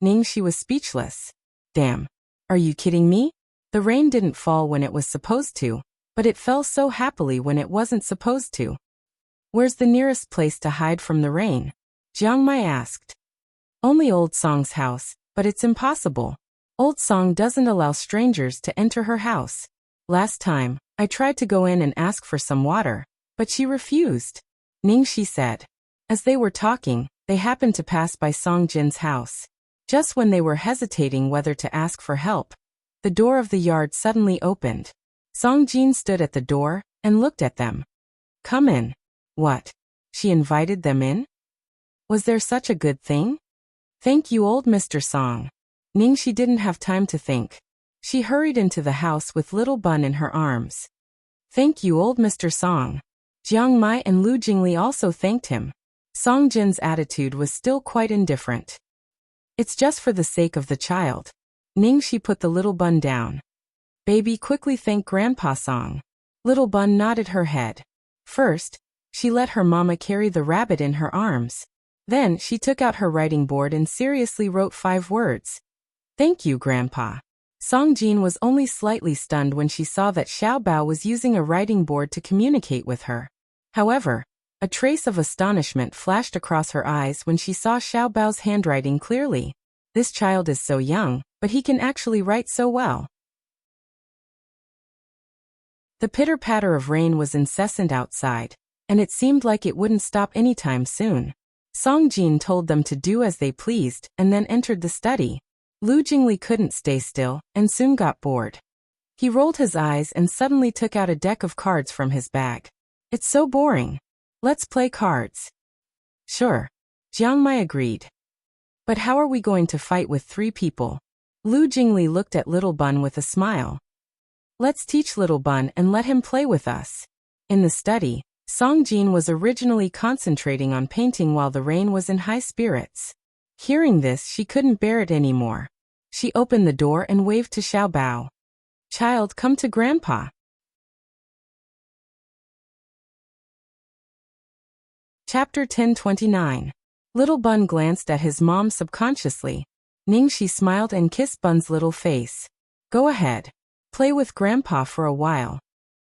Ningxi was speechless. Damn. Are you kidding me? The rain didn't fall when it was supposed to, but it fell so happily when it wasn't supposed to. Where's the nearest place to hide from the rain? Jiang Mai asked. Only Old Song's house, but it's impossible. Old Song doesn't allow strangers to enter her house. Last time, I tried to go in and ask for some water, but she refused. Ningxi said. As they were talking, they happened to pass by Song Jin's house. Just when they were hesitating whether to ask for help, the door of the yard suddenly opened. Song Jin stood at the door and looked at them. Come in. What? She invited them in? Was there such a good thing? Thank you, old Mr. Song. Ningxi didn't have time to think. She hurried into the house with Little Bun in her arms. Thank you, old Mr. Song. Jiang Mai and Lu Jingli also thanked him. Song Jin's attitude was still quite indifferent. It's just for the sake of the child. Ningxi put the Little Bun down. Baby, quickly thank Grandpa Song. Little Bun nodded her head. First, she let her mama carry the rabbit in her arms. Then she took out her writing board and seriously wrote 5 words. Thank you, Grandpa. Song Jin was only slightly stunned when she saw that Xiao Bao was using a writing board to communicate with her. However, a trace of astonishment flashed across her eyes when she saw Xiao Bao's handwriting clearly. This child is so young, but he can actually write so well. The pitter-patter of rain was incessant outside, and it seemed like it wouldn't stop anytime soon. Song Jin told them to do as they pleased and then entered the study. Lu Jingli couldn't stay still and soon got bored. He rolled his eyes and suddenly took out a deck of cards from his bag. It's so boring. Let's play cards. Sure. Jiang Mai agreed. But how are we going to fight with 3 people? Lu Jingli looked at Little Bun with a smile. Let's teach Little Bun and let him play with us. In the study, Song Jin was originally concentrating on painting while the rain was in high spirits. Hearing this, she couldn't bear it anymore. She opened the door and waved to Xiao Bao. Child, come to Grandpa. Chapter 10:29. Little Bun glanced at his mom subconsciously. Ningxi smiled and kissed Bun's little face. Go ahead. Play with Grandpa for a while.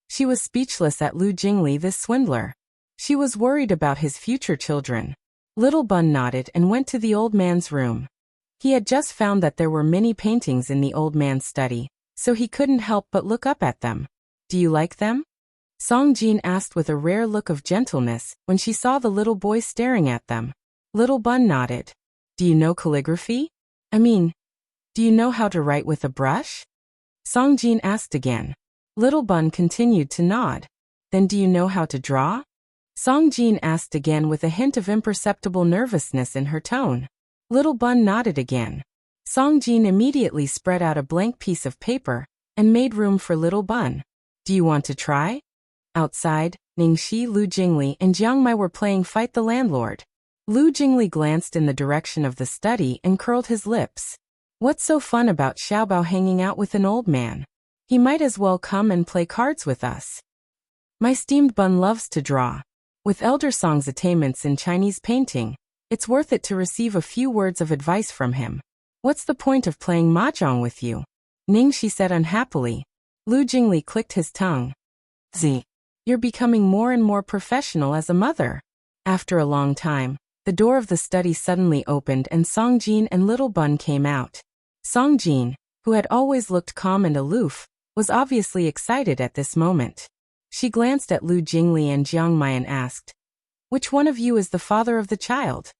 She was speechless at Lu Jingli, this swindler. She was worried about his future children. Little Bun nodded and went to the old man's room. He had just found that there were many paintings in the old man's study, so he couldn't help but look up at them. Do you like them? Song Jin asked with a rare look of gentleness when she saw the little boy staring at them. Little Bun nodded. Do you know calligraphy? Do you know how to write with a brush? Song Jin asked again. Little Bun continued to nod. Then do you know how to draw? Song Jin asked again with a hint of imperceptible nervousness in her tone. Little Bun nodded again. Song Jin immediately spread out a blank piece of paper and made room for Little Bun. Do you want to try? Outside, Ningxi, Lu Jingli, and Jiang Mai were playing Fight the Landlord. Lu Jingli glanced in the direction of the study and curled his lips. What's so fun about Xiaobao hanging out with an old man? He might as well come and play cards with us. My steamed bun loves to draw. With Elder Song's attainments in Chinese painting, it's worth it to receive a few words of advice from him. What's the point of playing mahjong with you? Ningxi said unhappily. Lu Jingli clicked his tongue. You're becoming more and more professional as a mother. After a long time, the door of the study suddenly opened and Song Jin and Little Bun came out. Song Jin, who had always looked calm and aloof, was obviously excited at this moment. She glanced at Lu Jingli and Jiang Mai and asked, "Which one of you is the father of the child?"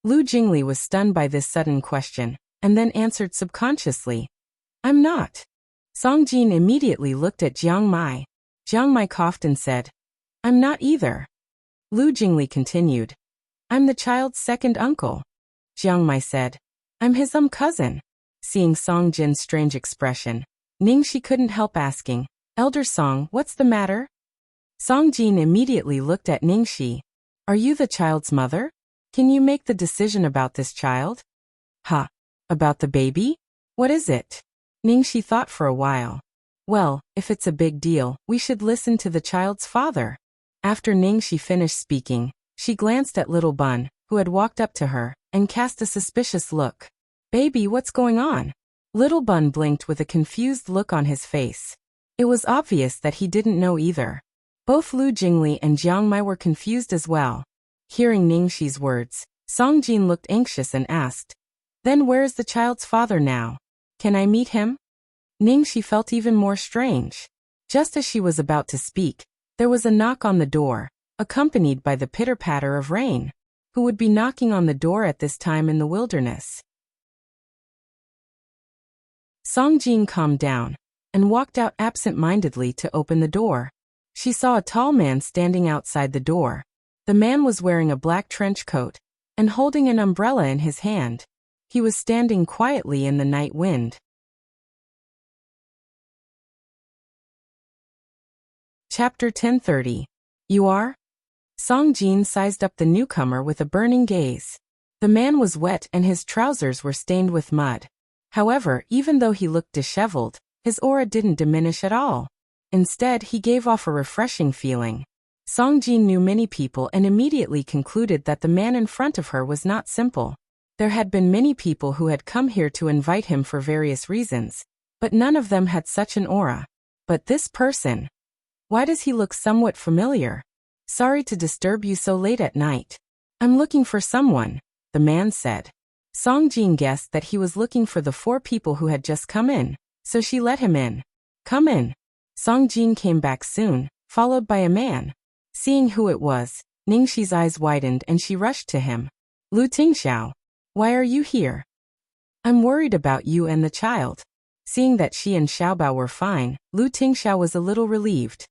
Lu Jingli was stunned by this sudden question, and then answered subconsciously, "I'm not." Song Jin immediately looked at Jiang Mai. Jiang Mai coughed and said, "I'm not either." Lu Jingli continued, "I'm the child's second uncle." Jiang Mai said, "I'm his cousin." Seeing Song Jin's strange expression, Ningxi couldn't help asking, "Elder Song, what's the matter?" Song Jin immediately looked at Ningxi. "Are you the child's mother? Can you make the decision about this child?" About the baby? What is it? Ningxi thought for a while. Well, if it's a big deal, we should listen to the child's father. After Ningxi finished speaking, she glanced at Little Bun, who had walked up to her, and cast a suspicious look. "Baby, what's going on?" Little Bun blinked with a confused look on his face. It was obvious that he didn't know either. Both Lu Jingli and Jiang Mai were confused as well. Hearing Ningxi's words, Song Jin looked anxious and asked, "Then where is the child's father now? Can I meet him?" Ningxi felt even more strange. Just as she was about to speak, there was a knock on the door, accompanied by the pitter-patter of rain. Who would be knocking on the door at this time in the wilderness? Song Jin calmed down and walked out absent-mindedly to open the door. She saw a tall man standing outside the door. The man was wearing a black trench coat and holding an umbrella in his hand. He was standing quietly in the night wind. Chapter 10:30. You are? Song Jin sized up the newcomer with a burning gaze. The man was wet and his trousers were stained with mud. However, even though he looked disheveled, his aura didn't diminish at all. Instead, he gave off a refreshing feeling. Song Jin knew many people and immediately concluded that the man in front of her was not simple. There had been many people who had come here to invite him for various reasons, but none of them had such an aura. But this person? Why does he look somewhat familiar? Sorry to disturb you so late at night. I'm looking for someone, the man said. Song Jin guessed that he was looking for the 4 people who had just come in, so she let him in. Come in. Song Jin came back soon, followed by a man. Seeing who it was, Ningxi's eyes widened and she rushed to him. Lu Tingxiao, why are you here? I'm worried about you and the child. Seeing that she and Xiaobao were fine, Lu Tingxiao was a little relieved.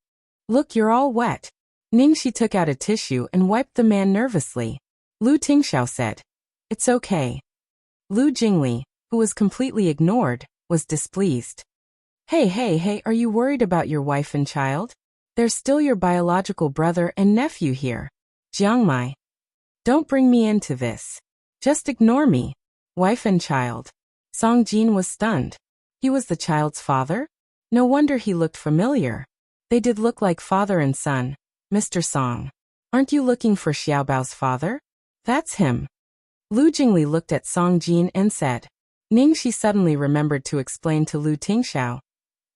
Look, you're all wet. Ningxi took out a tissue and wiped the man nervously. Lu Tingxiao said, "It's okay." Lu Jingli, who was completely ignored, was displeased. Hey, are you worried about your wife and child? There's still your biological brother and nephew here. Jiang Mai. Don't bring me into this. Just ignore me. Wife and child. Song Jin was stunned. He was the child's father? No wonder he looked familiar. They did look like father and son. Mr. Song. Aren't you looking for Xiaobao's father? That's him. Lu Jingli looked at Song Jin and said. Ningxi suddenly remembered to explain to Lu Tingxiao.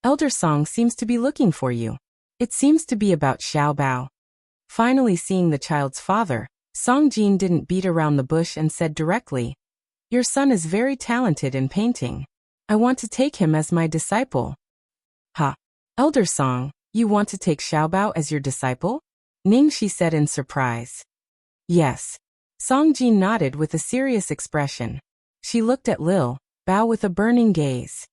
Elder Song seems to be looking for you. It seems to be about Xiaobao. Finally seeing the child's father, Song Jin didn't beat around the bush and said directly, Your son is very talented in painting. I want to take him as my disciple. Elder Song, you want to take Xiaobao as your disciple? Ningxi said in surprise. Yes. Song Jin nodded with a serious expression. She looked at Lil Bao with a burning gaze.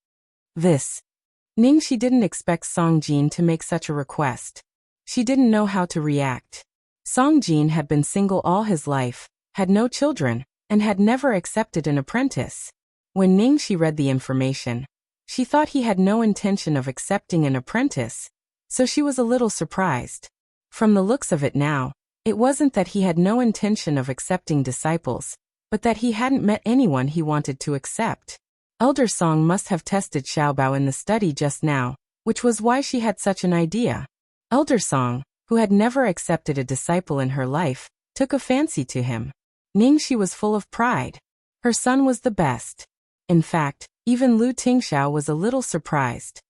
Ningxi didn't expect Song Jin to make such a request. She didn't know how to react. Song Jin had been single all his life, had no children, and had never accepted an apprentice. When Ningxi read the information, she thought he had no intention of accepting an apprentice, so she was a little surprised. From the looks of it now, it wasn't that he had no intention of accepting disciples, but that he hadn't met anyone he wanted to accept. Elder Song must have tested Xiaobao in the study just now, which was why she had such an idea. Elder Song, who had never accepted a disciple in her life, took a fancy to him. Ningxi was full of pride. Her son was the best. In fact, even Lu Tingxiao was a little surprised.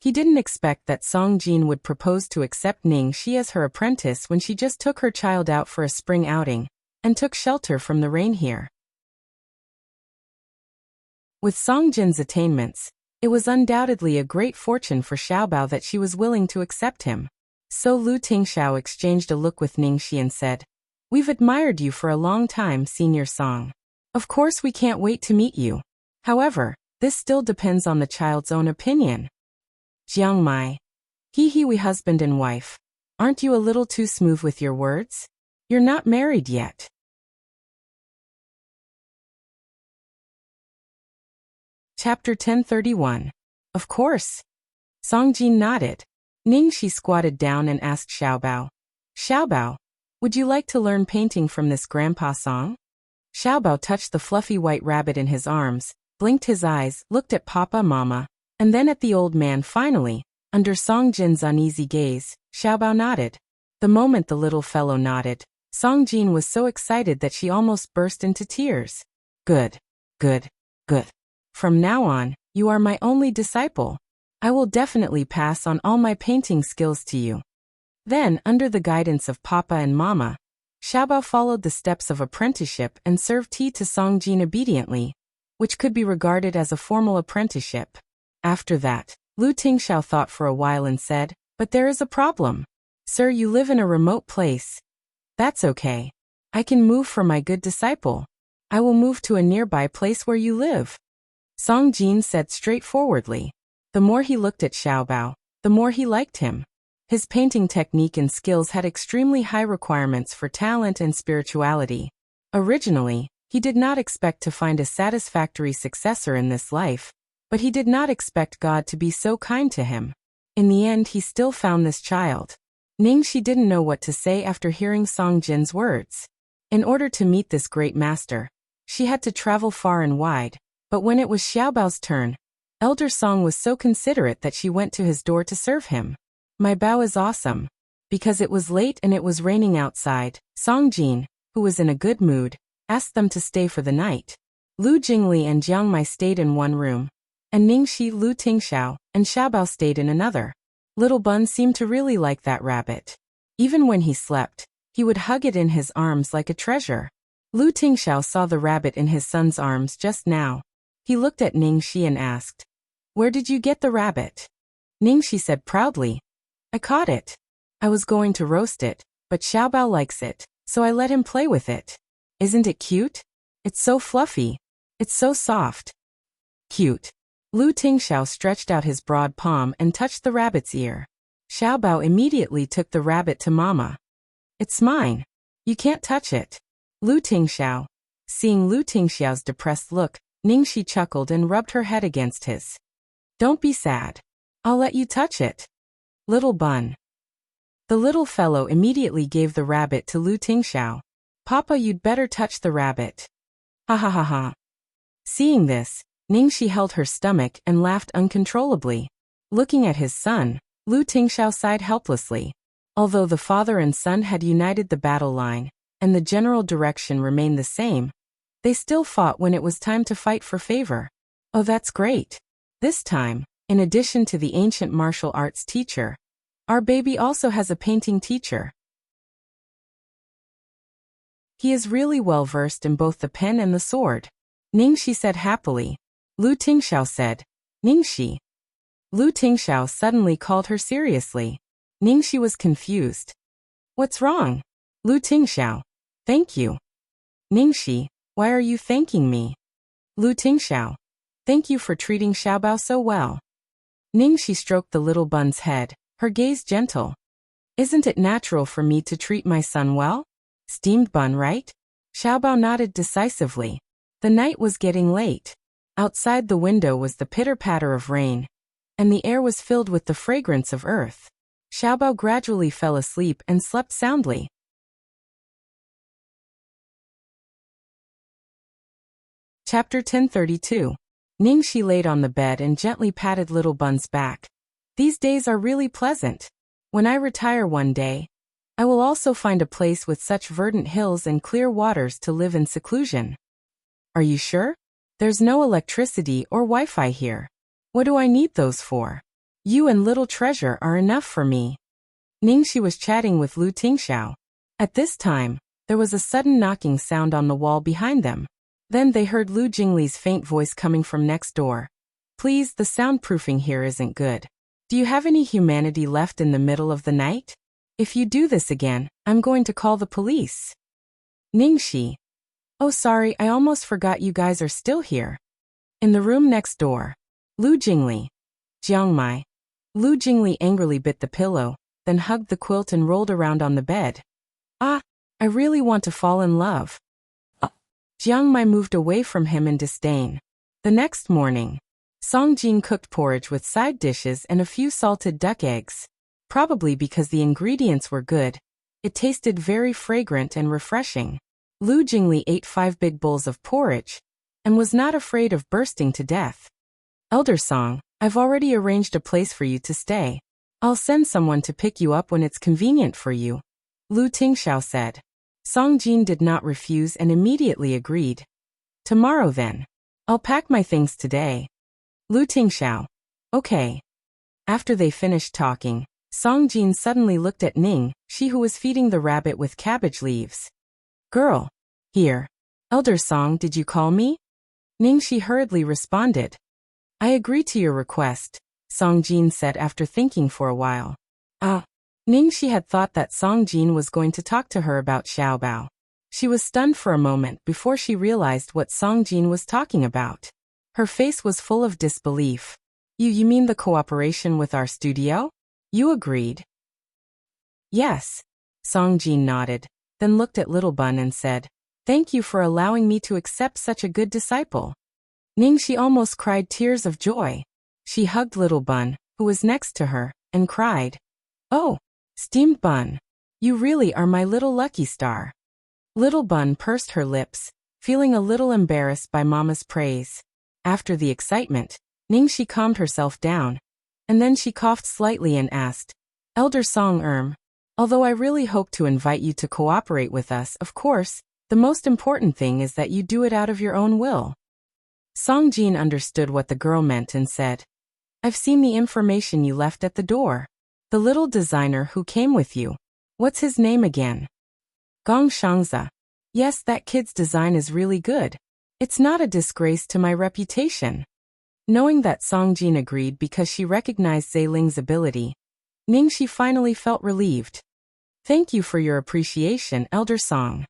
He didn't expect that Song Jin would propose to accept Ningxi as her apprentice when she just took her child out for a spring outing, and took shelter from the rain here. With Song Jin's attainments, it was undoubtedly a great fortune for Xiaobao that she was willing to accept him. So Lu Tingxiao exchanged a look with Ningxi and said, "We've admired you for a long time, Senior Song. Of course we can't wait to meet you. However, this still depends on the child's own opinion." Jiang Mai. Hee we husband and wife. Aren't you a little too smooth with your words? You're not married yet. Chapter 1031. Of course. Song Jin nodded. Ningxi squatted down and asked Xiaobao, "Xiaobao, would you like to learn painting from this Grandpa Song?" Xiaobao touched the fluffy white rabbit in his arms, blinked his eyes, looked at Papa Mama, and then at the old man. Finally, under Song Jin's uneasy gaze, Xiaobao nodded. The moment the little fellow nodded, Song Jin was so excited that she almost burst into tears. Good. Good. Good. From now on, you are my only disciple. I will definitely pass on all my painting skills to you. Then, under the guidance of Papa and Mama, Xiaobao followed the steps of apprenticeship and served tea to Song Jin obediently, which could be regarded as a formal apprenticeship. After that, Lu Tingxiao thought for a while and said, "But there is a problem. Sir, you live in a remote place." "That's okay. I can move for my good disciple. I will move to a nearby place where you live," Song Jin said straightforwardly. The more he looked at Xiaobao, the more he liked him. His painting technique and skills had extremely high requirements for talent and spirituality. Originally, he did not expect to find a satisfactory successor in this life, but he did not expect God to be so kind to him. In the end, he still found this child. Ningxi didn't know what to say after hearing Song Jin's words. In order to meet this great master, she had to travel far and wide, but when it was Xiaobao's turn, Elder Song was so considerate that she went to his door to serve him. "My bao is awesome." Because it was late and it was raining outside, Song Jin, who was in a good mood, asked them to stay for the night. Lu Jingli and Jiang Mai stayed in one room, and Ningxi, Lu Tingxiao, and Xiaobao stayed in another. Little Bun seemed to really like that rabbit. Even when he slept, he would hug it in his arms like a treasure. Lu Tingxiao saw the rabbit in his son's arms just now. He looked at Ningxi and asked, "Where did you get the rabbit?" Ningxi said proudly, "I caught it. I was going to roast it, but Xiaobao likes it, so I let him play with it. Isn't it cute? It's so fluffy. It's so soft." "Cute." Lu Tingxiao stretched out his broad palm and touched the rabbit's ear. Xiaobao immediately took the rabbit to Mama. "It's mine. You can't touch it." Lu Tingxiao. Seeing Lu Tingxiao's depressed look, Ningxi chuckled and rubbed her head against his. "Don't be sad. I'll let you touch it." Little Bun. The little fellow immediately gave the rabbit to Lu Tingxiao. "Papa, you'd better touch the rabbit." "Ha ha ha ha." Seeing this, Ningxi held her stomach and laughed uncontrollably. Looking at his son, Lu Tingxiao sighed helplessly. Although the father and son had united the battle line, and the general direction remained the same, they still fought when it was time to fight for favor. "Oh, that's great. This time, in addition to the ancient martial arts teacher, our baby also has a painting teacher. He is really well versed in both the pen and the sword," Ningxi said happily. Lu Tingxiao said, "Ningxi." Lu Tingxiao suddenly called her seriously. Ningxi was confused. "What's wrong?" Lu Tingxiao. "Thank you." Ningxi. "Why are you thanking me?" Lu Tingxiao. "Thank you for treating Xiaobao so well." Ningxi stroked the little bun's head, her gaze gentle. "Isn't it natural for me to treat my son well? Steamed bun, right?" Xiaobao nodded decisively. The night was getting late. Outside the window was the pitter-patter of rain, and the air was filled with the fragrance of earth. Xiaobao gradually fell asleep and slept soundly. Chapter 1032. Ningxi laid on the bed and gently patted little Bun's back. These days are really pleasant. When I retire one day, I will also find a place with such verdant hills and clear waters to live in seclusion. Are you sure? There's no electricity or Wi-Fi here. What do I need those for? You and little treasure are enough for me. Ningxi was chatting with Lu Tingxiao. At this time, there was a sudden knocking sound on the wall behind them. Then they heard Lu Jingli's faint voice coming from next door. Please, the soundproofing here isn't good. Do you have any humanity left in the middle of the night? If you do this again, I'm going to call the police. Ningxi. Oh sorry, I almost forgot you guys are still here. In the room next door. Lu Jingli. Jiangmai. Lu Jingli angrily bit the pillow, then hugged the quilt and rolled around on the bed. Ah, I really want to fall in love. Jiang Mai moved away from him in disdain. The next morning, Song Jin cooked porridge with side dishes and a few salted duck eggs. Probably because the ingredients were good, it tasted very fragrant and refreshing. Lu Jingli ate 5 big bowls of porridge and was not afraid of bursting to death. Elder Song, I've already arranged a place for you to stay. I'll send someone to pick you up when it's convenient for you, Lu Tingxiao said. Song Jin did not refuse and immediately agreed. Tomorrow then. I'll pack my things today. Lu Tingxiao. Okay. After they finished talking, Song Jin suddenly looked at Ning, she who was feeding the rabbit with cabbage leaves. Girl. Here. Elder Song, did you call me? Ning she hurriedly responded. I agree to your request, Song Jin said after thinking for a while. Ningxi had thought that Song Jin was going to talk to her about Xiaobao. She was stunned for a moment before she realized what Song Jin was talking about. Her face was full of disbelief. You mean the cooperation with our studio? You agreed? Yes. Song Jin nodded, then looked at Little Bun and said, Thank you for allowing me to accept such a good disciple. Ningxi almost cried tears of joy. She hugged Little Bun, who was next to her, and cried, Oh! Steamed Bun, you really are my little lucky star. Little Bun pursed her lips, feeling a little embarrassed by Mama's praise. After the excitement, Ningxi calmed herself down, and then she coughed slightly and asked, Elder Song although I really hope to invite you to cooperate with us, of course, the most important thing is that you do it out of your own will. Song Jin understood what the girl meant and said, I've seen the information you left at the door. The little designer who came with you. What's his name again? Gong Shangzi. Yes, that kid's design is really good. It's not a disgrace to my reputation. Knowing that Song Jin agreed because she recognized Zai Ling's ability, Ningxi finally felt relieved. Thank you for your appreciation, Elder Song.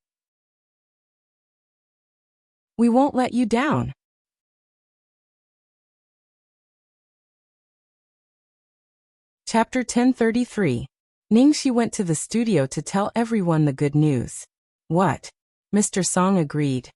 We won't let you down. Chapter 1033. Ningxi went to the studio to tell everyone the good news. What? Mr. Song agreed.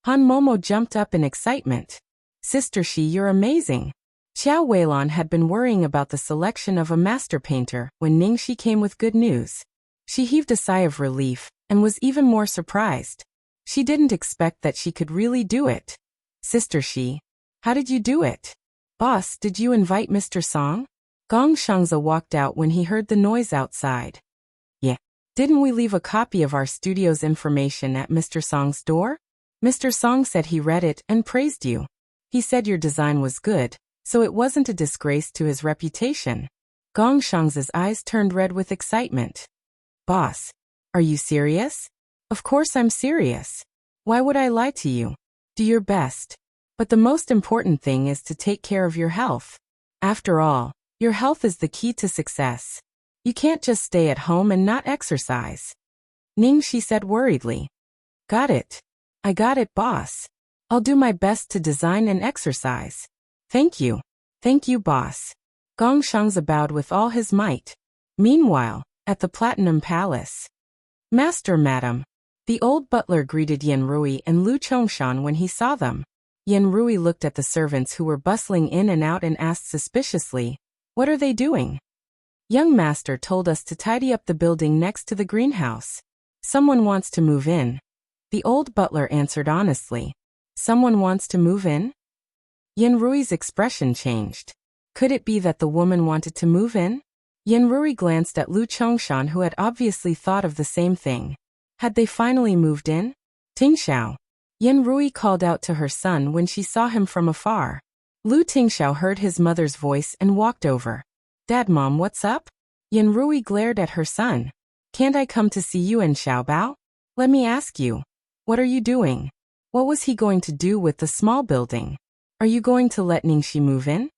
Han Momo jumped up in excitement. Sister Shi, you're amazing. Xiao Weilan had been worrying about the selection of a master painter when Ningxi came with good news. She heaved a sigh of relief and was even more surprised. She didn't expect that she could really do it. Sister Shi, how did you do it? Boss, did you invite Mr. Song? Gong Shangzi walked out when he heard the noise outside. Yeah. Didn't we leave a copy of our studio's information at Mr. Song's door? Mr. Song said he read it and praised you. He said your design was good, so it wasn't a disgrace to his reputation. Gong Shangzi's eyes turned red with excitement. Boss, are you serious? Of course I'm serious. Why would I lie to you? Do your best. But the most important thing is to take care of your health. After all, your health is the key to success. You can't just stay at home and not exercise. Ningxi said worriedly. Got it. I got it, boss. I'll do my best to design and exercise. Thank you. Thank you, boss. Gong Shangzi bowed with all his might. Meanwhile, at the Platinum Palace. Master, madam. The old butler greeted Yan Rui and Lu Chongshan when he saw them. Yen Rui looked at the servants who were bustling in and out and asked suspiciously, "What are they doing?" "Young master told us to tidy up the building next to the greenhouse. Someone wants to move in." The old butler answered honestly. "Someone wants to move in?" Yen Rui's expression changed. Could it be that the woman wanted to move in? Yen Rui glanced at Lu Chongshan, who had obviously thought of the same thing. Had they finally moved in? "Tingxiao." Yen Rui called out to her son when she saw him from afar. Lu Tingxiao heard his mother's voice and walked over. "Dad, Mom, what's up?" Yen Rui glared at her son. "Can't I come to see you and Xiaobao? Let me ask you. What are you doing? What was he going to do with the small building? Are you going to let Ningxi move in?"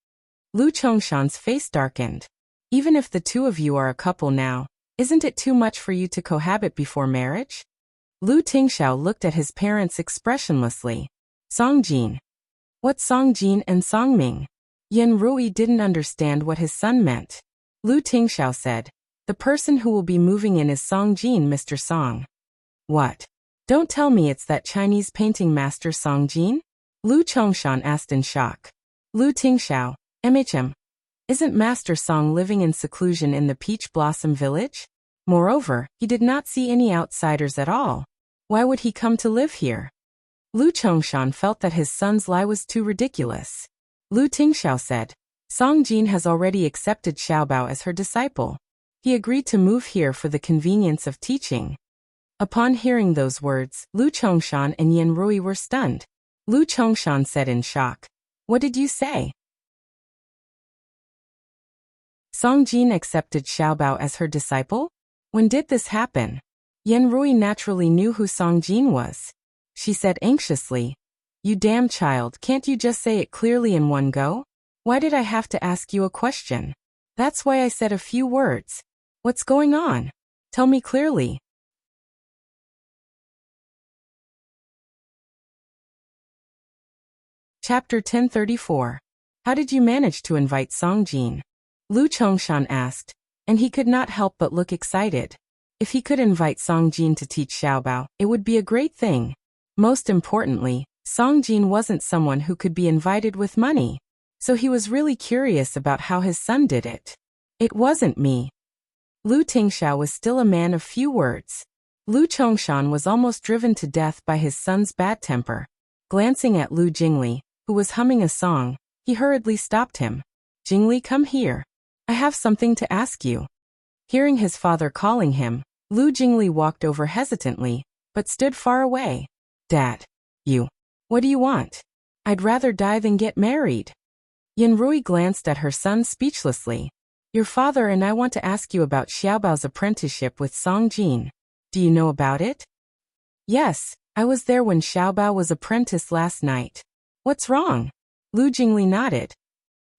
Lu Chongshan's face darkened. "Even if the two of you are a couple now, isn't it too much for you to cohabit before marriage?" Lu Tingxiao looked at his parents expressionlessly. "Songjin." "What Songjin and Songming?" Yen Rui didn't understand what his son meant. Lu Tingxiao said, "The person who will be moving in is Songjin, Mr. Song." "What? Don't tell me it's that Chinese painting master Songjin?" Lu Chongshan asked in shock. Lu Tingxiao, "MHM. Isn't Master Song living in seclusion in the Peach Blossom Village? Moreover, he did not see any outsiders at all. Why would he come to live here?" Lu Chongshan felt that his son's lie was too ridiculous. Lu Tingxiao said, "Songjin has already accepted Xiaobao as her disciple. He agreed to move here for the convenience of teaching." Upon hearing those words, Lu Chongshan and Yen Rui were stunned. Lu Chongshan said in shock, "What did you say?" Songjin accepted Xiaobao as her disciple? When did this happen? Yen Rui naturally knew who Songjin was. She said anxiously, "You damn child, can't you just say it clearly in one go? Why did I have to ask you a question? That's why I said a few words. What's going on? Tell me clearly." Chapter 1034. How did you manage to invite Songjin? Lu Chongshan asked, and he could not help but look excited. If he could invite Songjin to teach Xiaobao, it would be a great thing. Most importantly, Songjin wasn't someone who could be invited with money. So he was really curious about how his son did it. "It wasn't me." Lu Tingxiao was still a man of few words. Lu Chongshan was almost driven to death by his son's bad temper. Glancing at Lu Jingli, who was humming a song, he hurriedly stopped him. "Jingli, come here. I have something to ask you." Hearing his father calling him, Lu Jingli walked over hesitantly, but stood far away. "Dad. What do you want?" "I'd rather die than get married." Yen Rui glanced at her son speechlessly. "Your father and I want to ask you about Xiaobao's apprenticeship with Songjin. Do you know about it?" "Yes, I was there when Xiaobao was apprenticed last night." "What's wrong?" Lu Jingli nodded.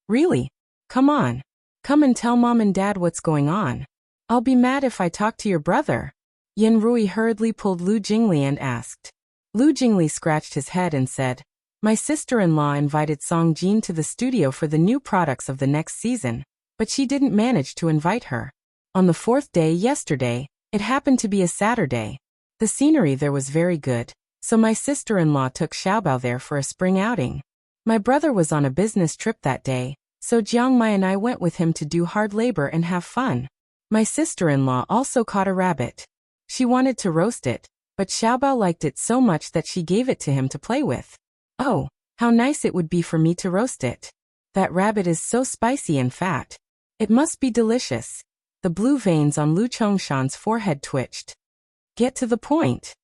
"Really? Come on. Come and tell Mom and Dad what's going on. I'll be mad if I talk to your brother." Yen Rui hurriedly pulled Lu Jingli and asked. Lu Jingli scratched his head and said, "My sister-in-law invited Songjin to the studio for the new products of the next season, but she didn't manage to invite her. On the fourth day yesterday, it happened to be a Saturday. The scenery there was very good, so my sister-in-law took Xiaobao there for a spring outing. My brother was on a business trip that day, so Jiang Mai and I went with him to do hard labor and have fun. My sister-in-law also caught a rabbit. She wanted to roast it, but Xiaobao liked it so much that she gave it to him to play with. Oh, how nice it would be for me to roast it. That rabbit is so spicy and fat. It must be delicious." The blue veins on Lu Chongshan's forehead twitched. "Get to the point."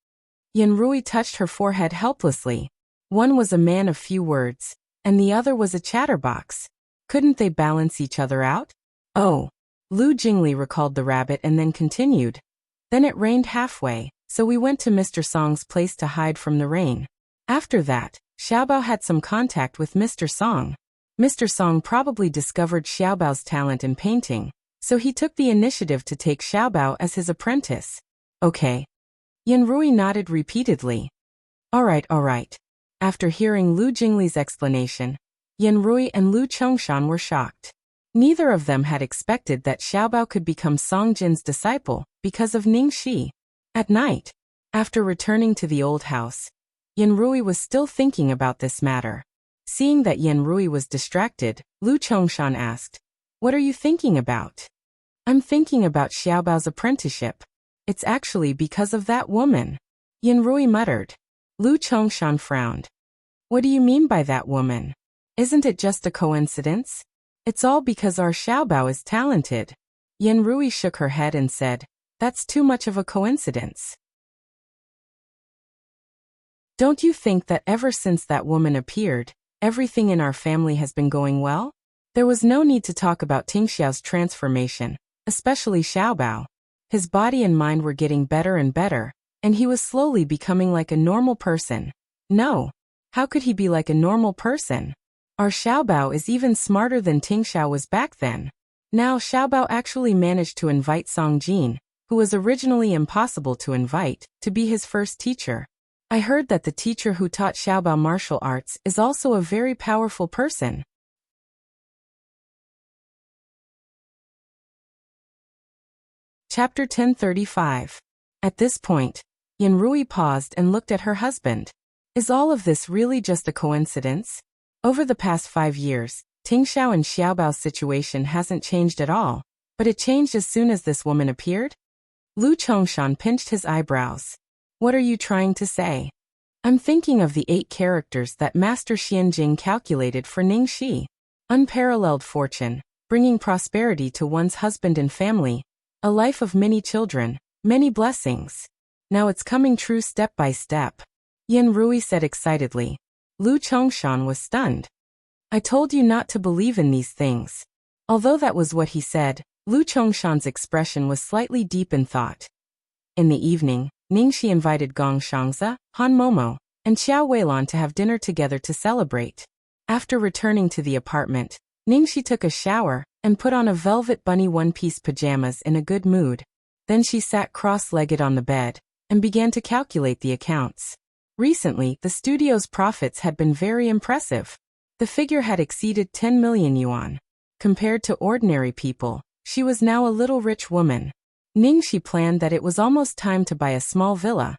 Yen Rui touched her forehead helplessly. One was a man of few words, and the other was a chatterbox. Couldn't they balance each other out? "Oh." Lu Jingli recalled the rabbit and then continued. "Then it rained halfway, so we went to Mr. Song's place to hide from the rain. After that, Xiaobao had some contact with Mr. Song. Mr. Song probably discovered Xiaobao's talent in painting, so he took the initiative to take Xiaobao as his apprentice." "Okay." Yen Rui nodded repeatedly. All right. After hearing Lu Jingli's explanation, Yen Rui and Lu Chongshan were shocked. Neither of them had expected that Xiaobao could become Songjin's disciple because of Ning Shi. At night, after returning to the old house, Yanrui was still thinking about this matter. Seeing that Yanrui was distracted, Lu Chongshan asked, "What are you thinking about?" "I'm thinking about Xiaobao's apprenticeship. It's actually because of that woman," Yanrui muttered. Lu Chongshan frowned. "What do you mean by that woman? Isn't it just a coincidence? It's all because our Xiaobao is talented." Yanrui shook her head and said, "That's too much of a coincidence. Don't you think that ever since that woman appeared, everything in our family has been going well?" There was no need to talk about Tingxiao's transformation, especially Xiaobao. His body and mind were getting better and better, and he was slowly becoming like a normal person. No. How could he be like a normal person? Our Xiaobao is even smarter than Tingxiao was back then. Now Xiaobao actually managed to invite Song Jin, who was originally impossible to invite, to be his first teacher. I heard that the teacher who taught Xiaobao martial arts is also a very powerful person. Chapter 1035. At this point, Yanrui paused and looked at her husband. Is all of this really just a coincidence? Over the past 5 years, Tingxiao and Xiaobao's situation hasn't changed at all, but it changed as soon as this woman appeared? Lu Chongshan pinched his eyebrows. What are you trying to say? I'm thinking of the 8 characters that Master Xianjing calculated for Ningxi. Unparalleled fortune, bringing prosperity to one's husband and family, a life of many children, many blessings. Now it's coming true step by step. Yanrui said excitedly. Lu Chongshan was stunned. I told you not to believe in these things. Although that was what he said, Lu Chongshan's expression was slightly deep in thought. In the evening, Ningxi invited Gong Shangzi, Han Momo, and Xiao Weilan to have dinner together to celebrate. After returning to the apartment, Ningxi took a shower and put on a velvet bunny one-piece pajamas in a good mood. Then she sat cross-legged on the bed and began to calculate the accounts. Recently, the studio's profits had been very impressive. The figure had exceeded 10 million yuan. Compared to ordinary people, she was now a little rich woman. Ningxi planned that it was almost time to buy a small villa.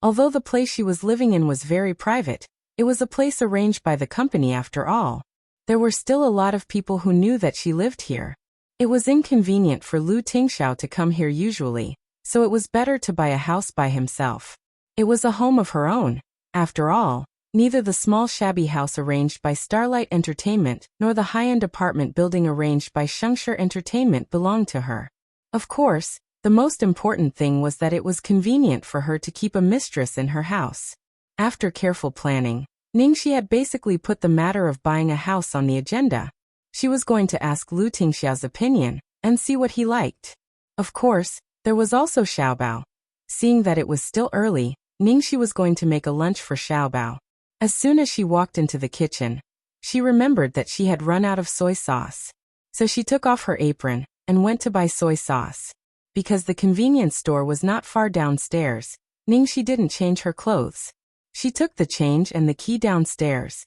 Although the place she was living in was very private, it was a place arranged by the company after all. There were still a lot of people who knew that she lived here. It was inconvenient for Lu Tingxiao to come here usually, so it was better to buy a house by himself. It was a home of her own. After all, neither the small shabby house arranged by Starlight Entertainment nor the high-end apartment building arranged by Shengshi Entertainment belonged to her. Of course, the most important thing was that it was convenient for her to keep a mistress in her house. After careful planning, Ningxi had basically put the matter of buying a house on the agenda. She was going to ask Lu Tingxiao's opinion and see what he liked. Of course, there was also Xiaobao. Seeing that it was still early, Ningxi was going to make a lunch for Xiaobao. As soon as she walked into the kitchen, she remembered that she had run out of soy sauce. So she took off her apron and went to buy soy sauce. Because the convenience store was not far downstairs, Ningxi didn't change her clothes. She took the change and the key downstairs.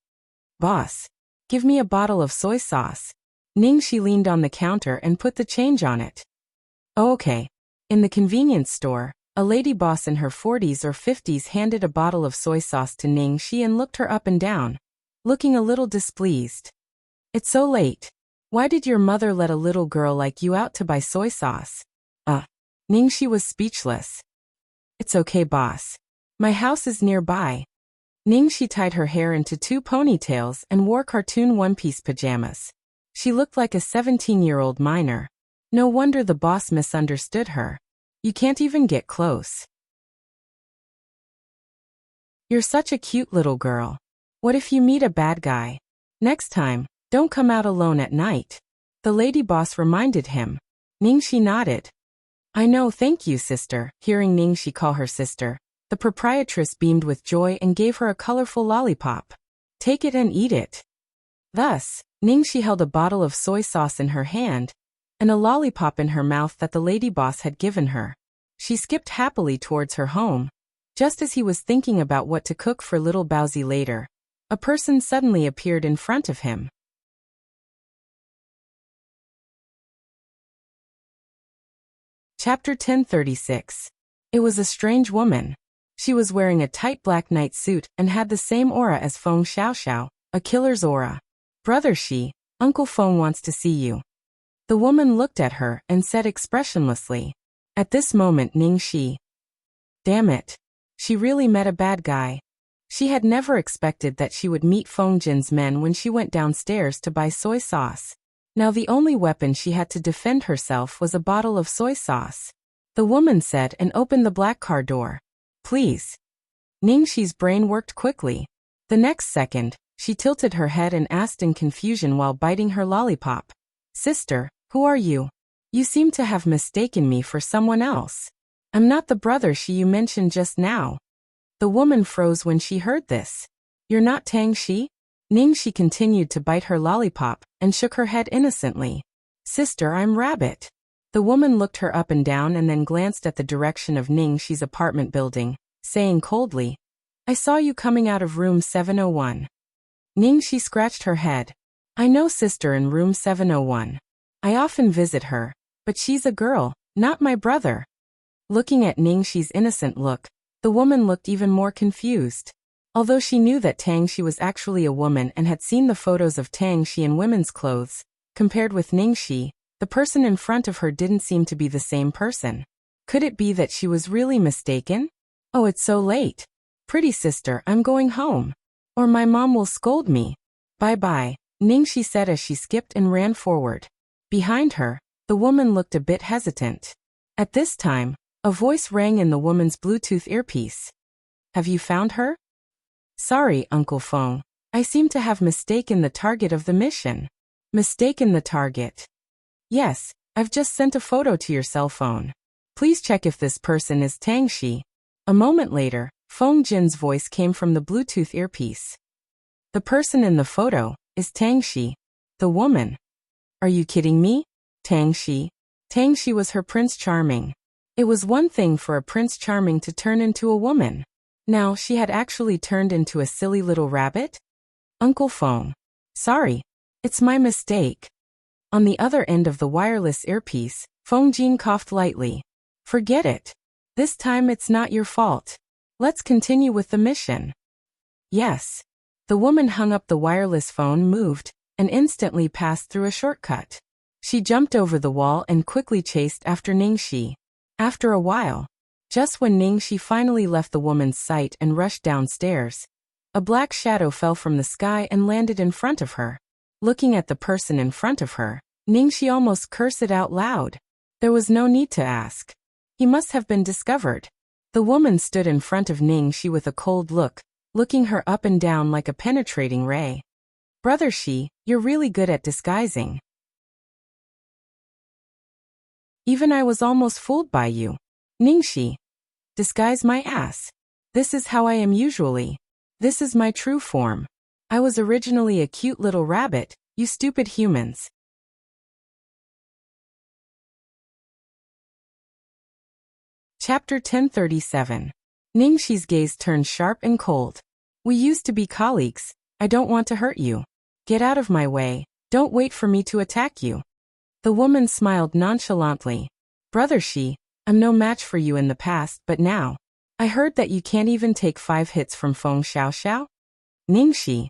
Boss, give me a bottle of soy sauce. Ningxi leaned on the counter and put the change on it. Oh, okay. In the convenience store, a lady boss in her 40s or 50s handed a bottle of soy sauce to Ningxi and looked her up and down, looking a little displeased. It's so late. Why did your mother let a little girl like you out to buy soy sauce? Ningxi was speechless. It's okay, boss. My house is nearby. Ningxi tied her hair into 2 ponytails and wore cartoon one-piece pajamas. She looked like a 17-year-old minor. No wonder the boss misunderstood her. You can't even get close. You're such a cute little girl. What if you meet a bad guy? Next time, don't come out alone at night. The lady boss reminded him. Ningxi nodded. I know, thank you, sister. Hearing Ningxi call her sister, the proprietress beamed with joy and gave her a colorful lollipop. Take it and eat it. Thus, Ningxi held a bottle of soy sauce in her hand and a lollipop in her mouth that the lady boss had given her. She skipped happily towards her home. Just as he was thinking about what to cook for little Baozi later, a person suddenly appeared in front of him. Chapter 1036. It was a strange woman. She was wearing a tight black night suit and had the same aura as Feng Xiaoxiao, a killer's aura. Brother Shi, Uncle Feng wants to see you. The woman looked at her and said expressionlessly. At this moment Ning Shi. Damn it. She really met a bad guy. She had never expected that she would meet Feng Jin's men when she went downstairs to buy soy sauce. Now the only weapon she had to defend herself was a bottle of soy sauce. The woman said and opened the black car door. Please. Ning Shi's brain worked quickly. The next second, she tilted her head and asked in confusion while biting her lollipop. Sister, who are you? You seem to have mistaken me for someone else. I'm not the brother Shi you mentioned just now. The woman froze when she heard this. You're not Tang Shi? Ning Shi continued to bite her lollipop and shook her head innocently. Sister, I'm Rabbit. The woman looked her up and down and then glanced at the direction of Ning Shi's apartment building, saying coldly, I saw you coming out of room 701. Ning Shi scratched her head. I know sister in room 701. I often visit her, but she's a girl, not my brother. Looking at Ning Shi's innocent look, the woman looked even more confused. Although she knew that Tang Shi was actually a woman and had seen the photos of Tang Shi in women's clothes, compared with Ning Shi, the person in front of her didn't seem to be the same person. Could it be that she was really mistaken? Oh, it's so late. Pretty sister, I'm going home. Or my mom will scold me. Bye-bye, Ning Shi said as she skipped and ran forward. Behind her, the woman looked a bit hesitant. At this time, a voice rang in the woman's Bluetooth earpiece. Have you found her? Sorry, Uncle Feng. I seem to have mistaken the target of the mission. Mistaken the target? Yes, I've just sent a photo to your cell phone. Please check if this person is Tang Shi. A moment later, Feng Jin's voice came from the Bluetooth earpiece. The person in the photo is Tang Shi. The woman. Are you kidding me? Tang Shi. Tang Shi was her Prince Charming. It was one thing for a Prince Charming to turn into a woman. Now she had actually turned into a silly little rabbit? Uncle Feng. Sorry. It's my mistake. On the other end of the wireless earpiece, Feng Jin coughed lightly. Forget it. This time it's not your fault. Let's continue with the mission. Yes. The woman hung up the wireless phone, moved, and instantly passed through a shortcut. She jumped over the wall and quickly chased after Ning Shi. After a while, just when Ning Shi finally left the woman's sight and rushed downstairs, a black shadow fell from the sky and landed in front of her. Looking at the person in front of her, Ning Shi almost cursed it out loud. There was no need to ask. He must have been discovered. The woman stood in front of Ning Shi with a cold look, looking her up and down like a penetrating ray. Brother Shi, you're really good at disguising. Even I was almost fooled by you. Ning Shi. Disguise my ass. This is how I am usually. This is my true form. I was originally a cute little rabbit, you stupid humans. Chapter 1037. Ning Shi's gaze turned sharp and cold. We used to be colleagues. I don't want to hurt you. Get out of my way. Don't wait for me to attack you. The woman smiled nonchalantly. Brother Shi, I'm no match for you in the past, but now. I heard that you can't even take 5 hits from Feng Xiaoxiao? Ning Shi.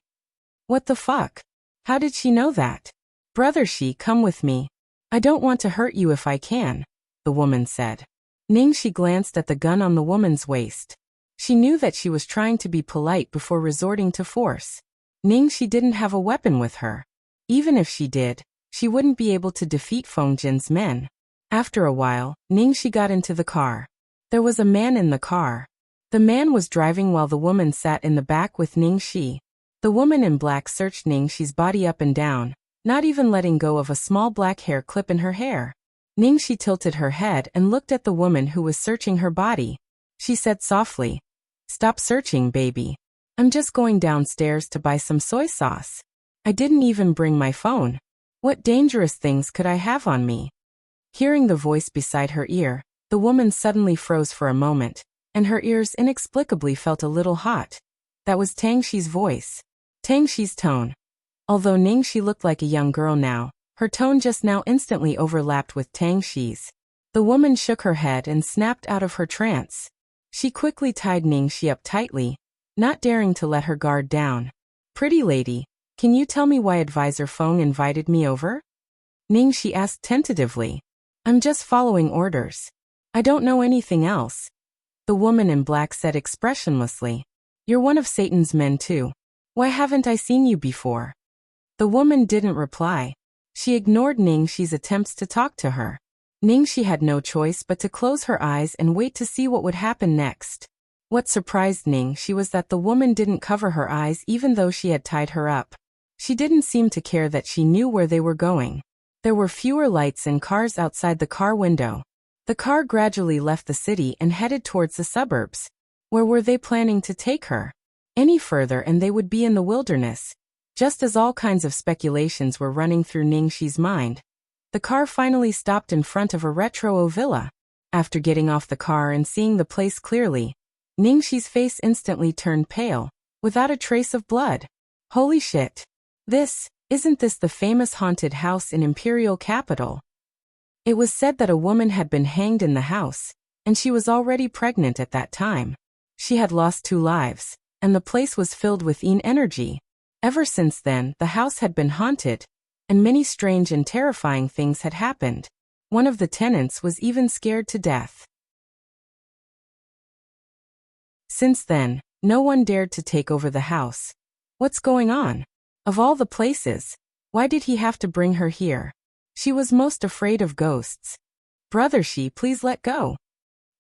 What the fuck? How did she know that? Brother Shi, come with me. I don't want to hurt you if I can, the woman said. Ning Shi glanced at the gun on the woman's waist. She knew that she was trying to be polite before resorting to force. Ning Shi didn't have a weapon with her. Even if she did, she wouldn't be able to defeat Feng Jin's men. After a while, Ning Shi got into the car. There was a man in the car. The man was driving while the woman sat in the back with Ning Shi. The woman in black searched Ning Shi's body up and down, not even letting go of a small black hair clip in her hair. Ning Shi tilted her head and looked at the woman who was searching her body. She said softly, Stop searching, baby. I'm just going downstairs to buy some soy sauce. I didn't even bring my phone. What dangerous things could I have on me? Hearing the voice beside her ear, the woman suddenly froze for a moment, and her ears inexplicably felt a little hot. That was Tang Shi's voice. Tang Shi's tone. Although Ning Shi looked like a young girl now, her tone just now instantly overlapped with Tang Shi's. The woman shook her head and snapped out of her trance. She quickly tied Ningxi up tightly, not daring to let her guard down. "Pretty lady, can you tell me why Advisor Feng invited me over?" Ningxi asked tentatively. "I'm just following orders. I don't know anything else," the woman in black said expressionlessly. "You're one of Satan's men too. Why haven't I seen you before?" The woman didn't reply. She ignored Ningxi's attempts to talk to her. Ningxi had no choice but to close her eyes and wait to see what would happen next. What surprised Ningxi was that the woman didn't cover her eyes even though she had tied her up. She didn't seem to care that she knew where they were going. There were fewer lights and cars outside the car window. The car gradually left the city and headed towards the suburbs. Where were they planning to take her? Any further and they would be in the wilderness. Just as all kinds of speculations were running through Ningxi's mind, the car finally stopped in front of a retro villa. After getting off the car and seeing the place clearly, Ningxi's face instantly turned pale, without a trace of blood. Holy shit! Isn't this the famous haunted house in Imperial Capital? It was said that a woman had been hanged in the house, and she was already pregnant at that time. She had lost 2 lives, and the place was filled with energy. Ever since then, the house had been haunted, and many strange and terrifying things had happened. One of the tenants was even scared to death. Since then, no one dared to take over the house. What's going on? Of all the places, why did he have to bring her here? She was most afraid of ghosts. "Brother Shi, please let go."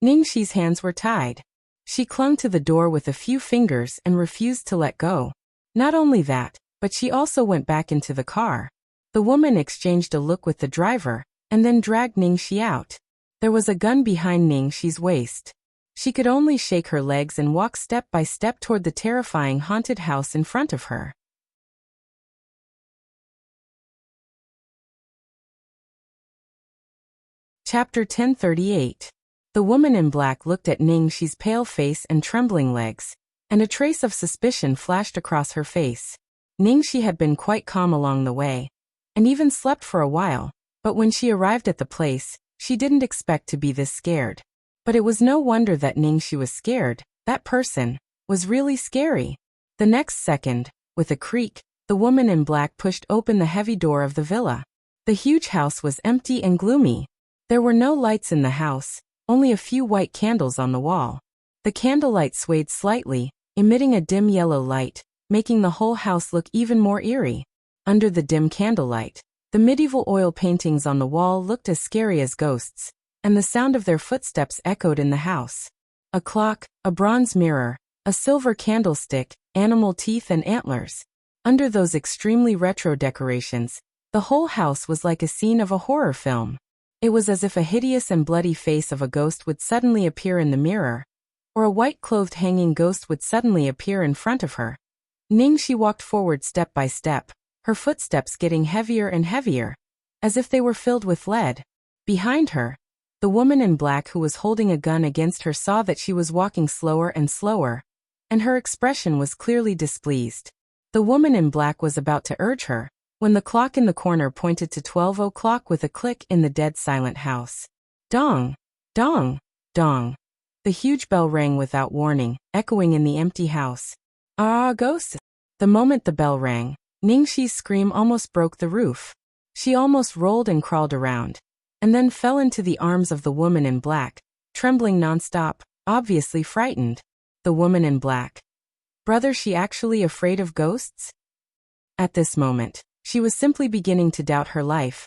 Ningxi's hands were tied. She clung to the door with a few fingers and refused to let go. Not only that, but she also went back into the car. The woman exchanged a look with the driver, and then dragged Ningxi out. There was a gun behind Ningxi's waist. She could only shake her legs and walk step by step toward the terrifying haunted house in front of her. Chapter 1038. The woman in black looked at Ningxi's pale face and trembling legs, and a trace of suspicion flashed across her face. Ningxi had been quite calm along the way, and even slept for a while, but when she arrived at the place, she didn't expect to be this scared. But it was no wonder that Ningxi was scared. That person was really scary. The next second, with a creak, the woman in black pushed open the heavy door of the villa. The huge house was empty and gloomy. There were no lights in the house, only a few white candles on the wall. The candlelight swayed slightly, emitting a dim yellow light, making the whole house look even more eerie. Under the dim candlelight, the medieval oil paintings on the wall looked as scary as ghosts, and the sound of their footsteps echoed in the house. A clock, a bronze mirror, a silver candlestick, animal teeth and antlers. Under those extremely retro decorations, the whole house was like a scene of a horror film. It was as if a hideous and bloody face of a ghost would suddenly appear in the mirror, or a white-clothed hanging ghost would suddenly appear in front of her. Ningxi walked forward step by step, her footsteps getting heavier and heavier, as if they were filled with lead. Behind her, the woman in black who was holding a gun against her saw that she was walking slower and slower, and her expression was clearly displeased. The woman in black was about to urge her, when the clock in the corner pointed to 12 o'clock with a click in the dead silent house. Dong! Dong! Dong! The huge bell rang without warning, echoing in the empty house. "Ah, ghosts!" The moment the bell rang, Ningxi's scream almost broke the roof. She almost rolled and crawled around, and then fell into the arms of the woman in black, trembling nonstop, obviously frightened. The woman in black. Brother, she actually afraid of ghosts? At this moment, she was simply beginning to doubt her life.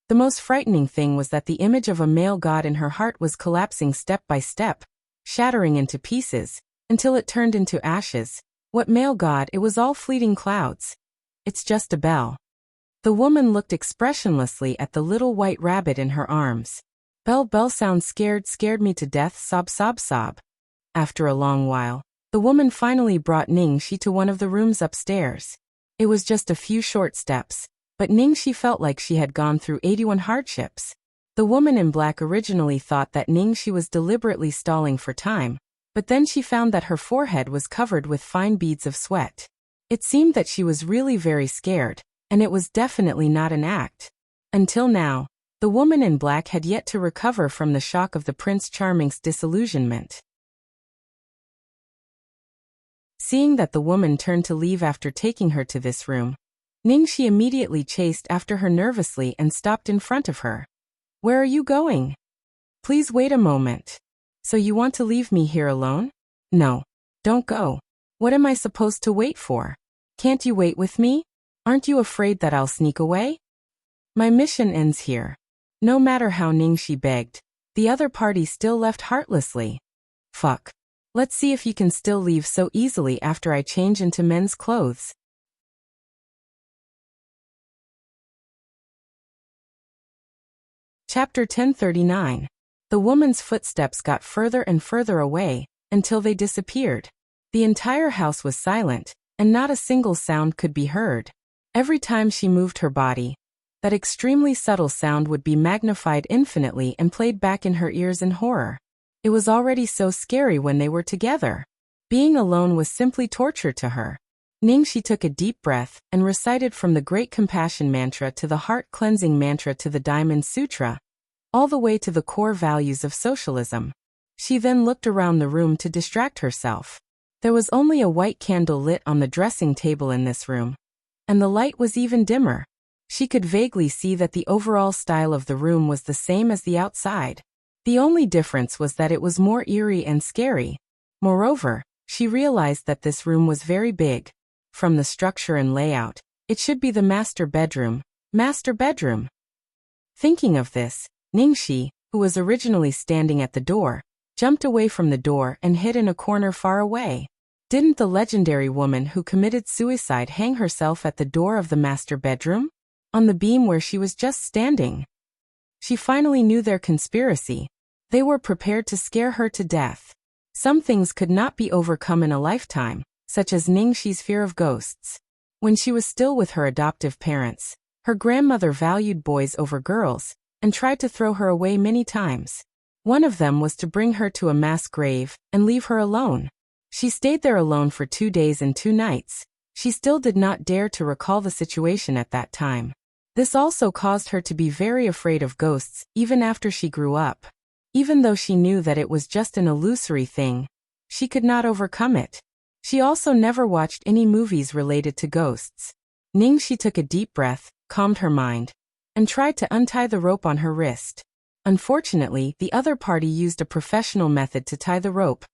The most frightening thing was that the image of a male god in her heart was collapsing step by step, shattering into pieces, until it turned into ashes. What male god? It was all fleeting clouds. It's just a bell. The woman looked expressionlessly at the little white rabbit in her arms. Bell sounds scared me to death, sob. After a long while, the woman finally brought Ningxi to one of the rooms upstairs. It was just a few short steps, but Ningxi felt like she had gone through 81 hardships. The woman in black originally thought that Ningxi was deliberately stalling for time, but then she found that her forehead was covered with fine beads of sweat. It seemed that she was really very scared, and it was definitely not an act. Until now, the woman in black had yet to recover from the shock of the Prince Charming's disillusionment. Seeing that the woman turned to leave after taking her to this room, Ningxi immediately chased after her nervously and stopped in front of her. Where are you going? Please wait a moment. So you want to leave me here alone? No. Don't go. What am I supposed to wait for? Can't you wait with me? Aren't you afraid that I'll sneak away? My mission ends here. No matter how Ningxi begged, the other party still left heartlessly. Fuck. Let's see if you can still leave so easily after I change into men's clothes. Chapter 1039. The woman's footsteps got further and further away, until they disappeared. The entire house was silent, and not a single sound could be heard. Every time she moved her body, that extremely subtle sound would be magnified infinitely and played back in her ears in horror. It was already so scary when they were together. Being alone was simply torture to her. Ningxi took a deep breath and recited from the Great Compassion Mantra to the Heart Cleansing Mantra to the Diamond Sutra, all the way to the core values of socialism. She then looked around the room to distract herself. There was only a white candle lit on the dressing table in this room, and the light was even dimmer. She could vaguely see that the overall style of the room was the same as the outside. The only difference was that it was more eerie and scary. Moreover, she realized that this room was very big. From the structure and layout, it should be the master bedroom. Master bedroom. Thinking of this, Ningxi, who was originally standing at the door, jumped away from the door and hid in a corner far away. Didn't the legendary woman who committed suicide hang herself at the door of the master bedroom? On the beam where she was just standing. She finally knew their conspiracy. They were prepared to scare her to death. Some things could not be overcome in a lifetime, such as Ningxi's fear of ghosts. When she was still with her adoptive parents, her grandmother valued boys over girls, and tried to throw her away many times. One of them was to bring her to a mass grave and leave her alone. She stayed there alone for 2 days and 2 nights. She still did not dare to recall the situation at that time. This also caused her to be very afraid of ghosts, even after she grew up. Even though she knew that it was just an illusory thing, she could not overcome it. She also never watched any movies related to ghosts. Ningxi took a deep breath, calmed her mind, and tried to untie the rope on her wrist. Unfortunately, the other party used a professional method to tie the rope,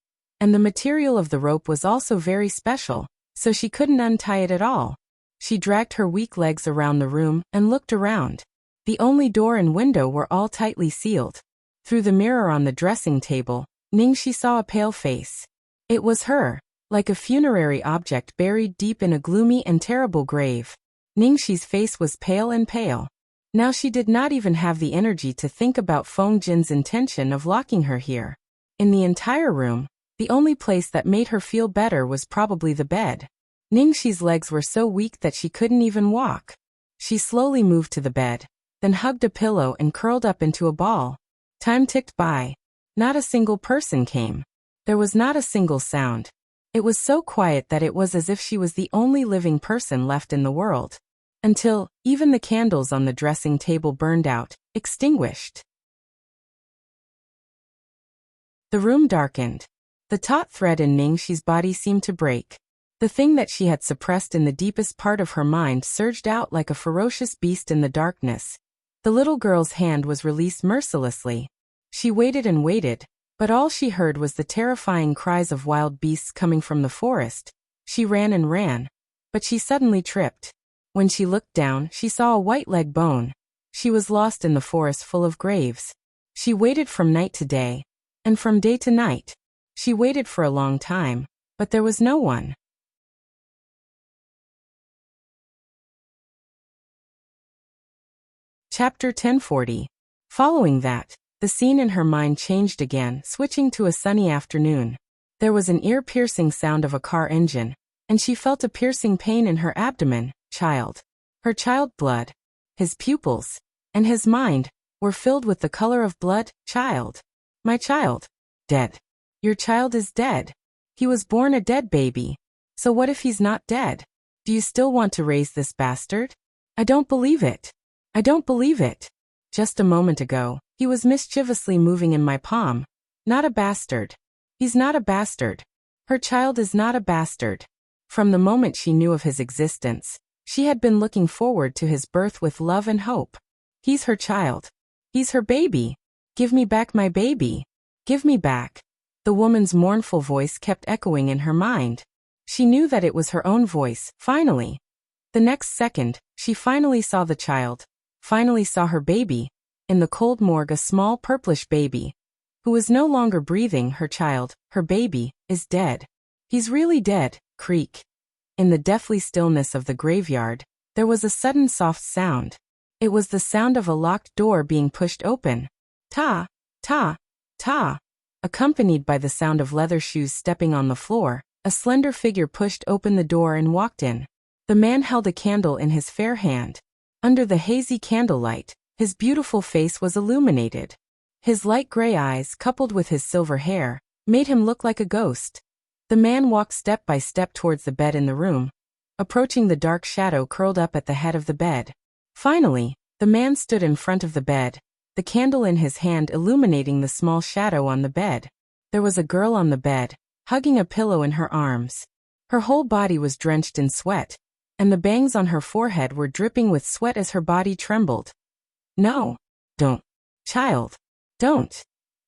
and the material of the rope was also very special, so she couldn't untie it at all. She dragged her weak legs around the room and looked around. The only door and window were all tightly sealed. Through the mirror on the dressing table, Ningxi saw a pale face. It was her, like a funerary object buried deep in a gloomy and terrible grave. Ningxi's face was pale and pale. Now she did not even have the energy to think about Feng Jin's intention of locking her here. In the entire room, the only place that made her feel better was probably the bed. Ningxi's legs were so weak that she couldn't even walk. She slowly moved to the bed, then hugged a pillow and curled up into a ball. Time ticked by. Not a single person came. There was not a single sound. It was so quiet that it was as if she was the only living person left in the world. Until, even the candles on the dressing table burned out, extinguished. The room darkened. The taut thread in Ningxi's body seemed to break. The thing that she had suppressed in the deepest part of her mind surged out like a ferocious beast in the darkness. The little girl's hand was released mercilessly. She waited and waited, but all she heard was the terrifying cries of wild beasts coming from the forest. She ran and ran, but she suddenly tripped. When she looked down, she saw a white leg bone. She was lost in the forest full of graves. She waited from night to day, and from day to night. She waited for a long time, but there was no one. Chapter 1040. Following that, the scene in her mind changed again, switching to a sunny afternoon. There was an ear-piercing sound of a car engine, and she felt a piercing pain in her abdomen. Her child blood, his pupils, and his mind were filled with the color of blood. Child. My child. Dead. Your child is dead. He was born a dead baby. So what if he's not dead? Do you still want to raise this bastard? I don't believe it. I don't believe it. Just a moment ago, he was mischievously moving in my palm. Not a bastard. He's not a bastard. Her child is not a bastard. From the moment she knew of his existence, she had been looking forward to his birth with love and hope. He's her child. He's her baby. Give me back my baby. Give me back. The woman's mournful voice kept echoing in her mind. She knew that it was her own voice, finally. The next second, she finally saw the child, finally saw her baby, in the cold morgue, a small purplish baby, who was no longer breathing. Her child, her baby, is dead. He's really dead. Creak. In the deathly stillness of the graveyard, there was a sudden soft sound. It was the sound of a locked door being pushed open. Ta, ta, ta. Accompanied by the sound of leather shoes stepping on the floor, a slender figure pushed open the door and walked in. The man held a candle in his fair hand. Under the hazy candlelight, his beautiful face was illuminated. His light gray eyes, coupled with his silver hair, made him look like a ghost. The man walked step by step towards the bed in the room, approaching the dark shadow curled up at the head of the bed. Finally, the man stood in front of the bed, the candle in his hand illuminating the small shadow on the bed. There was a girl on the bed, hugging a pillow in her arms. Her whole body was drenched in sweat, and the bangs on her forehead were dripping with sweat as her body trembled. No. Don't. Child. Don't.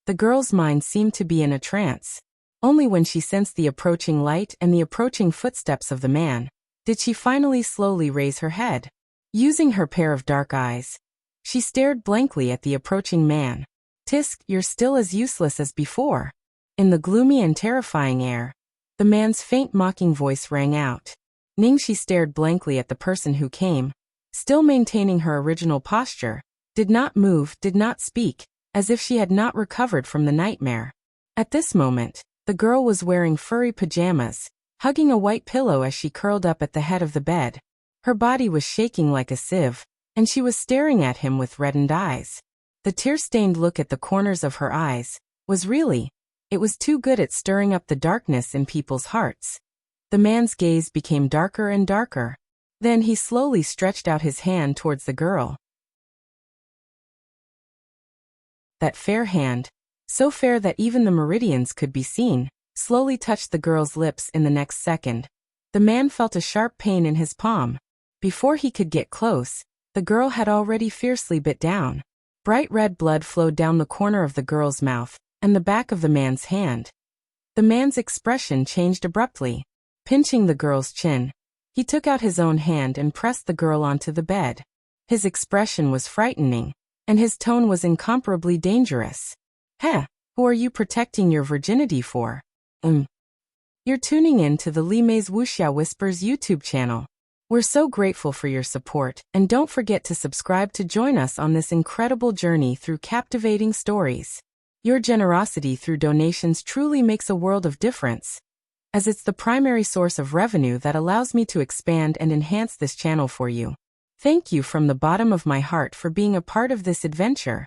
The girl's mind seemed to be in a trance. Only when she sensed the approaching light and the approaching footsteps of the man, did she finally slowly raise her head. Using her pair of dark eyes, she stared blankly at the approaching man. Tisk, you're still as useless as before. In the gloomy and terrifying air, the man's faint mocking voice rang out. Ning, she stared blankly at the person who came, still maintaining her original posture, did not move, did not speak, as if she had not recovered from the nightmare. At this moment, the girl was wearing furry pajamas, hugging a white pillow as she curled up at the head of the bed. Her body was shaking like a sieve, and she was staring at him with reddened eyes. The tear-stained look at the corners of her eyes was it was too good at stirring up the darkness in people's hearts. The man's gaze became darker and darker. Then he slowly stretched out his hand towards the girl. That fair hand, so fair that even the meridians could be seen, slowly touched the girl's lips. In the next second, the man felt a sharp pain in his palm. Before he could get close, the girl had already fiercely bit down. Bright red blood flowed down the corner of the girl's mouth and the back of the man's hand. The man's expression changed abruptly. Pinching the girl's chin, he took out his own hand and pressed the girl onto the bed. His expression was frightening, and his tone was incomparably dangerous. Heh, who are you protecting your virginity for? You're tuning in to the Li Mei's Wuxia Whispers YouTube channel. We're so grateful for your support, and don't forget to subscribe to join us on this incredible journey through captivating stories. Your generosity through donations truly makes a world of difference, as it's the primary source of revenue that allows me to expand and enhance this channel for you. Thank you from the bottom of my heart for being a part of this adventure.